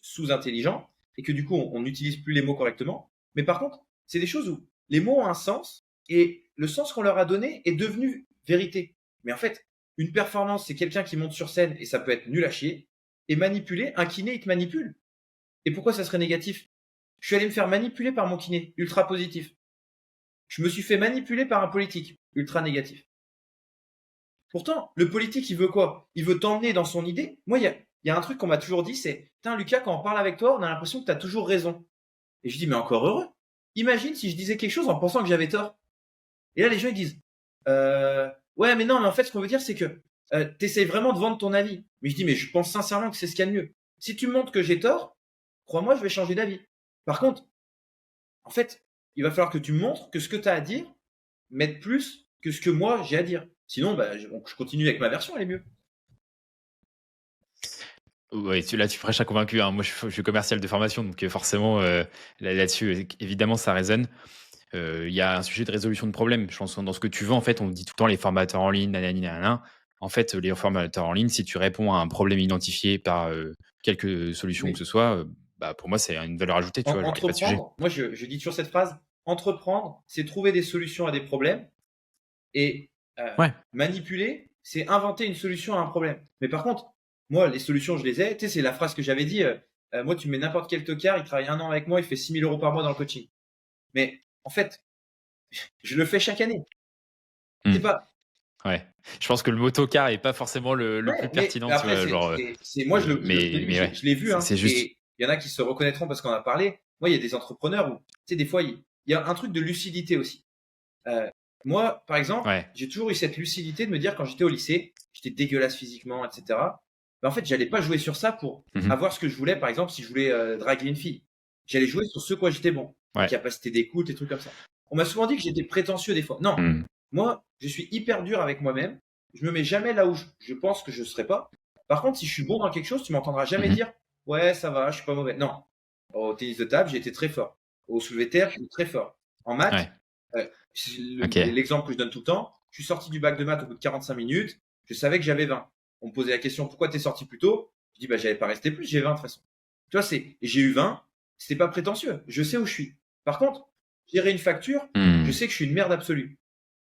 [SPEAKER 3] sous-intelligent et que du coup, on n'utilise plus les mots correctement. Mais par contre, c'est des choses où les mots ont un sens et le sens qu'on leur a donné est devenu vérité. Mais en fait, une performance, c'est quelqu'un qui monte sur scène et ça peut être nul à chier. Et manipuler, un kiné, il te manipule. Et pourquoi ça serait négatif? Je suis allé me faire manipuler par mon kiné, ultra positif. Je me suis fait manipuler par un politique, ultra négatif. Pourtant, le politique, il veut quoi? Il veut t'emmener dans son idée. Moi, il y a un truc qu'on m'a toujours dit, c'est « Putain, Lucas, quand on parle avec toi, on a l'impression que tu as toujours raison. » Et je dis « Mais encore heureux. Imagine si je disais quelque chose en pensant que j'avais tort. » Et là, les gens, ils disent « Ouais, mais non, mais en fait, ce qu'on veut dire, c'est que t'essayes vraiment de vendre ton avis. » Mais je dis « Mais je pense sincèrement que c'est ce qu'il y a de mieux. Si tu me montres que j'ai tort, crois-moi, je vais changer d'avis. Par contre, en fait, il va falloir que tu me montres que ce que tu as à dire m'aide plus que ce que moi, j'ai à dire. Sinon, je continue avec ma version, elle est mieux.
[SPEAKER 2] Ouais, là, tu prêches à convaincu. Hein. Moi, je suis commercial de formation, donc forcément, là-dessus, évidemment, ça résonne. Il y a un sujet de résolution de problème. Je pense que dans ce que tu veux, en fait, on dit tout le temps les formateurs en ligne, nanana. En fait, les formateurs en ligne, si tu réponds à un problème identifié par quelques solutions que ce soit, pour moi, c'est une valeur ajoutée. Tu vois, genre, y a pas de sujet.
[SPEAKER 3] Moi, je dis toujours cette phrase. Entreprendre, c'est trouver des solutions à des problèmes. Et manipuler, c'est inventer une solution à un problème. Mais par contre, moi, les solutions, je les ai. Tu sais, c'est la phrase que j'avais dit. Moi, tu mets n'importe quel tocard, il travaille 1 an avec moi, il fait 6 000 € par mois dans le coaching. Mais en fait, je le fais chaque année. C'est pas.
[SPEAKER 2] Ouais. Je pense que le mot tocard est pas forcément le plus pertinent.
[SPEAKER 3] Après,
[SPEAKER 2] tu vois, genre,
[SPEAKER 3] moi, je l'ai vu. Hein,
[SPEAKER 2] c'est juste.
[SPEAKER 3] Et il y en a qui se reconnaîtront parce qu'on a parlé. Moi, il y a des entrepreneurs où, tu sais, des fois, il y a un truc de lucidité aussi. Moi, par exemple,
[SPEAKER 2] Ouais.
[SPEAKER 3] j'ai toujours eu cette lucidité de me dire quand j'étais au lycée, j'étais dégueulasse physiquement, etc. En fait, j'allais pas jouer sur ça pour avoir ce que je voulais. Par exemple, si je voulais draguer une fille, j'allais jouer sur ce quoi j'étais bon,
[SPEAKER 2] Ouais.
[SPEAKER 3] capacité d'écoute, des trucs comme ça. On m'a souvent dit que j'étais prétentieux des fois. Non, moi, je suis hyper dur avec moi-même. Je me mets jamais là où je pense que je serais pas. Par contre, si je suis bon dans quelque chose, tu m'entendras jamais dire ouais, ça va, je suis pas mauvais. Non. Au tennis de table, j'ai été très fort. Au soulevé de terre, j'étais très fort. En maths, l'exemple que je donne tout le temps, je suis sorti du bac de maths au bout de 45 minutes, je savais que j'avais 20. On me posait la question pourquoi t'es sorti plus tôt? Je dis bah j'avais pas resté plus, j'ai 20 de toute façon. Tu vois, j'ai eu 20, c'était pas prétentieux, je sais où je suis. Par contre, gérer une facture, je sais que je suis une merde absolue.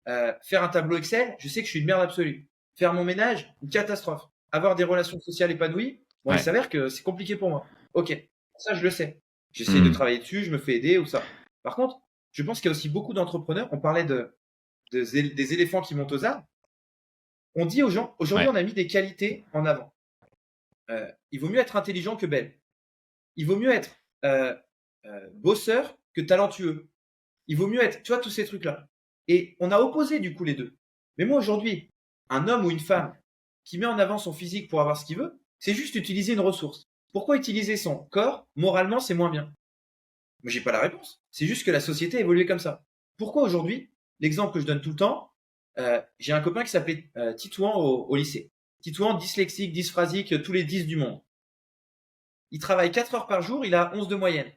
[SPEAKER 3] Faire un tableau Excel, je sais que je suis une merde absolue. Faire mon ménage, une catastrophe. Avoir des relations sociales épanouies, il s'avère que c'est compliqué pour moi. Ok, ça je le sais. J'essaie de travailler dessus, je me fais aider ou ça. Par contre, je pense qu'il y a aussi beaucoup d'entrepreneurs. On parlait des éléphants qui montent aux arbres. On dit aux gens, aujourd'hui, on a mis des qualités en avant. Il vaut mieux être intelligent que belle. Il vaut mieux être bosseur que talentueux. Il vaut mieux être, tu vois, tous ces trucs-là. Et on a opposé du coup les deux. Mais moi aujourd'hui, un homme ou une femme qui met en avant son physique pour avoir ce qu'il veut, c'est juste utiliser une ressource. Pourquoi utiliser son corps, moralement, c'est moins bien? Mais j'ai pas la réponse. C'est juste que la société a évolué comme ça. Pourquoi aujourd'hui, l'exemple que je donne tout le temps, j'ai un copain qui s'appelait Titouan au lycée. Titouan, dyslexique, dysphrasique, tous les 10 du monde. Il travaille 4 heures par jour, il a 11 de moyenne.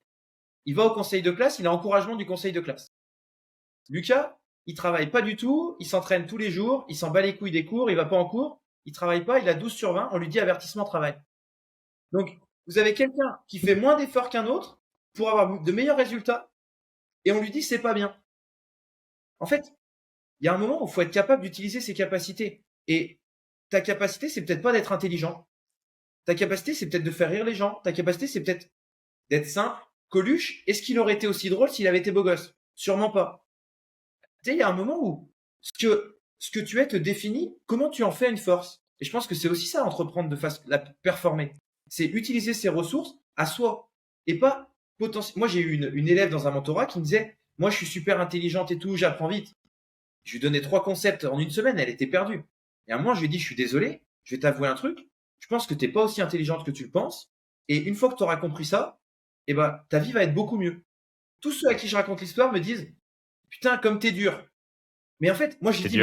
[SPEAKER 3] Il va au conseil de classe, il a encouragement du conseil de classe. Lucas, il travaille pas du tout, il s'entraîne tous les jours, il s'en bat les couilles des cours, il va pas en cours, il travaille pas, il a 12 sur 20, on lui dit avertissement travail. Donc, vous avez quelqu'un qui fait moins d'efforts qu'un autre pour avoir de meilleurs résultats et on lui dit c'est pas bien. En fait, il y a un moment où il faut être capable d'utiliser ses capacités. Et ta capacité, c'est peut-être pas d'être intelligent. Ta capacité, c'est peut-être de faire rire les gens. Ta capacité, c'est peut-être d'être simple. Coluche, est-ce qu'il aurait été aussi drôle s'il avait été beau gosse? Sûrement pas. Tu sais, il y a un moment où ce que tu es te définit, comment tu en fais une force. Et je pense que c'est aussi ça, entreprendre de façon la performer. C'est utiliser ses ressources à soi. Et pas potentiellement. Moi, j'ai eu une élève dans un mentorat qui me disait, moi, je suis super intelligente et tout, j'apprends vite. Je lui donnais 3 concepts en une semaine, elle était perdue. Et à un moment, je lui ai dit, je suis désolé, je vais t'avouer un truc, je pense que t'es pas aussi intelligente que tu le penses, et une fois que tu auras compris ça, eh ben, ta vie va être beaucoup mieux. Tous ceux à qui je raconte l'histoire me disent, putain, comme t'es dur. Mais en fait, moi, j'ai dit,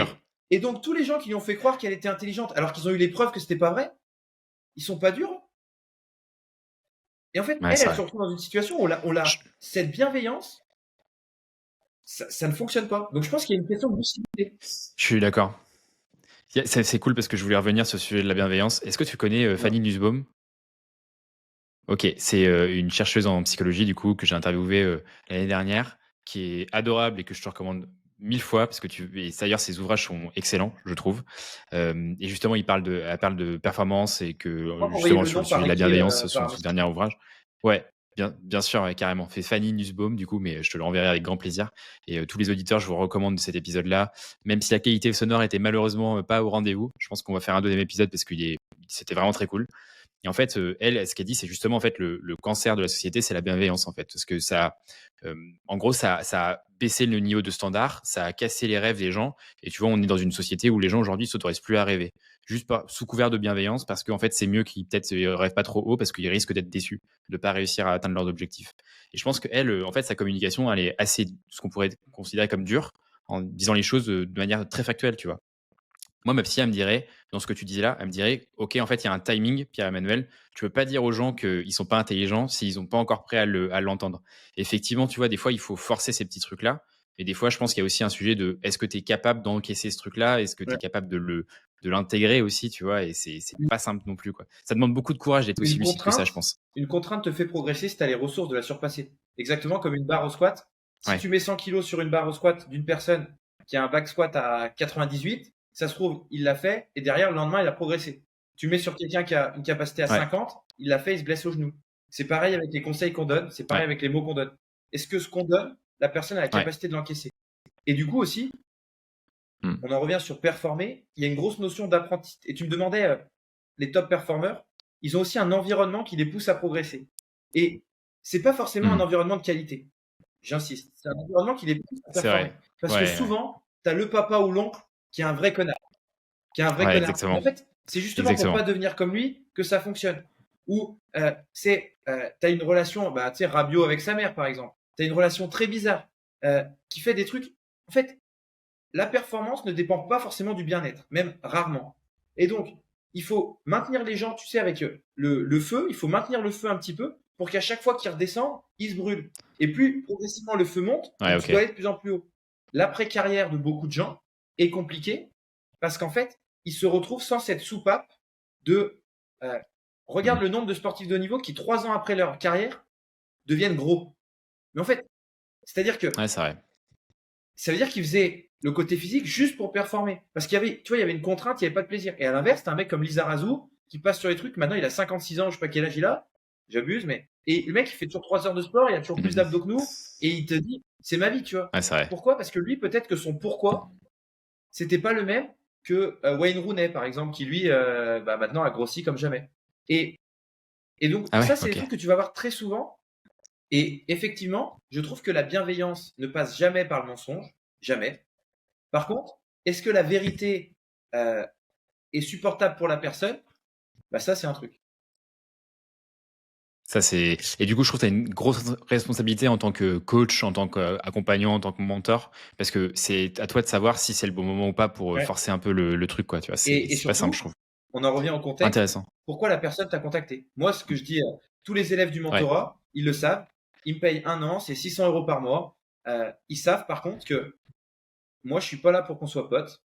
[SPEAKER 3] et donc, tous les gens qui lui ont fait croire qu'elle était intelligente, alors qu'ils ont eu les preuves que c'était pas vrai, ils sont pas durs. Et en fait, elle se retrouve dans une situation où cette bienveillance, ça ne fonctionne pas. Donc, je pense qu'il y a une question de lucidité.
[SPEAKER 2] Je suis d'accord. C'est cool parce que je voulais revenir sur le sujet de la bienveillance. Est-ce que tu connais Fanny Nussbaum? Ok, c'est une chercheuse en psychologie du coup que j'ai interviewée l'année dernière, qui est adorable et que je te recommande 1000 fois parce que d'ailleurs ses ouvrages sont excellents, je trouve. Et justement, elle parle de performance et que justement sur le sujet de la bienveillance, son dernier ouvrage. Ouais, bien sûr, ouais, carrément. C'est Fanny Nussbaum du coup, mais je te le renverrai avec grand plaisir. Et tous les auditeurs, je vous recommande cet épisode-là, même si la qualité sonore était malheureusement pas au rendez-vous. Je pense qu'on va faire un deuxième épisode parce que c'était vraiment très cool. Et en fait, elle, ce qu'elle dit, c'est justement en fait le cancer de la société, c'est la bienveillance en fait, parce que ça, en gros, ça a baissé le niveau de standard, ça a cassé les rêves des gens. Et tu vois, on est dans une société où les gens aujourd'hui s'autorisent plus à rêver, juste sous couvert de bienveillance, parce qu'en fait, c'est mieux qu'ils peut-être rêvent pas trop haut, parce qu'ils risquent d'être déçus, de pas réussir à atteindre leurs objectifs. Et je pense qu'elle, en fait, sa communication, elle est assez, ce qu'on pourrait considérer comme dure, en disant les choses de manière très factuelle, tu vois. Moi, ma psy, elle me dirait, dans ce que tu disais là, elle me dirait, OK, en fait, il y a un timing, Pierre-Emmanuel. Tu peux pas dire aux gens qu'ils sont pas intelligents s'ils ont pas encore prêt à l'entendre. Effectivement, tu vois, des fois, il faut forcer ces petits trucs-là. Et des fois, je pense qu'il y a aussi un sujet de, est-ce que tu es capable d'encaisser ce truc-là? Est-ce que tu es capable de l'intégrer aussi, tu vois? Et c'est pas simple non plus, quoi. Ça demande beaucoup de courage d'être aussi lucide que ça, je pense.
[SPEAKER 3] Une contrainte te fait progresser si tu as les ressources de la surpasser. Exactement comme une barre au squat. Si tu mets 100 kilos sur une barre au squat d'une personne qui a un back squat à 98, ça se trouve, il l'a fait et derrière, le lendemain, il a progressé. Tu mets sur quelqu'un qui a une capacité à 50, il l'a fait, il se blesse au genou. C'est pareil avec les conseils qu'on donne, c'est pareil avec les mots qu'on donne. Est-ce que ce qu'on donne, la personne a la capacité de l'encaisser? Et du coup aussi, on en revient sur performer, il y a une grosse notion d'apprentissage. Et tu me demandais, les top performers, ils ont aussi un environnement qui les pousse à progresser. Et c'est pas forcément un
[SPEAKER 2] Hmm.
[SPEAKER 3] environnement de qualité. J'insiste. C'est un environnement qui est plus à
[SPEAKER 2] C'est
[SPEAKER 3] performer.
[SPEAKER 2] vrai.
[SPEAKER 3] Parce que
[SPEAKER 2] Ouais,
[SPEAKER 3] souvent, tu as le papa ou l'oncle qui est un vrai connard. Qui est un vrai
[SPEAKER 2] ouais,
[SPEAKER 3] connard. Mais
[SPEAKER 2] exactement.
[SPEAKER 3] en fait, c'est justement pour
[SPEAKER 2] Exactement.
[SPEAKER 3] pas devenir comme lui que ça fonctionne. Ou tu as une relation, tu sais, Rabiot avec sa mère, par exemple. Tu as une relation très bizarre qui fait des trucs. En fait, la performance ne dépend pas forcément du bien-être, même rarement. Et donc, il faut maintenir les gens, tu sais, avec le feu, il faut maintenir le feu un petit peu pour qu'à chaque fois qu'ils redescendent, ils se brûlent. Et plus progressivement le feu monte,
[SPEAKER 2] Ouais,
[SPEAKER 3] et tu dois
[SPEAKER 2] ok.
[SPEAKER 3] aller de plus en plus haut. L'après-carrière de beaucoup de gens est compliquée parce qu'en fait, ils se retrouvent sans cette soupape de...
[SPEAKER 2] Hmm.
[SPEAKER 3] regarde le nombre de sportifs de haut niveau qui, 3 ans après leur carrière, deviennent gros. Mais en fait, c'est-à-dire que
[SPEAKER 2] Ouais, c'est vrai.
[SPEAKER 3] ça veut dire qu'il faisait le côté physique juste pour performer. Parce qu'il y avait, tu vois, il y avait une contrainte, il n'y avait pas de plaisir. Et à l'inverse, t'as un mec comme Lizarazu qui passe sur les trucs. Maintenant, il a 56 ans, je sais pas quel âge il a. J'abuse, mais. Et le mec, il fait toujours 3 heures de sport, il a toujours plus
[SPEAKER 2] Mhm.
[SPEAKER 3] d'abdos que nous. Et il te dit, c'est ma vie, tu vois.
[SPEAKER 2] Ouais, c'est vrai.
[SPEAKER 3] Pourquoi? Parce que lui, peut-être que son pourquoi, c'était pas le même que Wayne Rooney, par exemple, qui lui, maintenant a grossi comme jamais. Et, et donc,
[SPEAKER 2] Ah ouais,
[SPEAKER 3] ça, c'est des
[SPEAKER 2] ok.
[SPEAKER 3] trucs que tu vas voir très souvent. Et effectivement, je trouve que la bienveillance ne passe jamais par le mensonge. Jamais. Par contre, est-ce que la vérité est supportable pour la personne? Bah ça, c'est un truc.
[SPEAKER 2] Ça, c'est... Et du coup, je trouve que tu as une grosse responsabilité en tant que coach, en tant qu'accompagnant, en tant que mentor, parce que c'est à toi de savoir si c'est le bon moment ou pas pour
[SPEAKER 3] Ouais.
[SPEAKER 2] forcer un peu le truc, quoi. Tu vois,
[SPEAKER 3] Et
[SPEAKER 2] c'est pas simple, je
[SPEAKER 3] surtout,
[SPEAKER 2] trouve.
[SPEAKER 3] on en revient au contexte.
[SPEAKER 2] Intéressant.
[SPEAKER 3] Pourquoi la personne t'a contacté? Moi, ce que je dis à tous les élèves du
[SPEAKER 2] Ouais.
[SPEAKER 3] mentorat, ils le savent. Ils me payent 1 an, c'est 600 euros par mois. Ils savent par contre que moi, je suis pas là pour qu'on soit potes.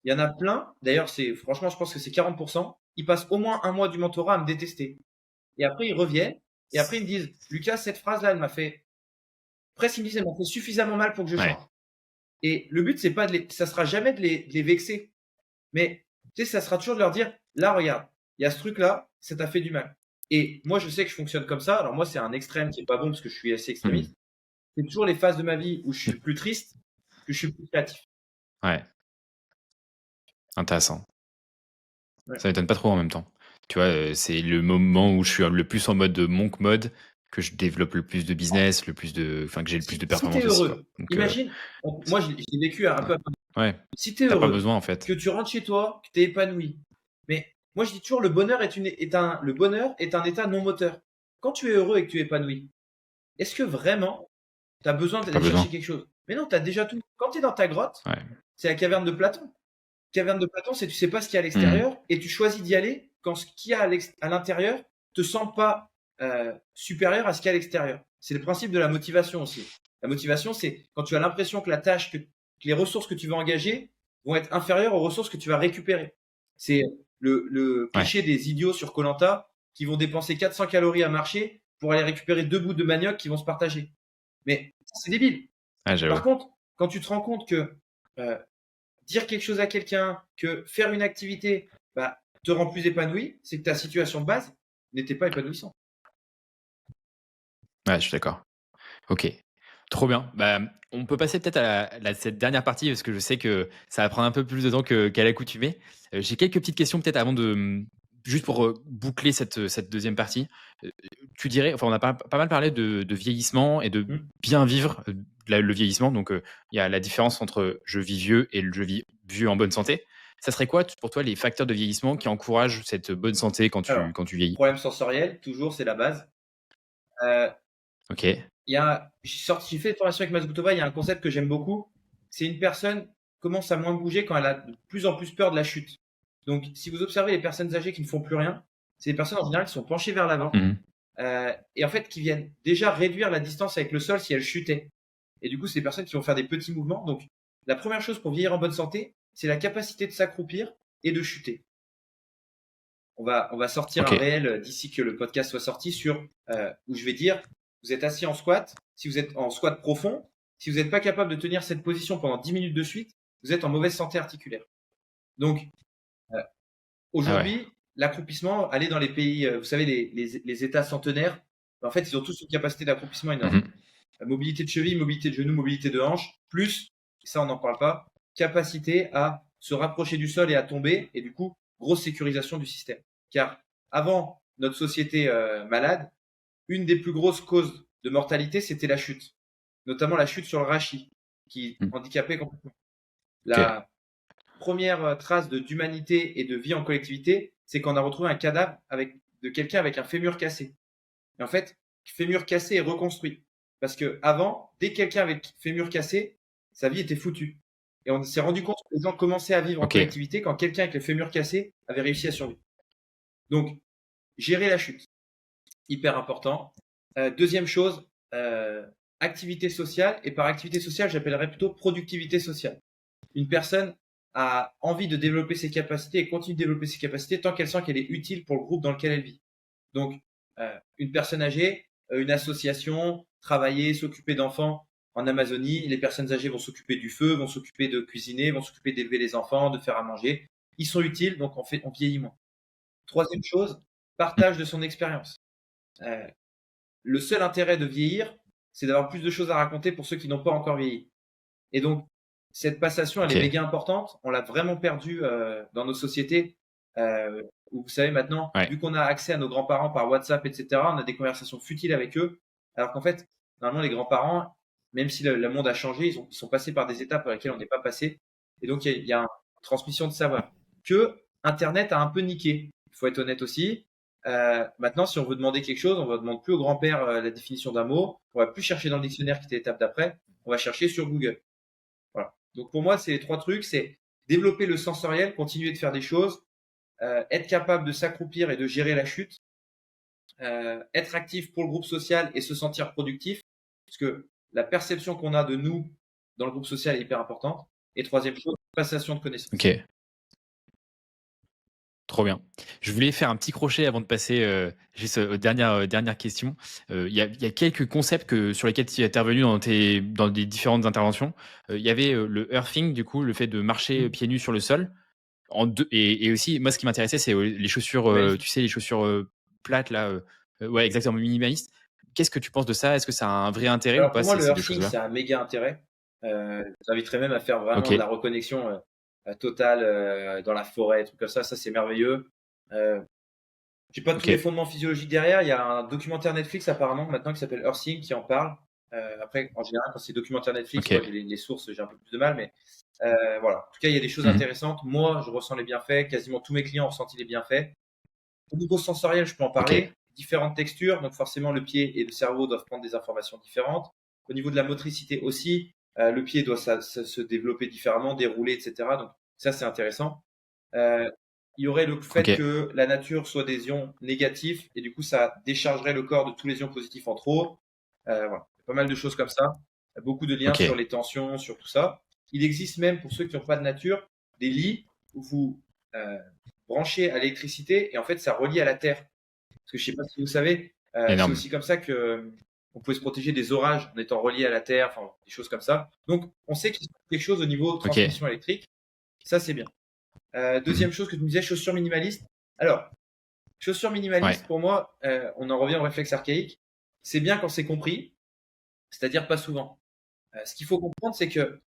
[SPEAKER 3] Il y en a plein. D'ailleurs, franchement, je pense que c'est 40%. Ils passent au moins un mois du mentorat à me détester. Et après, ils reviennent. Et après, ils me disent, Lucas, cette phrase-là, elle m'a fait, presque ils me disent, elle m'a fait suffisamment mal pour que je
[SPEAKER 2] Ouais.
[SPEAKER 3] change. Et le but, c'est pas ça sera jamais de les vexer. Mais, tu sais, ça sera toujours de leur dire, là, regarde, il y a ce truc-là, ça t'a fait du mal. Et moi, je sais que je fonctionne comme ça. Alors moi, c'est un extrême qui est pas bon parce que je suis assez
[SPEAKER 2] Mhm.
[SPEAKER 3] extrémiste. C'est toujours les phases de ma vie où je suis plus triste que je suis plus créatif.
[SPEAKER 2] Ouais. Intéressant.
[SPEAKER 3] Ouais.
[SPEAKER 2] Ça m'étonne pas trop en même temps. Tu vois, c'est le moment où je suis le plus en mode monk mode que je développe le plus de business, enfin que j'ai le plus de
[SPEAKER 3] Si tu es
[SPEAKER 2] performance aussi, quoi.
[SPEAKER 3] heureux,
[SPEAKER 2] Donc,
[SPEAKER 3] imagine, moi, j'ai vécu un peu.
[SPEAKER 2] ouais.
[SPEAKER 3] Si tu es
[SPEAKER 2] T'as pas
[SPEAKER 3] heureux,
[SPEAKER 2] besoin en fait.
[SPEAKER 3] que tu rentres chez toi, que tu es épanoui. Mais moi, je dis toujours, le bonheur le bonheur est un état non moteur. Quand tu es heureux et que tu es épanoui, est-ce que vraiment tu as besoin
[SPEAKER 2] T'as pas
[SPEAKER 3] d'aller chercher
[SPEAKER 2] besoin.
[SPEAKER 3] quelque chose? Mais non, tu as déjà tout. Quand tu es dans ta grotte,
[SPEAKER 2] Ouais.
[SPEAKER 3] c'est la caverne de Platon. Caverne de Platon, c'est tu sais pas ce qu'il y a à
[SPEAKER 2] Mhm.
[SPEAKER 3] l'extérieur et tu choisis d'y aller quand ce qu'il y a à l'intérieur te semble pas supérieur à ce qu'il y a à l'extérieur. C'est le principe de la motivation aussi. La motivation, c'est quand tu as l'impression que que les ressources que tu vas engager vont être inférieures aux ressources que tu vas récupérer. C'est le
[SPEAKER 2] Ouais.
[SPEAKER 3] cliché des idiots sur koh qui vont dépenser 400 calories à marcher pour aller récupérer 2 bouts de manioc qui vont se partager. Mais c'est débile.
[SPEAKER 2] Ouais,
[SPEAKER 3] Par
[SPEAKER 2] j'avoue.
[SPEAKER 3] contre, quand tu te rends compte que euh, dire quelque chose à quelqu'un, que faire une activité te rend plus épanoui, c'est que ta situation de base n'était pas épanouissante.
[SPEAKER 2] Ouais, je suis d'accord. Ok. Trop bien. Bah, on peut passer peut-être à cette dernière partie parce que je sais que ça va prendre un peu plus de temps qu'à l'accoutumée. J'ai quelques petites questions peut-être avant juste pour boucler cette deuxième partie. Euh, Tu dirais, enfin, on a pas mal parlé de vieillissement et de
[SPEAKER 3] Hmm.
[SPEAKER 2] bien vivre le vieillissement. Donc, il y a la différence entre je vis vieux et je vis vieux en bonne santé. Ça serait quoi pour toi les facteurs de vieillissement qui encouragent cette bonne santé
[SPEAKER 3] Alors,
[SPEAKER 2] quand tu vieillis?
[SPEAKER 3] problème sensoriel, toujours, c'est la base. Euh,
[SPEAKER 2] Ok.
[SPEAKER 3] j'ai fait une formation avec Mazgutova, il y a un concept que j'aime beaucoup. C'est une personne commence à moins bouger quand elle a de plus en plus peur de la chute. Donc, si vous observez les personnes âgées qui ne font plus rien, c'est des personnes en général qui sont penchées vers l'avant
[SPEAKER 2] Mhm.
[SPEAKER 3] et en fait qui viennent déjà réduire la distance avec le sol si elles chutaient. Et du coup, c'est des personnes qui vont faire des petits mouvements. Donc, la première chose pour vieillir en bonne santé, c'est la capacité de s'accroupir et de chuter. On va sortir
[SPEAKER 2] Ok.
[SPEAKER 3] un réel d'ici que le podcast soit sorti où je vais dire, vous êtes assis en squat, si vous êtes en squat profond, si vous n'êtes pas capable de tenir cette position pendant 10 minutes de suite, vous êtes en mauvaise santé articulaire. Donc, euh,
[SPEAKER 2] Ah ouais.
[SPEAKER 3] aujourd'hui, l'accroupissement, aller dans les pays, vous savez, les États centenaires, en fait, ils ont tous une capacité d'accroupissement énorme.
[SPEAKER 2] Mhm.
[SPEAKER 3] Mobilité de cheville, mobilité de genou, mobilité de hanche, plus, ça on n'en parle pas, capacité à se rapprocher du sol et à tomber, et du coup, grosse sécurisation du système. Car avant notre société malade, une des plus grosses causes de mortalité, c'était la chute. Notamment la chute sur le rachis, qui handicapait complètement. La première trace d'humanité et de vie en collectivité, c'est qu'on a retrouvé un cadavre de quelqu'un avec un fémur cassé. Et en fait, fémur cassé est reconstruit. Parce que avant, dès que quelqu'un avec fémur cassé, sa vie était foutue. Et on s'est rendu compte que les gens commençaient à vivre en collectivité quand quelqu'un avec le fémur cassé avait réussi à survivre. Donc, gérer la chute, hyper important. Deuxième chose, activité sociale. Et par activité sociale, j'appellerais plutôt productivité sociale. Une personne a envie de développer ses capacités et continue de développer ses capacités tant qu'elle sent qu'elle est utile pour le groupe dans lequel elle vit. Donc, une personne âgée, une association, travailler, s'occuper d'enfants en Amazonie. Les personnes âgées vont s'occuper du feu, vont s'occuper de cuisiner, vont s'occuper d'élever les enfants, de faire à manger. Ils sont utiles, donc on vieillit moins. Troisième chose, partage de son expérience. Le seul intérêt de vieillir, c'est d'avoir plus de choses à raconter pour ceux qui n'ont pas encore vieilli. Et donc, cette passation, elle est méga importante. On l'a vraiment perdue dans nos sociétés. Où vous savez maintenant, vu qu'on a accès à nos grands-parents par WhatsApp, etc., on a des conversations futiles avec eux. Alors qu'en fait, normalement, les grands-parents, même si le monde a changé, ils sont passés par des étapes par lesquelles on n'est pas passé. Et donc, il y a une transmission de savoir que Internet a un peu niqué. Il faut être honnête aussi. Maintenant, si on veut demander quelque chose, on ne va demander plus au grand-père la définition d'un mot. On ne va plus chercher dans le dictionnaire qui était l'étape d'après. On va chercher sur Google. Voilà. Donc, pour moi, c'est les trois trucs. C'est développer le sensoriel, continuer de faire des choses, être capable de s'accroupir et de gérer la chute, être actif pour le groupe social et se sentir productif, parce que la perception qu'on a de nous dans le groupe social est hyper importante. Et troisième chose, passation de connaissances.
[SPEAKER 2] Ok. Trop bien. Je voulais faire un petit crochet avant de passer juste aux dernières questions. Il y a quelques concepts sur lesquels tu es intervenu dans des différentes interventions. Il y avait le earthing, du coup, le fait de marcher pieds nus sur le sol. Et aussi, moi, ce qui m'intéressait, c'est les chaussures, tu sais, les chaussures plates, là. Ouais, exactement, minimalistes. Qu'est-ce que tu penses de ça? Est-ce que ça a un vrai intérêt
[SPEAKER 3] Alors,
[SPEAKER 2] ou pas,
[SPEAKER 3] pour moi, le
[SPEAKER 2] ces deux
[SPEAKER 3] earthing,
[SPEAKER 2] choses-là?
[SPEAKER 3] c'est un méga intérêt. J'inviterais même à faire vraiment de la reconnexion totale dans la forêt, des trucs comme ça. Ça, c'est merveilleux. J'ai pas tous les fondements physiologiques derrière. Il y a un documentaire Netflix apparemment maintenant qui s'appelle Earthing qui en parle. Après, en général, quand c'est documentaire Netflix, moi, les sources, j'ai un peu plus de mal, mais voilà. En tout cas, il y a des choses intéressantes. Moi, je ressens les bienfaits. Quasiment tous mes clients ont ressenti les bienfaits. Au niveau sensoriel, je peux en parler. Différentes textures, donc forcément, le pied et le cerveau doivent prendre des informations différentes. Au niveau de la motricité aussi, le pied doit se développer différemment, dérouler, etc. Donc ça, c'est intéressant. Il y aurait le fait que la nature soit des ions négatifs et du coup, ça déchargerait le corps de tous les ions positifs en trop. Voilà. Pas mal de choses comme ça. Beaucoup de liens sur les tensions, sur tout ça. Il existe même, pour ceux qui n'ont pas de nature, des lits où vous branchez à l'électricité et en fait, ça relie à la terre. Parce que je ne sais pas si vous savez, c'est aussi comme ça qu'on pouvait se protéger des orages en étant relié à la terre, enfin, des choses comme ça. Donc, on sait qu'il y a quelque chose au niveau de transmission électrique. Ça, c'est bien. Deuxième chose que tu me disais, chaussures minimalistes. Alors, chaussures minimalistes, pour moi, on en revient au réflexe archaïque. C'est bien quand c'est compris, c'est-à-dire pas souvent. Ce qu'il faut comprendre, c'est que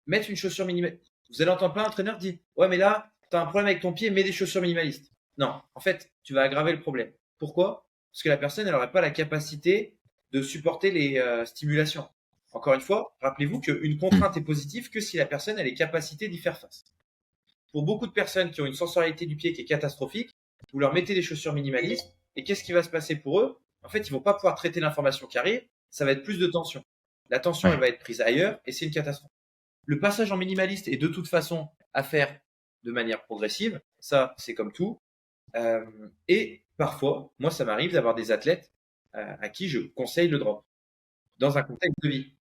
[SPEAKER 3] mettre une chaussure minimaliste, vous allez entendre plein d'entraîneurs dire « Ouais, mais là, tu as un problème avec ton pied, mets des chaussures minimalistes. » Non, en fait, tu vas aggraver le problème. Pourquoi? Parce que la personne, elle n'aurait pas la capacité de supporter les stimulations. Encore une fois, rappelez-vous qu'une contrainte est positive que si la personne a les capacités d'y faire face. Pour beaucoup de personnes qui ont une sensorialité du pied qui est catastrophique, vous leur mettez des chaussures minimalistes et qu'est-ce qui va se passer pour eux? En fait, ils vont pas pouvoir traiter l'information qui arrive, ça va être plus de tension. La tension, elle va être prise ailleurs et c'est une catastrophe. Le passage en minimaliste est de toute façon à faire de manière progressive, ça c'est comme tout. Et parfois, moi ça m'arrive d'avoir des athlètes à qui je conseille le drop dans un contexte de vie.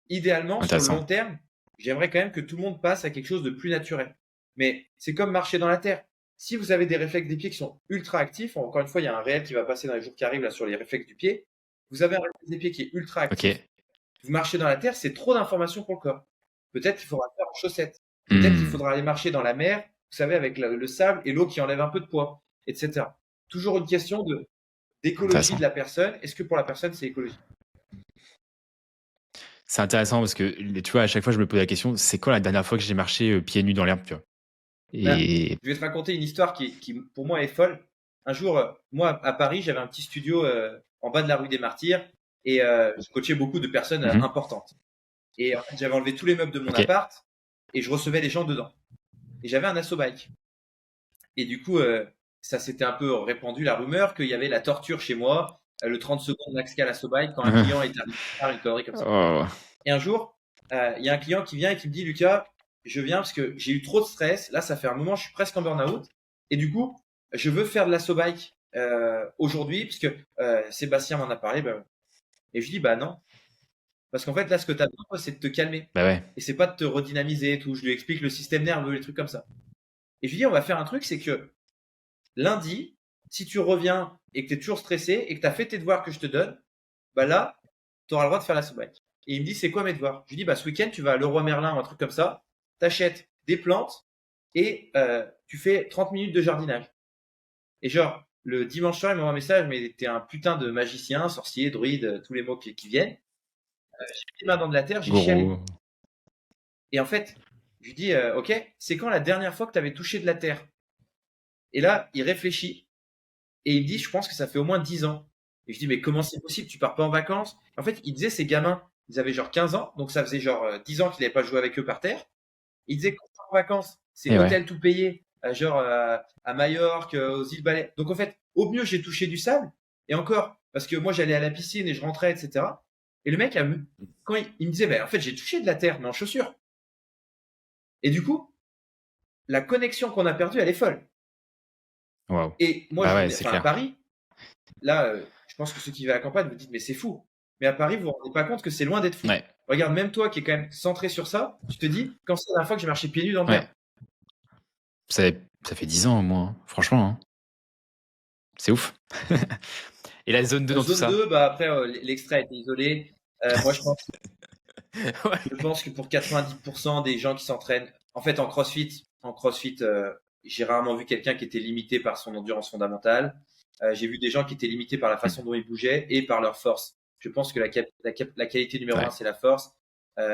[SPEAKER 3] Idéalement, sur le long terme, j'aimerais quand même que tout le monde passe à quelque chose de plus naturel. Mais c'est comme marcher dans la terre. Si vous avez des réflexes des pieds qui sont ultra actifs, encore une fois, il y a un réel qui va passer dans les jours qui arrivent là sur les réflexes du pied. Vous avez un réflexe des pieds qui est ultra actif. Vous marchez dans la terre, c'est trop d'informations pour le corps. Peut-être qu'il faudra faire en chaussettes. Peut-être qu'il faudra aller marcher dans la mer, vous savez, avec le sable et l'eau qui enlève un peu de poids, etc. Toujours une question d'écologie de la personne. Est-ce que pour la personne, c'est écologique?
[SPEAKER 2] C'est intéressant parce que, tu vois, à chaque fois, je me pose la question, c'est quoi la dernière fois que j'ai marché pieds nus dans l'herbe, tu vois?
[SPEAKER 3] Je vais te raconter une histoire qui, pour moi, est folle. un jour, moi, à Paris, j'avais un petit studio en bas de la rue des Martyrs et je coachais beaucoup de personnes importantes. Et en fait, j'avais enlevé tous les meubles de mon appart et je recevais les gens dedans. Et j'avais un assobike. Et du coup, ça s'était un peu répandu, la rumeur qu'il y avait la torture chez moi, le 30 secondes max à l'assobike quand un client est arrivé à faire une connerie comme ça.
[SPEAKER 2] Oh.
[SPEAKER 3] Et un jour, il y a un client qui vient et qui me dit, Lucas, je viens parce que j'ai eu trop de stress. Là, ça fait un moment, je suis presque en burn-out. Et du coup, je veux faire de l'assobike aujourd'hui parce que Sébastien m'en a parlé. Et je lui dis, bah non. Parce qu'en fait, là, ce que tu as besoin, c'est de te calmer.
[SPEAKER 2] Bah ouais.
[SPEAKER 3] Et c'est pas de te redynamiser et tout. Je lui explique le système nerveux, les trucs comme ça. Et je lui dis, on va faire un truc, c'est que lundi, si tu reviens et que tu es toujours stressé et que tu as fait tes devoirs que je te donne, bah là, tu auras le droit de faire l'assobike. Et il me dit, c'est quoi mes devoirs? Je lui dis, bah ce week-end, tu vas à Leroy Merlin ou un truc comme ça, t'achètes des plantes et tu fais 30 minutes de jardinage. Et genre, le dimanche soir, il m'envoie un message, mais t'es un putain de magicien, sorcier, druide, tous les mots qui viennent. J'ai mis les mains dans de la terre, j'ai chialé. Et en fait, je lui dis, ok, c'est quand la dernière fois que tu avais touché de la terre? Et là, il réfléchit et il me dit, je pense que ça fait au moins 10 ans. Et je dis, mais comment c'est possible? Tu pars pas en vacances? En fait, il disait, ces gamins, ils avaient genre 15 ans, donc ça faisait genre 10 ans qu'il n'avait pas joué avec eux par terre. Il disait, quand tu pars en vacances, c'est hôtel tout payé, genre à Majorque, aux îles Balais. Donc en fait, au mieux, j'ai touché du sable. Et encore, parce que moi, j'allais à la piscine et je rentrais, etc. Et le mec, quand il me disait, ben, en fait, j'ai touché de la terre, mais en chaussures. Et du coup, la connexion qu'on a perdue, elle est folle.
[SPEAKER 2] Wow.
[SPEAKER 3] Et moi,
[SPEAKER 2] à
[SPEAKER 3] Paris, là, je pense que ceux qui vivent à la campagne vous dites, mais c'est fou. Mais à Paris, vous vous rendez pas compte que c'est loin d'être fou.
[SPEAKER 2] Ouais.
[SPEAKER 3] Regarde, même toi qui es quand même centré sur ça, tu te dis, quand c'est la dernière fois que j'ai marché pieds nus dans le verre.
[SPEAKER 2] Ça fait 10 ans au moins, hein. Franchement. Hein. C'est ouf. Et la zone 2 dans tout ça?
[SPEAKER 3] Zone 2, bah après, l'extrait a été isolé. Moi, je pense que pour 90% des gens qui s'entraînent, en fait, en CrossFit, j'ai rarement vu quelqu'un qui était limité par son endurance fondamentale. J'ai vu des gens qui étaient limités par la façon dont ils bougeaient et par leur force. Je pense que la qualité numéro 1, c'est la force,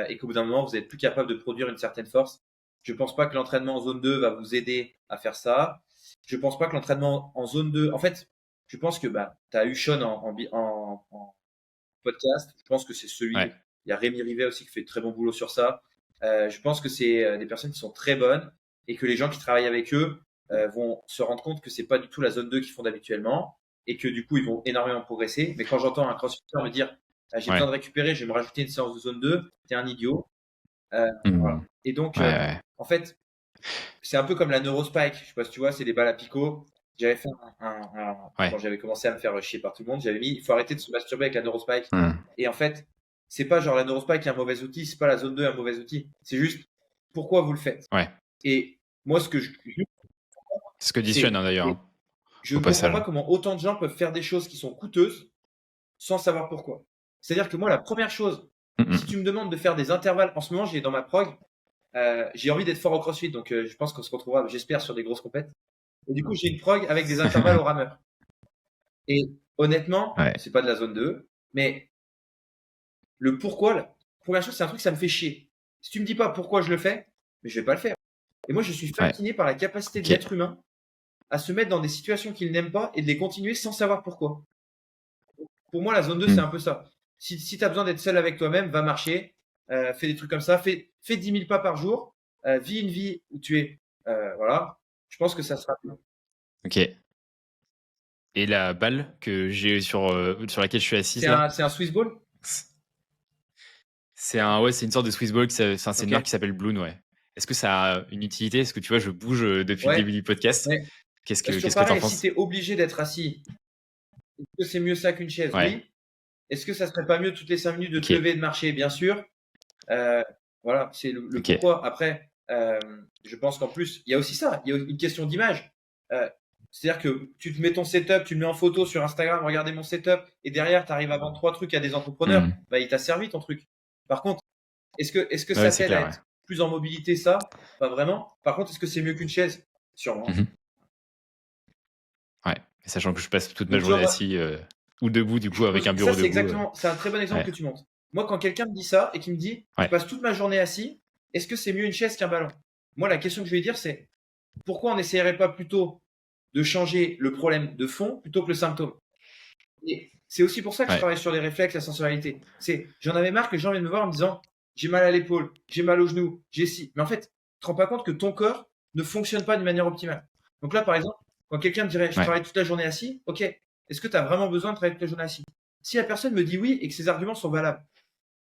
[SPEAKER 3] et qu'au bout d'un moment, vous êtes plus capable de produire une certaine force. Je pense pas que l'entraînement en zone 2 va vous aider à faire ça. Je pense pas que l'entraînement en zone 2, en fait, je pense que tu as eu Sean en podcast. Je pense que c'est celui.
[SPEAKER 2] Ouais.
[SPEAKER 3] Il y a Rémi Rivet aussi qui fait de très bon boulot sur ça. Je pense que c'est des personnes qui sont très bonnes et que les gens qui travaillent avec eux vont se rendre compte que c'est pas du tout la zone 2 qu'ils font d'habituellement et que du coup ils vont énormément progresser. Mais quand j'entends un crossfitter me dire j'ai besoin de récupérer, je vais me rajouter une séance de zone 2, t'es un idiot. Voilà. Et donc en fait, c'est un peu comme la neurospike. Je sais pas si tu vois, c'est des balles à picot. J'avais fait quand j'avais commencé à me faire chier par tout le monde, j'avais mis il faut arrêter de se masturber avec la neurospike. Et en fait, c'est pas genre la neurospike est un mauvais outil, c'est pas la zone 2 un mauvais outil. C'est juste pourquoi vous le faites. Et moi, ce que
[SPEAKER 2] ce que dit Sean d'ailleurs.
[SPEAKER 3] Je ne comprends pas comment autant de gens peuvent faire des choses qui sont coûteuses sans savoir pourquoi. C'est-à-dire que moi, la première chose, si tu me demandes de faire des intervalles, en ce moment, j'ai dans ma prog, j'ai envie d'être fort au CrossFit, donc je pense qu'on se retrouvera, j'espère, sur des grosses compètes. Et du coup, j'ai une prog avec des intervalles au rameur. Et honnêtement, c'est pas de la zone 2, mais le pourquoi, la première chose, c'est un truc, ça me fait chier. Si tu me dis pas pourquoi je le fais, mais je vais pas le faire. Et moi, je suis fasciné par la capacité de l'être humain à se mettre dans des situations qu'il n'aime pas et de les continuer sans savoir pourquoi. Pour moi, la zone 2, c'est un peu ça. Si tu as besoin d'être seul avec toi-même, va marcher, fais des trucs comme ça, fais 10 000 pas par jour, vis une vie où tu es. Voilà. Je pense que ça sera bien.
[SPEAKER 2] Ok. Et la balle que j'ai sur laquelle je suis assis,
[SPEAKER 3] c'est un Swiss ball?
[SPEAKER 2] C'est une sorte de Swiss ball, c'est une marque qui s'appelle Bloon, ouais. Est-ce que ça a une utilité? Est-ce que tu vois, je bouge depuis le début du podcast? Qu'est-ce que t'en penses?
[SPEAKER 3] Si tu es obligé d'être assis, est-ce que c'est mieux ça qu'une chaise? Oui. Est-ce que ça serait pas mieux toutes les 5 minutes de te lever et de marcher? Bien sûr. Voilà, c'est le pourquoi. Après, je pense qu'en plus, il y a aussi ça. Il y a une question d'image. C'est-à-dire que tu te mets ton setup, tu le mets en photo sur Instagram, regardez mon setup, et derrière, tu arrives à vendre 3 trucs à des entrepreneurs. Il t'a servi ton truc. Par contre, est-ce que ça t'aide à être plus en mobilité, ça? Pas vraiment. Par contre, est-ce que c'est mieux qu'une chaise? Sûrement.
[SPEAKER 2] Ouais, sachant que je passe toute ma journée assis ou debout, du coup, avec un bureau debout.
[SPEAKER 3] Exactement, c'est un très bon exemple que tu montres. Moi, quand quelqu'un me dit ça et qu'il me dit je passe toute ma journée assis, est-ce que c'est mieux une chaise qu'un ballon? Moi, la question que je vais dire, c'est pourquoi on n'essayerait pas plutôt de changer le problème de fond plutôt que le symptôme. Et c'est aussi pour ça que je travaille sur les réflexes, la sensorialité. J'en avais marre que les gens viennent me voir en me disant j'ai mal à l'épaule, j'ai mal au genou, j'ai ci. Mais en fait, tu te rends pas compte que ton corps ne fonctionne pas d'une manière optimale. Donc là, par exemple, quand quelqu'un me dirait je travaille toute la journée assis, ok, est-ce que tu as vraiment besoin de travailler toute la journée assis? Si la personne me dit oui et que ses arguments sont valables,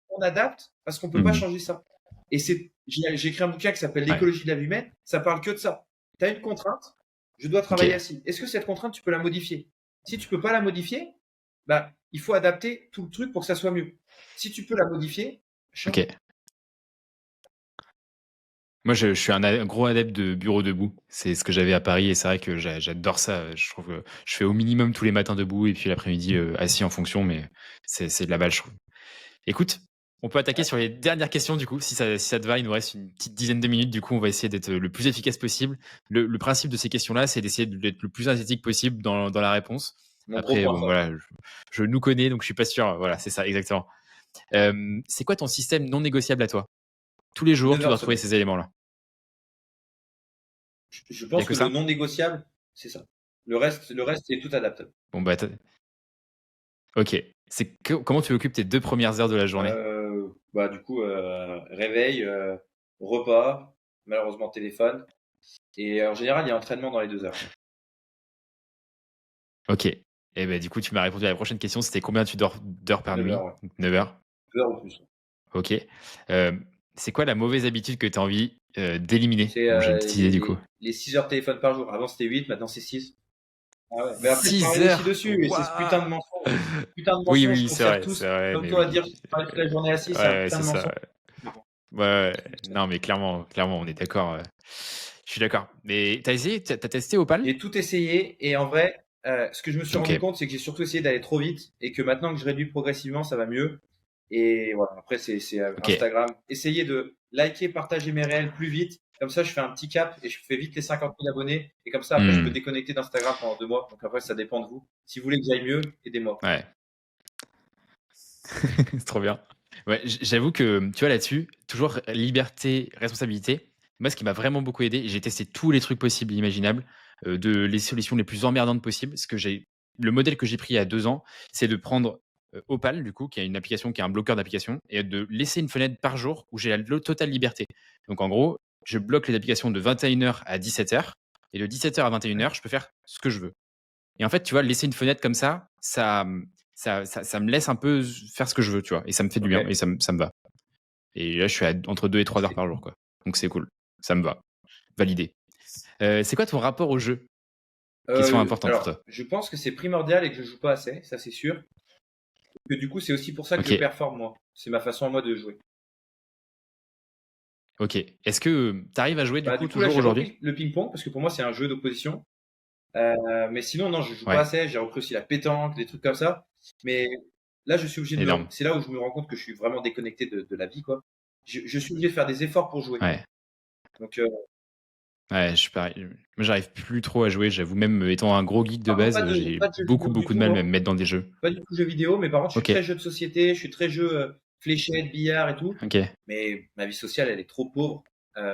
[SPEAKER 3] on adapte parce qu'on peut pas changer ça. Et j'ai écrit un bouquin qui s'appelle L'écologie de la vie humaine, ça parle que de ça. Tu as une contrainte, je dois travailler assis. Est-ce que cette contrainte, tu peux la modifier? Si tu peux pas la modifier, bah, il faut adapter tout le truc pour que ça soit mieux. Si tu peux la modifier, change.
[SPEAKER 2] Ok. Moi, je suis un gros adepte de bureau debout. C'est ce que j'avais à Paris et c'est vrai que j'adore ça. Je trouve que je fais au minimum tous les matins debout et puis l'après-midi assis en fonction, mais c'est de la balle, je trouve. Écoute, on peut attaquer sur les dernières questions du coup, si ça te va. Il nous reste une petite dizaine de minutes. Du coup, on va essayer d'être le plus efficace possible. Le principe de ces questions-là, c'est d'essayer d'être le plus synthétique possible dans la réponse. Après, bon, voilà, je nous connais, donc je suis pas sûr. Voilà, c'est ça, exactement. C'est quoi ton système non négociable à toi? Tous les jours, tu dois trouver ces éléments-là.
[SPEAKER 3] Je pense que le non négociable, c'est ça. Le reste, c'est tout adaptable.
[SPEAKER 2] Bon, bah, ok. Comment tu occupes tes 2 premières heures de la journée?
[SPEAKER 3] Bah, du coup, réveil, repas, malheureusement téléphone. Et en général, il y a entraînement dans les 2 heures.
[SPEAKER 2] Ok. Et ben du coup, tu m'as répondu à la prochaine question. C'était combien tu dors d'heures par nuit? 9 heures.
[SPEAKER 3] 9 heures ou plus.
[SPEAKER 2] Ok. C'est quoi la mauvaise habitude que tu as envie d'éliminer? J'ai une petite idée du coup.
[SPEAKER 3] Les 6 heures de téléphone par jour. Avant, c'était 8, maintenant, c'est 6. Ah ouais. Mais après,
[SPEAKER 2] 6
[SPEAKER 3] je travaille
[SPEAKER 2] heures
[SPEAKER 3] aussi dessus. Et c'est ce putain de mensonge.
[SPEAKER 2] Oui, c'est vrai. C'est vrai,
[SPEAKER 3] comme toi, à dire que tu travailles toute la journée assis, c'est un putain de mensonge.
[SPEAKER 2] Ouais, non, mais clairement, on est d'accord. Je suis d'accord. Mais t'as essayé? T'as testé Opal?
[SPEAKER 3] J'ai tout essayé. Et en vrai, ce que je me suis rendu compte, c'est que j'ai surtout essayé d'aller trop vite. Et que maintenant que je réduis progressivement, ça va mieux. Et voilà, après, c'est Instagram. Essayez de liker, partager mes réels plus vite. Comme ça, je fais un petit cap et je fais vite les 50 000 abonnés. Et comme ça, après, je peux déconnecter d'Instagram pendant 2 mois. Donc après, ça dépend de vous. Si vous voulez que j'aille mieux, aidez-moi.
[SPEAKER 2] Ouais. C'est trop bien. Ouais, j'avoue que, tu vois, là-dessus, toujours liberté, responsabilité. Moi, ce qui m'a vraiment beaucoup aidé, j'ai testé tous les trucs possibles et imaginables, les solutions les plus emmerdantes possibles. Le modèle que j'ai pris il y a 2 ans, c'est de prendre Opal, du coup, qui est une application, qui est un bloqueur d'applications, et de laisser une fenêtre par jour où j'ai la totale liberté. Donc, en gros, je bloque les applications de 21h à 17h, et de 17h à 21h, je peux faire ce que je veux. Et en fait, tu vois, laisser une fenêtre comme ça me laisse un peu faire ce que je veux, tu vois, et ça me fait du bien, et ça me va. Et là, je suis entre 2 et 3 heures par jour, quoi. Donc, c'est cool. Ça me va. Validé. C'est quoi ton rapport au jeu? Question importante pour toi.
[SPEAKER 3] Je pense que c'est primordial et que je joue pas assez, ça c'est sûr. Que du coup, c'est aussi pour ça que je performe, moi. C'est ma façon à moi de jouer.
[SPEAKER 2] Ok. Est-ce que tu arrives à jouer du coup toujours aujourd'hui?
[SPEAKER 3] Le ping-pong, parce que pour moi, c'est un jeu d'opposition. Mais sinon, non, je joue pas assez. J'ai repris aussi la pétanque, des trucs comme ça. Mais là, je suis obligé de. C'est là où je me rends compte que je suis vraiment déconnecté de la vie, quoi. Je suis obligé de faire des efforts pour jouer.
[SPEAKER 2] Ouais.
[SPEAKER 3] Donc.
[SPEAKER 2] Ouais, je suis pareil. Moi, j'arrive plus trop à jouer. J'avoue, même étant un gros geek de base, j'ai beaucoup de mal à me mettre dans des jeux.
[SPEAKER 3] Pas du tout jeux vidéo, mais par contre, je suis très jeu de société. Je suis très jeu fléchette, billard et tout. Mais ma vie sociale, elle est trop pauvre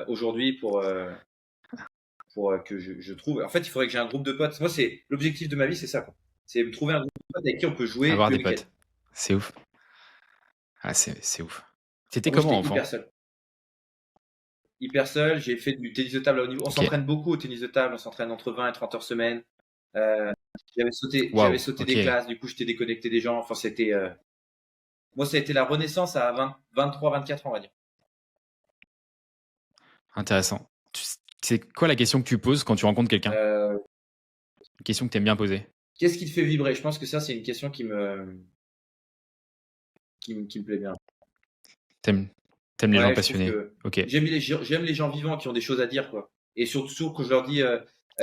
[SPEAKER 3] aujourd'hui pour que je trouve. En fait, il faudrait que j'ai un groupe de potes. Moi, c'est l'objectif de ma vie, c'est ça, quoi. C'est trouver un groupe de potes avec qui on peut jouer.
[SPEAKER 2] Avoir des potes. C'est ouf. Ah, c'est ouf. C'était comment enfant?
[SPEAKER 3] Hyper seul. J'ai fait du tennis de table à haut niveau. On s'entraîne beaucoup au tennis de table. On s'entraîne entre 20 et 30 heures semaine. J'avais sauté des classes. Du coup, j'étais déconnecté des gens. Enfin, c'était. Moi, ça a été la renaissance à 23, 24 ans, on va dire.
[SPEAKER 2] Intéressant. C'est quoi la question que tu poses quand tu rencontres quelqu'un? Une question que tu aimes bien poser.
[SPEAKER 3] Qu'est-ce qui te fait vibrer? Je pense que ça, c'est une question qui me plaît bien.
[SPEAKER 2] T'aimes les gens passionnés. Ok.
[SPEAKER 3] J'aime les gens vivants qui ont des choses à dire, quoi. Et surtout, quand je leur dis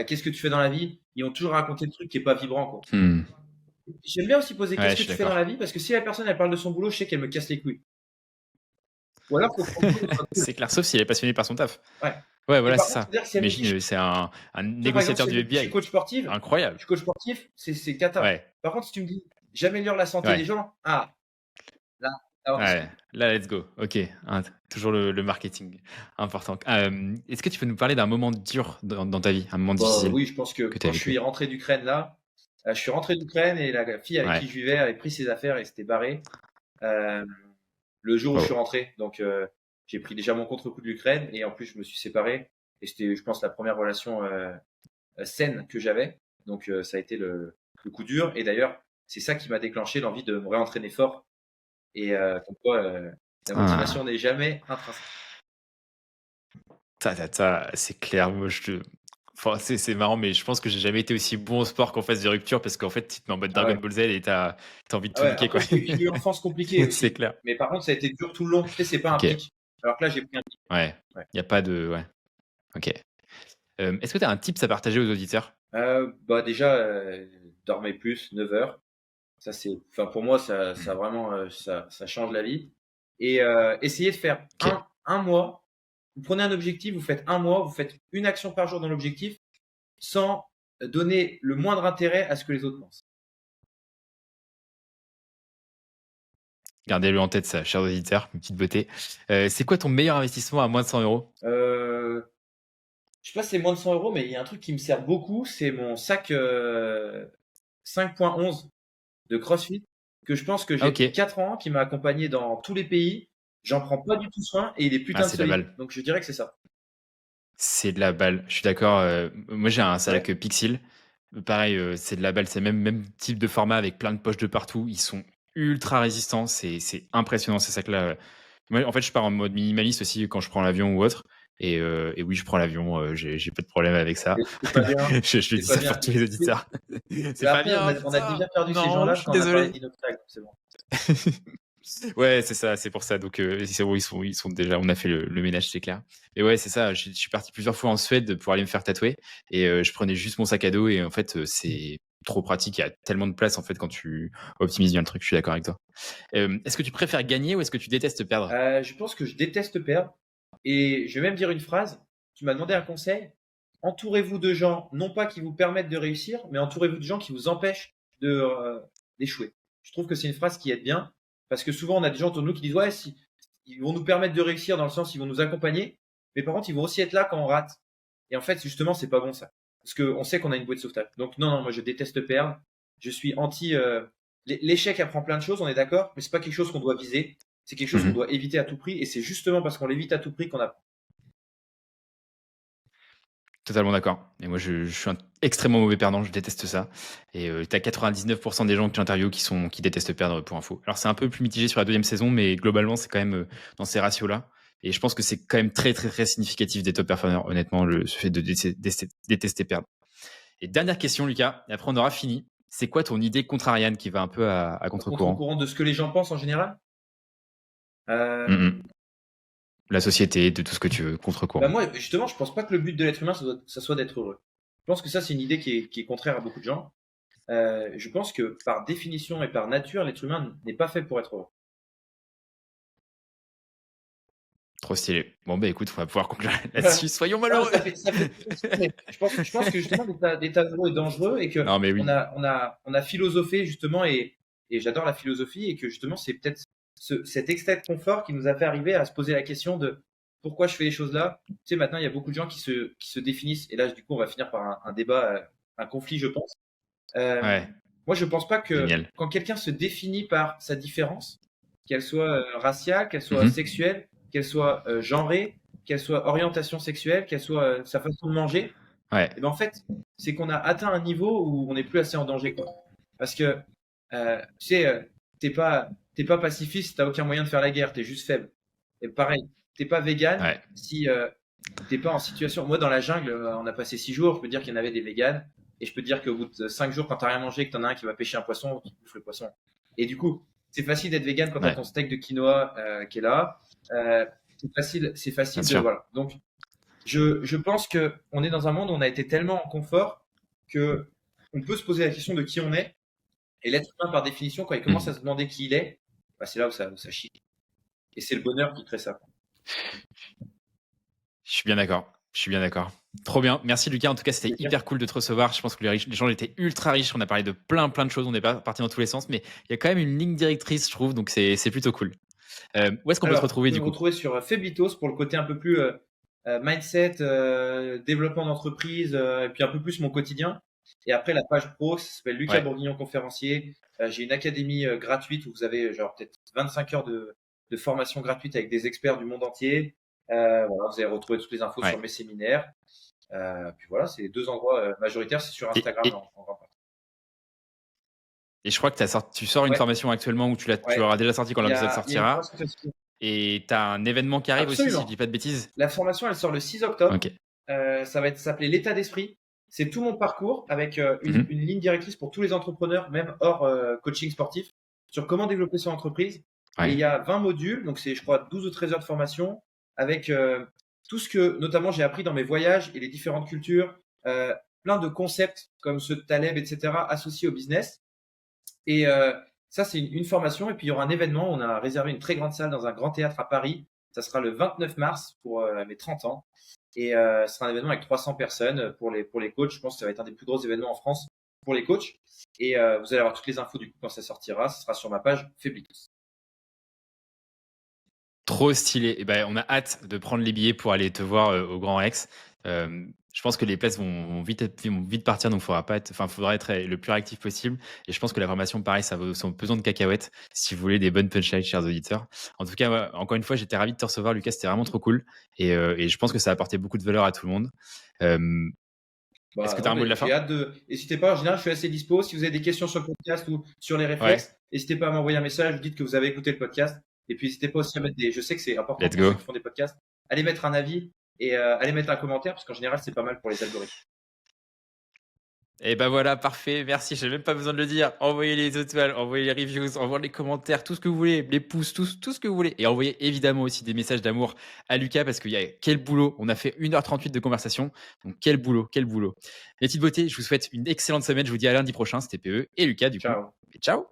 [SPEAKER 3] qu'est-ce que tu fais dans la vie, ils ont toujours raconté le truc qui est pas vibrant, quoi. J'aime bien aussi poser qu'est-ce que tu fais dans la vie, parce que si la personne elle parle de son boulot, je sais qu'elle me casse les couilles. Ou alors,
[SPEAKER 2] c'est clair, sauf si elle est passionnée par son taf.
[SPEAKER 3] Ouais,
[SPEAKER 2] voilà, c'est ça. Imagine, c'est un négociateur du FBI.
[SPEAKER 3] Je suis coach sportif.
[SPEAKER 2] Incroyable.
[SPEAKER 3] Je suis coach sportif, c'est cata. Par contre, si tu me dis j'améliore la santé des gens, là, Alors,
[SPEAKER 2] Ouais, là, let's go. Ok, hein, toujours le marketing important. Est-ce que tu peux nous parler d'un moment dur dans ta vie, un moment
[SPEAKER 3] bah,
[SPEAKER 2] difficile
[SPEAKER 3] oui, je pense que
[SPEAKER 2] que tu as
[SPEAKER 3] quand je
[SPEAKER 2] vécu?
[SPEAKER 3] suis rentré d'Ukraine là, je suis rentré d'Ukraine et la fille avec
[SPEAKER 2] Ouais.
[SPEAKER 3] qui je vivais avait pris ses affaires et s'était barrée euh, le jour où je suis
[SPEAKER 2] Oh.
[SPEAKER 3] rentré. Donc, j'ai pris déjà mon contre-coup de l'Ukraine et en plus, je me suis séparé. Et c'était, je pense, la première relation saine que j'avais. Donc, ça a été le coup dur. Et d'ailleurs, c'est ça qui m'a déclenché l'envie de me réentraîner fort. Et comme quoi, la motivation
[SPEAKER 2] Ah,
[SPEAKER 3] n'est jamais intrinsèque.
[SPEAKER 2] c'est clair. Moi, enfin, c'est marrant, mais je pense que j'ai jamais été aussi bon au sport qu'en phase de rupture parce qu'en fait, tu te mets en mode
[SPEAKER 3] Ah
[SPEAKER 2] Dragon
[SPEAKER 3] ouais.
[SPEAKER 2] Ball Z et t'as envie de
[SPEAKER 3] Ah
[SPEAKER 2] tout
[SPEAKER 3] ouais.
[SPEAKER 2] niquer,
[SPEAKER 3] Après,
[SPEAKER 2] quoi.
[SPEAKER 3] j'ai eu une enfance compliquée
[SPEAKER 2] C'est
[SPEAKER 3] aussi.
[SPEAKER 2] clair.
[SPEAKER 3] Mais par contre, ça a été dur tout le long. Tu sais, c'est pas un
[SPEAKER 2] Ok.
[SPEAKER 3] pic. Alors que là, j'ai pris un pic.
[SPEAKER 2] Ouais.
[SPEAKER 3] Ouais.
[SPEAKER 2] Il n'y a pas de. Ouais. Ok. Est-ce que tu as un tips à partager aux auditeurs?
[SPEAKER 3] Bah déjà, dormez plus, 9 heures. Ça, c'est, enfin, pour moi, ça
[SPEAKER 2] Hmm.
[SPEAKER 3] vraiment, ça change la vie. Et essayez de faire
[SPEAKER 2] Ok.
[SPEAKER 3] un mois. Vous prenez un objectif, vous faites un mois, vous faites une action par jour dans l'objectif sans donner le moindre intérêt à ce que les autres pensent.
[SPEAKER 2] Gardez-le en tête, ça, chers auditeurs. Une petite beauté. C'est quoi ton meilleur investissement à moins de 100 euros?
[SPEAKER 3] Euh, je sais pas si c'est moins de 100 euros, mais il y a un truc qui me sert beaucoup, c'est mon sac 5.11 de CrossFit, que je pense que
[SPEAKER 2] Ah,
[SPEAKER 3] j'ai
[SPEAKER 2] ok.
[SPEAKER 3] depuis 4 ans, qui m'a accompagné dans tous les pays. J'en prends pas du tout soin et il est
[SPEAKER 2] Ah,
[SPEAKER 3] putain de
[SPEAKER 2] c'est de la
[SPEAKER 3] solide.
[SPEAKER 2] balle.
[SPEAKER 3] Donc je dirais que c'est ça.
[SPEAKER 2] C'est de la balle. Je suis d'accord. Moi, j'ai un
[SPEAKER 3] Ouais.
[SPEAKER 2] Salak Pixel. Pareil, c'est de la balle. C'est même type de format avec plein de poches de partout. Ils sont ultra résistants. C'est impressionnant, ces sacs-là. Moi, en fait, je pars en mode minimaliste aussi quand je prends l'avion ou autre. Et oui, je prends l'avion. J'ai pas de problème avec ça.
[SPEAKER 3] C'est pas bien.
[SPEAKER 2] Je le
[SPEAKER 3] C'est
[SPEAKER 2] dis
[SPEAKER 3] pas
[SPEAKER 2] ça
[SPEAKER 3] bien.
[SPEAKER 2] pour tous les auditeurs. C'est
[SPEAKER 3] Mais
[SPEAKER 2] pas
[SPEAKER 3] après,
[SPEAKER 2] bien,
[SPEAKER 3] on a
[SPEAKER 2] putain.
[SPEAKER 3] déjà perdu ces
[SPEAKER 2] Non,
[SPEAKER 3] gens-là
[SPEAKER 2] je suis
[SPEAKER 3] quand on a parlé
[SPEAKER 2] désolé.
[SPEAKER 3] d'Inoxtag. C'est bon.
[SPEAKER 2] Ouais, c'est ça, c'est pour ça. Donc, ils sont déjà, on a fait le ménage, c'est clair. Et ouais, c'est ça. Je suis parti plusieurs fois en Suède pour aller me faire tatouer et je prenais juste mon sac à dos et en fait, c'est trop pratique. Il y a tellement de place en fait quand tu optimises bien le truc. Je suis d'accord avec toi. Est-ce que tu préfères gagner ou est-ce que tu détestes perdre?
[SPEAKER 3] Je pense que je déteste perdre. Et je vais même dire une phrase. Tu m'as demandé un conseil. Entourez-vous de gens, non pas qui vous permettent de réussir, mais entourez-vous de gens qui vous empêchent d'échouer. Je trouve que c'est une phrase qui aide bien. Parce que souvent, on a des gens autour de nous qui disent, ouais, si, ils vont nous permettre de réussir dans le sens, ils vont nous accompagner. Mais par contre, ils vont aussi être là quand on rate. Et en fait, justement, c'est pas bon ça. Parce qu'on sait qu'on a une bouée de sauvetage. Donc, non, non, moi, je déteste perdre. Je suis anti, l'échec apprend plein de choses, on est d'accord, mais c'est pas quelque chose qu'on doit viser. C'est quelque chose qu'on
[SPEAKER 2] Mhm.
[SPEAKER 3] doit éviter à tout prix. Et c'est justement parce qu'on l'évite à tout prix qu'on apprend.
[SPEAKER 2] Totalement d'accord. Et moi, je suis un extrêmement mauvais perdant. Je déteste ça. Et t'as 99% des gens que j'interviewe qui détestent perdre pour info. Alors, c'est un peu plus mitigé sur la deuxième saison, mais globalement, c'est quand même dans ces ratios-là. Et je pense que c'est quand même très, très, très significatif des top performers, honnêtement, ce fait de détester perdre. Et dernière question, Lucas, et après on aura fini. C'est quoi ton idée contrarienne qui va un peu à
[SPEAKER 3] À
[SPEAKER 2] contre-courant?
[SPEAKER 3] contre-courant de ce que les gens pensent en général. Euh,
[SPEAKER 2] Mhm. La société, de tout ce que tu veux,
[SPEAKER 3] Bah
[SPEAKER 2] contre-courant.
[SPEAKER 3] moi, justement, je pense pas que le but de l'être humain, ça soit d'être heureux. Je pense que ça, c'est une idée qui est contraire à beaucoup de gens. Je pense que par définition et par nature, l'être humain n'est pas fait pour être heureux.
[SPEAKER 2] Trop stylé. Bon, bah écoute, on va pouvoir conclure là-dessus. Soyons
[SPEAKER 3] Non,
[SPEAKER 2] malheureux.
[SPEAKER 3] ça fait plaisir, mais je pense que justement l'état heureux est dangereux et que
[SPEAKER 2] Non, mais oui.
[SPEAKER 3] on a philosophé justement et j'adore la philosophie et que justement c'est peut-être cet extrait de confort qui nous a fait arriver à se poser la question de pourquoi je fais les choses là. Tu sais, maintenant il y a beaucoup de gens qui se définissent et là du coup on va finir par un débat, un conflit je pense. Euh,
[SPEAKER 2] Ouais,
[SPEAKER 3] Moi je pense pas que
[SPEAKER 2] génial.
[SPEAKER 3] quand quelqu'un se définit par sa différence, qu'elle soit raciale, qu'elle soit
[SPEAKER 2] Mhm.
[SPEAKER 3] sexuelle, qu'elle soit genrée, qu'elle soit orientation sexuelle, qu'elle soit sa façon de manger,
[SPEAKER 2] Ouais,
[SPEAKER 3] et ben en fait, c'est qu'on a atteint un niveau où on n'est plus assez en danger, quoi. Parce que tu sais, t'es pas pacifiste, t'as aucun moyen de faire la guerre, t'es juste faible. Et pareil, t'es pas vegan
[SPEAKER 2] ouais,
[SPEAKER 3] si t'es pas en situation. Moi, dans la jungle, on a passé 6 jours. Je peux dire qu'il y en avait des véganes, et je peux dire qu'au bout de 5 jours, quand t'as rien mangé, que t'en as un qui va pêcher un poisson, qui bouffe le poisson. Et du coup, c'est facile d'être vegan quand t'as
[SPEAKER 2] ouais,
[SPEAKER 3] ton steak de quinoa qui est là. Euh, c'est
[SPEAKER 2] bien
[SPEAKER 3] facile de
[SPEAKER 2] sûr.
[SPEAKER 3] voilà. Donc je pense que on est dans un monde où on a été tellement en confort que on peut se poser la question de qui on est. Et l'être humain, par définition, quand il commence à
[SPEAKER 2] Mhm.
[SPEAKER 3] se demander qui il est, bah, c'est là où ça chie. Et c'est le bonheur qui crée ça.
[SPEAKER 2] Je suis bien d'accord. Je suis bien d'accord. Trop bien. Merci Lucas. En tout cas, c'était hyper cool de te recevoir. Je pense que les gens étaient ultra riches. On a parlé de plein de choses. On est pas parti dans tous les sens, mais il y a quand même une ligne directrice, je trouve. Donc c'est plutôt cool. Où est-ce qu'on peut te
[SPEAKER 3] Alors,
[SPEAKER 2] retrouver
[SPEAKER 3] vous pouvez
[SPEAKER 2] du
[SPEAKER 3] me
[SPEAKER 2] coup?
[SPEAKER 3] retrouver sur Feblitos pour le côté un peu plus mindset, développement d'entreprise, et puis un peu plus mon quotidien. Et après, la page pro, ça s'appelle Lucas
[SPEAKER 2] Ouais.
[SPEAKER 3] Bourguignon Conférencier. J'ai une académie gratuite où vous avez genre peut-être 25 heures de formation gratuite avec des experts du monde entier. Voilà, vous allez retrouver toutes les infos
[SPEAKER 2] Ouais.
[SPEAKER 3] sur mes séminaires. Puis voilà, c'est les deux endroits majoritaires, c'est sur
[SPEAKER 2] Et,
[SPEAKER 3] Instagram
[SPEAKER 2] et,
[SPEAKER 3] en grande partie.
[SPEAKER 2] et je crois que tu sors une
[SPEAKER 3] Ouais,
[SPEAKER 2] formation actuellement où tu
[SPEAKER 3] ouais.
[SPEAKER 2] l'auras déjà sorti quand l'épisode
[SPEAKER 3] Il y a une
[SPEAKER 2] sortira.
[SPEAKER 3] formation.
[SPEAKER 2] Et tu as un événement qui arrive aussi, si je
[SPEAKER 3] Absolument.
[SPEAKER 2] dis pas de bêtises.
[SPEAKER 3] La formation, elle sort le 6 octobre.
[SPEAKER 2] Ok.
[SPEAKER 3] Ça va s'appeler l'état d'esprit. C'est tout mon parcours avec une ligne directrice pour tous les entrepreneurs, même hors coaching sportif, sur comment développer son entreprise.
[SPEAKER 2] Ouais.
[SPEAKER 3] Et il y a 20 modules, donc c'est, je crois, 12 ou 13 heures de formation, avec tout ce que, notamment, j'ai appris dans mes voyages et les différentes cultures, plein de concepts comme ceux de Taleb, etc., associés au business. Et ça, c'est une formation. Et puis, il y aura un événement. On a réservé une très grande salle dans un grand théâtre à Paris. Ça sera le 29 mars pour mes 30 ans. Et ce sera un événement avec 300 personnes pour les coachs. Je pense que ça va être un des plus gros événements en France pour les coachs. Et vous allez avoir toutes les infos du coup quand ça sortira. Ce sera sur ma page Feblitos.
[SPEAKER 2] Trop stylé. Et ben, on a hâte de prendre les billets pour aller te voir au Grand Rex. Je pense que les places vont vite partir, donc faudra être le plus réactif possible. Et je pense que la formation, pareil, ça vaut son pesant de cacahuètes si vous voulez des bonnes punchlines, chers auditeurs. En tout cas, ouais, encore une fois, j'étais ravi de te recevoir, Lucas. C'était vraiment trop cool. Et je pense que ça a apporté beaucoup de valeur à tout le monde. Est-ce que tu as un mot de la fin?
[SPEAKER 3] J'ai hâte de. N'hésitez pas, en général, je suis assez dispo. Si vous avez des questions sur le podcast ou sur les réflexes, n'hésitez pas à m'envoyer un message. Vous dites que vous avez écouté le podcast. Et puis, n'hésitez pas aussi à mettre des. Je sais que c'est important
[SPEAKER 2] Let's
[SPEAKER 3] pour
[SPEAKER 2] go.
[SPEAKER 3] ceux qui font des podcasts. Allez mettre un avis et allez mettre un commentaire parce qu'en général, c'est pas mal pour les algorithmes.
[SPEAKER 2] Et ben voilà, parfait, merci, j'ai même pas besoin de le dire. Envoyez les étoiles, envoyez les reviews, envoyez les commentaires, tout ce que vous voulez, les pouces, tout ce que vous voulez. Et envoyez évidemment aussi des messages d'amour à Lucas parce qu'il y a quel boulot. On a fait 1h38 de conversation. Donc quel boulot, quel boulot. Les petites beautés, je vous souhaite une excellente semaine. Je vous dis à lundi prochain. C'était PE et Lucas du coup.
[SPEAKER 3] Ciao.
[SPEAKER 2] Et ciao.